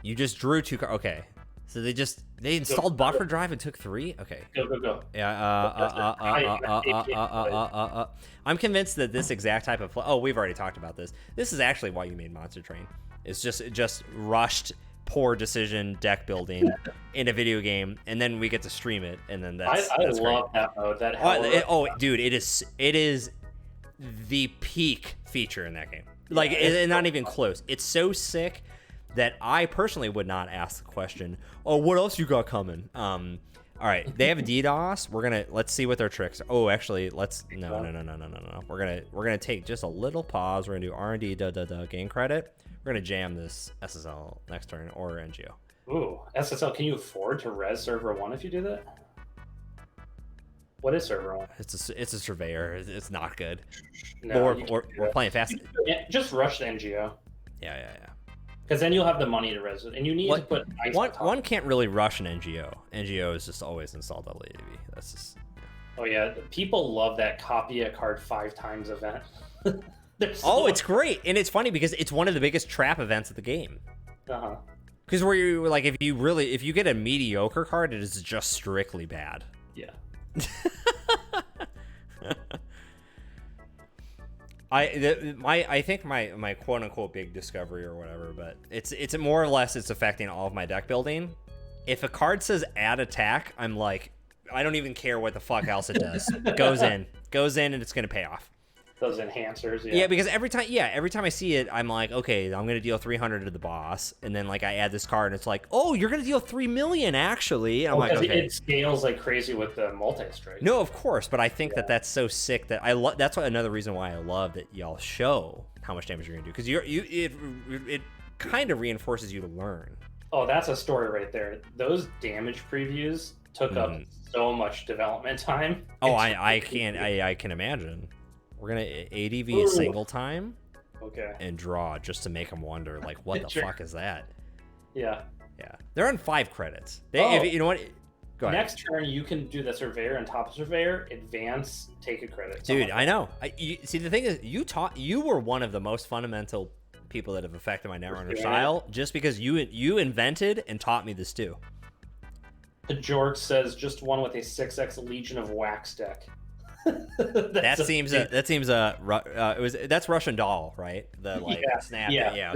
You just drew 2 cards. Okay. So they installed buffer drive and took 3? Okay. Go. Yeah, I'm convinced that this exact type of play. Oh, we've already talked about this. This is actually why you made Monster Train. It's just rushed, poor decision deck building in a video game, and then we get to stream it, and then that's I that's love great. that mode. Dude, it is the peak feature in that game. Like, it's not even close. It's so sick that I personally would not ask the question, oh, what else you got coming? All right, they have a DDoS. Let's see what their tricks are. Oh, actually, no. We're gonna take just a little pause. We're gonna do R&D, gain credit. We're gonna jam this SSL next turn or NGO. Ooh, SSL, can you afford to res server 1 if you do that? What is server 1? It's a surveyor. It's not good. No, we're playing fast. Just rush the NGO. Yeah. Because then you'll have the money to res it, and you need to put ice on top. One can't really rush an NGO. NGO is just always installed LADB. That's just. Yeah. Oh yeah, people love that copy a card 5 times event. It's great, and it's funny because it's one of the biggest trap events of the game. Because where you like, if you get a mediocre card, it is just strictly bad. Yeah. I think my quote unquote big discovery or whatever, but it's more or less it's affecting all of my deck building. If a card says add attack, I'm like, I don't even care what the fuck else it does. goes in, and it's gonna pay off. Those enhancers, yeah. Because every time I see it, I'm like, okay, I'm gonna deal 300 to the boss, and then like I add this card, and it's like, oh, you're gonna deal 3 million actually. And I'm like, okay. It scales like crazy with the multi-strike. No, of course, but I think that's so sick that that's another reason why I love that y'all show how much damage you're gonna do, because it kind of reinforces you to learn. Oh, that's a story right there. Those damage previews took up so much development time. Oh, I can imagine. We're gonna ADV a single time, okay, and draw just to make them wonder, like, what the fuck is that? Yeah. They're on 5 credits. If, you know what? Go ahead. Next turn, you can do the surveyor and top of surveyor, advance, take a credit. Dude, I know. See, the thing is, you were one of the most fundamental people that have affected my Netrunner style, just because you invented and taught me this too. The Jork says just one with a 6x Legion of Wax deck. That's Russian Doll, right? The snap. Yeah.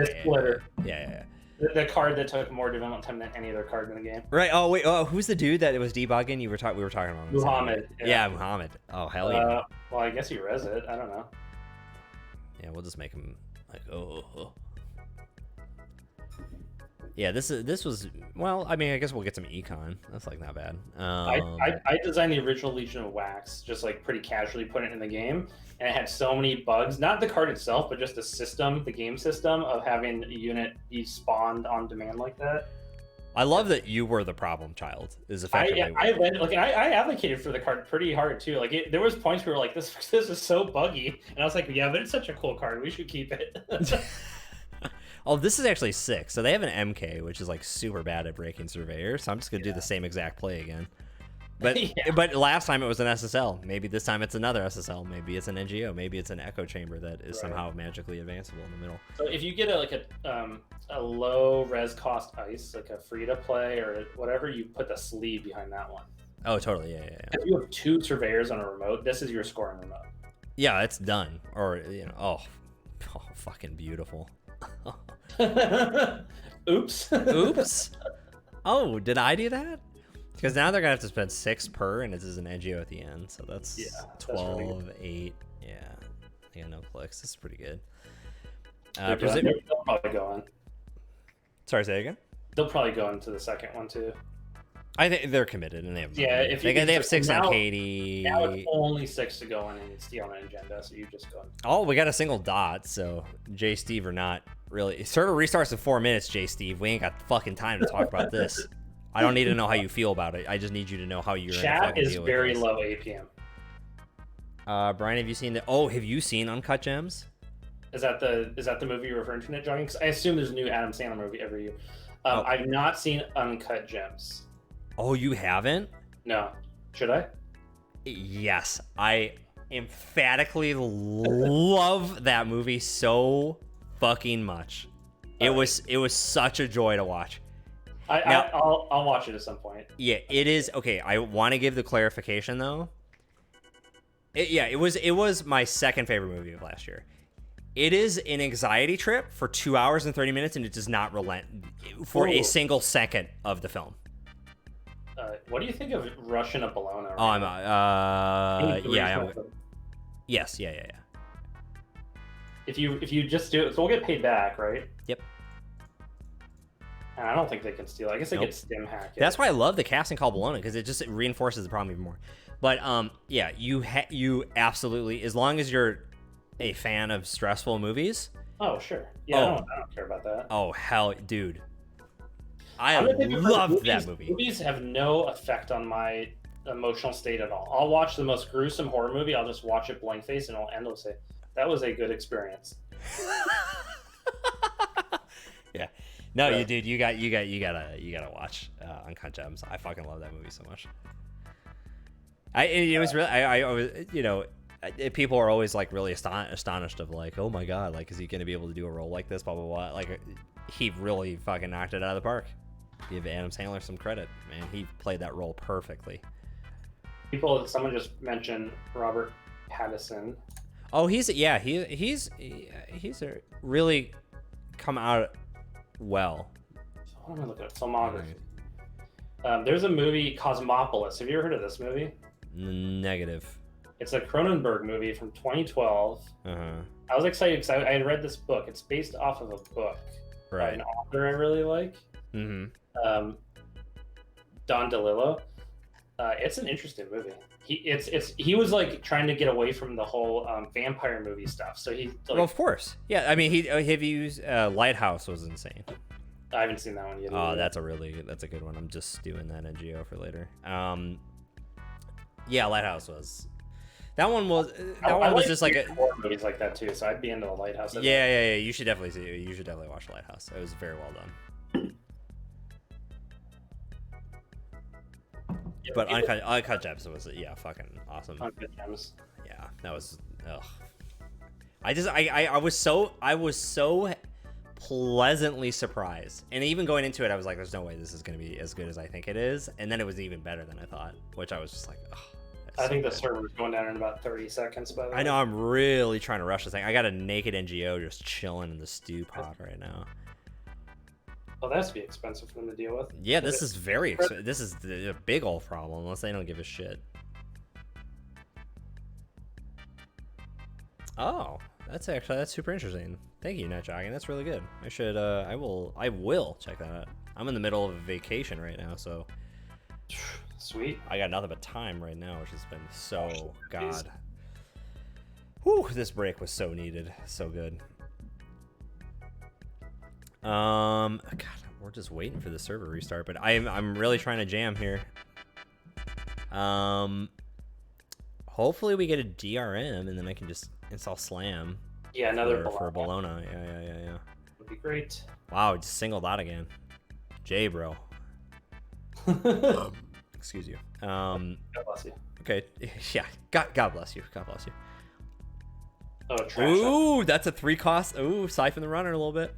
The card that took more development time than any other card in the game. Right. Oh wait. Oh, who's the dude that was debugging? We were talking about Muhammad. Yeah, Muhammad. Oh hell yeah. Well, I guess he res it. I don't know. Yeah, we'll just make him like Yeah, this was, well, I mean, I guess we'll get some econ. That's like not bad. I designed the original Legion of Wax, just like pretty casually put it in the game, and it had so many bugs. Not the card itself, but just the system, the game system of having a unit be spawned on demand like that. I love that you were the problem child. Is effectively. I advocated for the card pretty hard too. Like there was points where we were like, this is so buggy, and I was like, yeah, but it's such a cool card. We should keep it. Oh, this is actually 6. So they have an MK, which is like super bad at breaking surveyor. So I'm just gonna do the same exact play again. But but last time it was an SSL. Maybe this time it's another SSL. Maybe it's an NGO. Maybe it's an echo chamber that is somehow magically advanceable in the middle. So if you get a low res cost ice, like a free to play or whatever, you put the Slee behind that one. Oh, totally. Yeah. If you have 2 surveyors on a remote, this is your scoring remote. Yeah, it's done. Or Oh, fucking beautiful. Oops. Oops. Oh, did I do that? Because now they're gonna have to spend 6 per, and this is an NGO at the end, so that's 12, that's really 8. Yeah, no clicks. This is pretty good. They'll probably go on. Sorry, say again. They'll probably go into the second one too. I think they're committed, and they have. Yeah, if they have 6 now, on Katie. Now it's only 6 to go in and steal an agenda, so you just go. Oh, we got a single dot, so J Steve are not really. Server restarts in 4 minutes, J Steve. We ain't got fucking time to talk about this. I don't need to know how you feel about it. I just need you to know how you're. Chat is very low APM. Brian, have you seen the? Oh, have you seen Uncut Gems? Is that the movie you're referring to, Net Jogging? Because I assume there's a new Adam Sandler movie every year. I've not seen Uncut Gems. Oh, you haven't? No. Should I? Yes, I emphatically love that movie so fucking much. It was such a joy to watch. I'll watch it at some point. Yeah, it is. Okay, I want to give the clarification though. It was my second favorite movie of last year. It is an anxiety trip for 2 hours and 30 minutes, and it does not relent for a single second of the film. What do you think of Russian a Bologna? Yes. If you just do it, so we'll get paid back, right? Yep. And I don't think they can steal. I guess they get stim hack. That's why I love the casting called Bologna, because it just reinforces the problem even more. But yeah, you absolutely, as long as you're a fan of stressful movies. Oh sure. Yeah, I don't care about that. Oh hell, dude. I love that movie. Movies have no effect on my emotional state at all. I'll watch the most gruesome horror movie. I'll just watch it blank face, and I'll end and say, "That was a good experience." Yeah. No, you dude, you gotta watch Uncut Gems. I fucking love that movie so much. It was really I was, you know, people are always like really astonished of like, oh my god, like is he gonna be able to do a role like this, blah blah blah. Like he really fucking knocked it out of the park. Give Adam Sandler some credit, man. He played that role perfectly. Someone just mentioned Robert Pattinson. Oh, he's really come out well. I'm gonna look at filmography. There's a movie, Cosmopolis. Have you ever heard of this movie? Negative. It's a Cronenberg movie from 2012. I was excited because I had read this book. It's based off of a book by an author I really like. Don DeLillo. It's an interesting movie. He was like trying to get away from the whole vampire movie stuff. So he. Like, well, of course, yeah. I mean, have used Lighthouse was insane. I haven't seen that one yet. Oh, that's a good one. I'm just doing that NGO for later. Yeah, Lighthouse was. That one was just like a horror movies like that too. So I'd be into the Lighthouse. Yeah. You should definitely see it. You should definitely watch Lighthouse. It was very well done. Yeah, but Uncut Gems was fucking awesome. Uncut Gems. Yeah, that was. Ugh. I was so pleasantly surprised, and even going into it, I was like, "There's no way this is going to be as good as I think it is," and then it was even better than I thought, which I was just like, "Oh." I think the server's going down in about 30 seconds. By the way, I know I'm really trying to rush this thing. I got a naked NGO just chilling in the stew pot right now. Well, that's be expensive for them to deal with. Yeah, this is very expensive. This is a big old problem, unless they don't give a shit. Oh, that's super interesting. Thank you, Net Jogging. That's really good. I will check that out. I'm in the middle of a vacation right now, so sweet. I got nothing but time right now, which has been so god. Whew, this break was so needed, so good. God, we're just waiting for the server restart, but I'm really trying to jam here. Hopefully we get a DRM and then I can just install Slam. Yeah, another for Bologna. Yeah. Would be great. Wow, just singled out again. Jay, bro. Excuse you. God bless you. Okay, yeah. God bless you. God bless you. Oh, trash. Ooh, that's a 3 cost. Ooh, siphon the runner a little bit.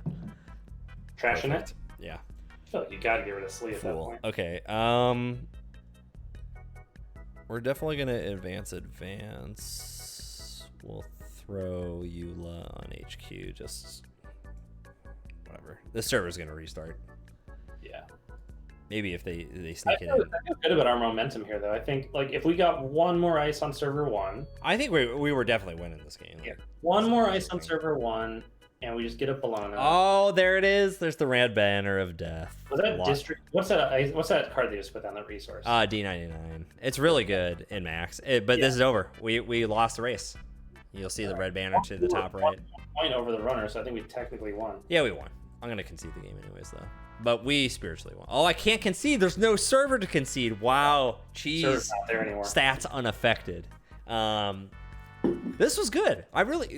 Trashing it? Yeah. I feel like you gotta get rid of Slee at that point. Okay. We're definitely gonna advance. We'll throw Eula on HQ. Just whatever. The server's gonna restart. Yeah. Maybe if they sneak it in. I feel good about our momentum here, though. I think like if we got one more ice on server 1, I think we were definitely winning this game. yeah. One more ice on server 1, and we just get a Bologna. Oh, there it is. There's the red banner of death. Was that district? What's that card they just put on that resource? D99. It's really good in max. But this is over. We lost the race. You'll see the red banner to the top right. 1 point over the runner, so I think we technically won. Yeah, we won. I'm gonna concede the game anyways, though. But we spiritually won. Oh, I can't concede. There's no server to concede. Wow. Jeez. Server's not there anymore. Stats unaffected. This was good.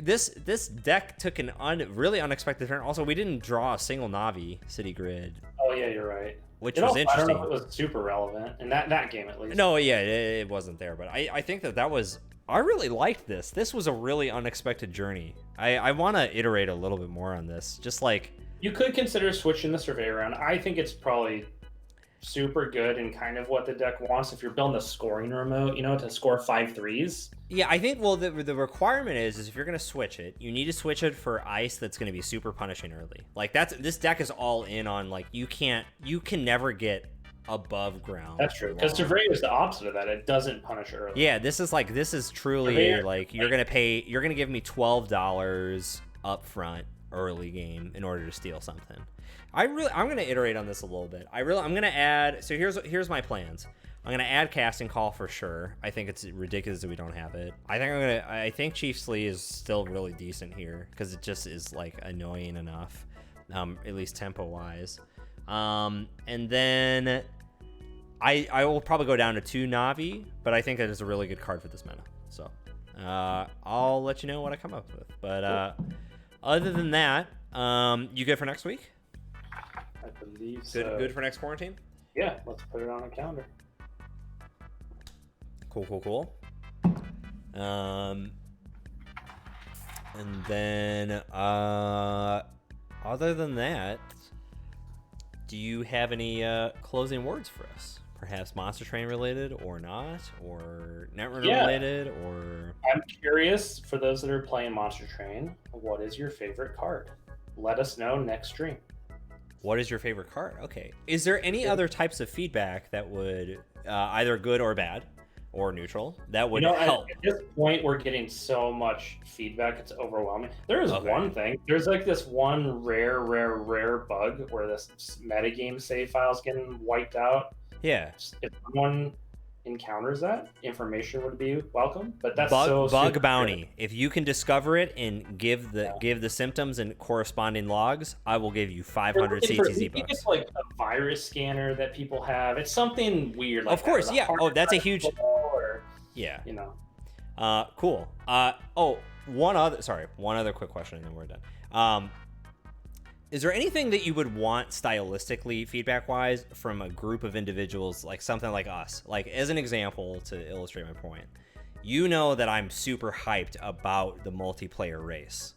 This deck took an really unexpected turn. Also, we didn't draw a single Navi city grid. Oh yeah, you're right. Which was interesting. I don't know if it was super relevant in that game at least. No, yeah, it wasn't there. But I think that was. I really liked this. This was a really unexpected journey. I want to iterate a little bit more on this. Just like. You could consider switching the survey around. I think it's probably super good and kind of what the deck wants. If you're building a scoring remote, to score 5 threes. Yeah, I think, well, the requirement is if you're going to switch it, you need to switch it for ice that's going to be super punishing early. Like, this deck is all in on, like, you can never get above ground. That's true, because survey is the opposite of that. It doesn't punish early. Yeah, this is truly, like, you're going to give me $12 up front early game in order to steal something. I'm going to iterate on this a little bit. I'm going to add, so here's my plans. I'm going to add casting call for sure. I think it's ridiculous that we don't have it. I think Chief Slee is still really decent here because it just is like annoying enough, at least tempo wise. And then I will probably go down to 2 Navi, but I think that is a really good card for this meta. So I'll let you know what I come up with. But other than that, you good for next week? I believe so. Good for next quarantine? Yeah, let's put it on a calendar. Cool. And then other than that, do you have any closing words for us? Perhaps Monster Train related or not, or Netrunner related, or... I'm curious, for those that are playing Monster Train, what is your favorite card? Let us know next stream. What is your favorite card? Okay. Is there any other types of feedback that would, either good or bad, or neutral, that would help? At this point, we're getting so much feedback, it's overwhelming. There is one thing. There's like this one rare bug where this metagame save file's getting wiped out. Yeah. If someone encounters that, information would be welcome. But that's bug bounty. If you can discover it and give the symptoms and corresponding logs, I will give you 500 CTZ bucks. It's like a virus scanner that people have. It's something weird. Like of course, yeah. Oh, that's a huge. Yeah. Cool. One other quick question, and then we're done. Is there anything that you would want stylistically, feedback-wise, from a group of individuals, like something like us? Like, as an example, to illustrate my point, you know that I'm super hyped about the multiplayer race.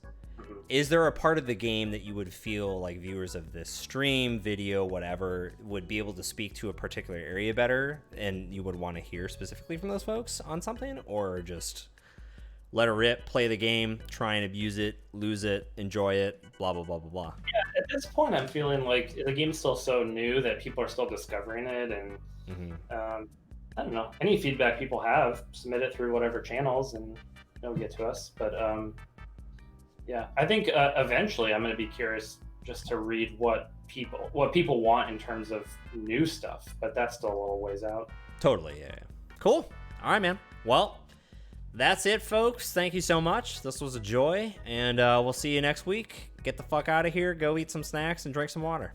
Is there a part of the game that you would feel like viewers of this stream, video, whatever, would be able to speak to a particular area better, and you would want to hear specifically from those folks on something, or just... let her rip, play the game, try and abuse it, lose it, enjoy it, blah, blah, blah, blah, blah. Yeah, at this point, I'm feeling like the game's still so new that people are still discovering it. And I don't know. Any feedback people have, submit it through whatever channels and it'll get to us. But yeah, I think eventually I'm going to be curious just to read what people want in terms of new stuff. But that's still a little ways out. Totally, yeah. Cool. All right, man. Well... that's it, folks. Thank you so much. This was a joy, and we'll see you next week. Get the fuck out of here, go eat some snacks, and drink some water.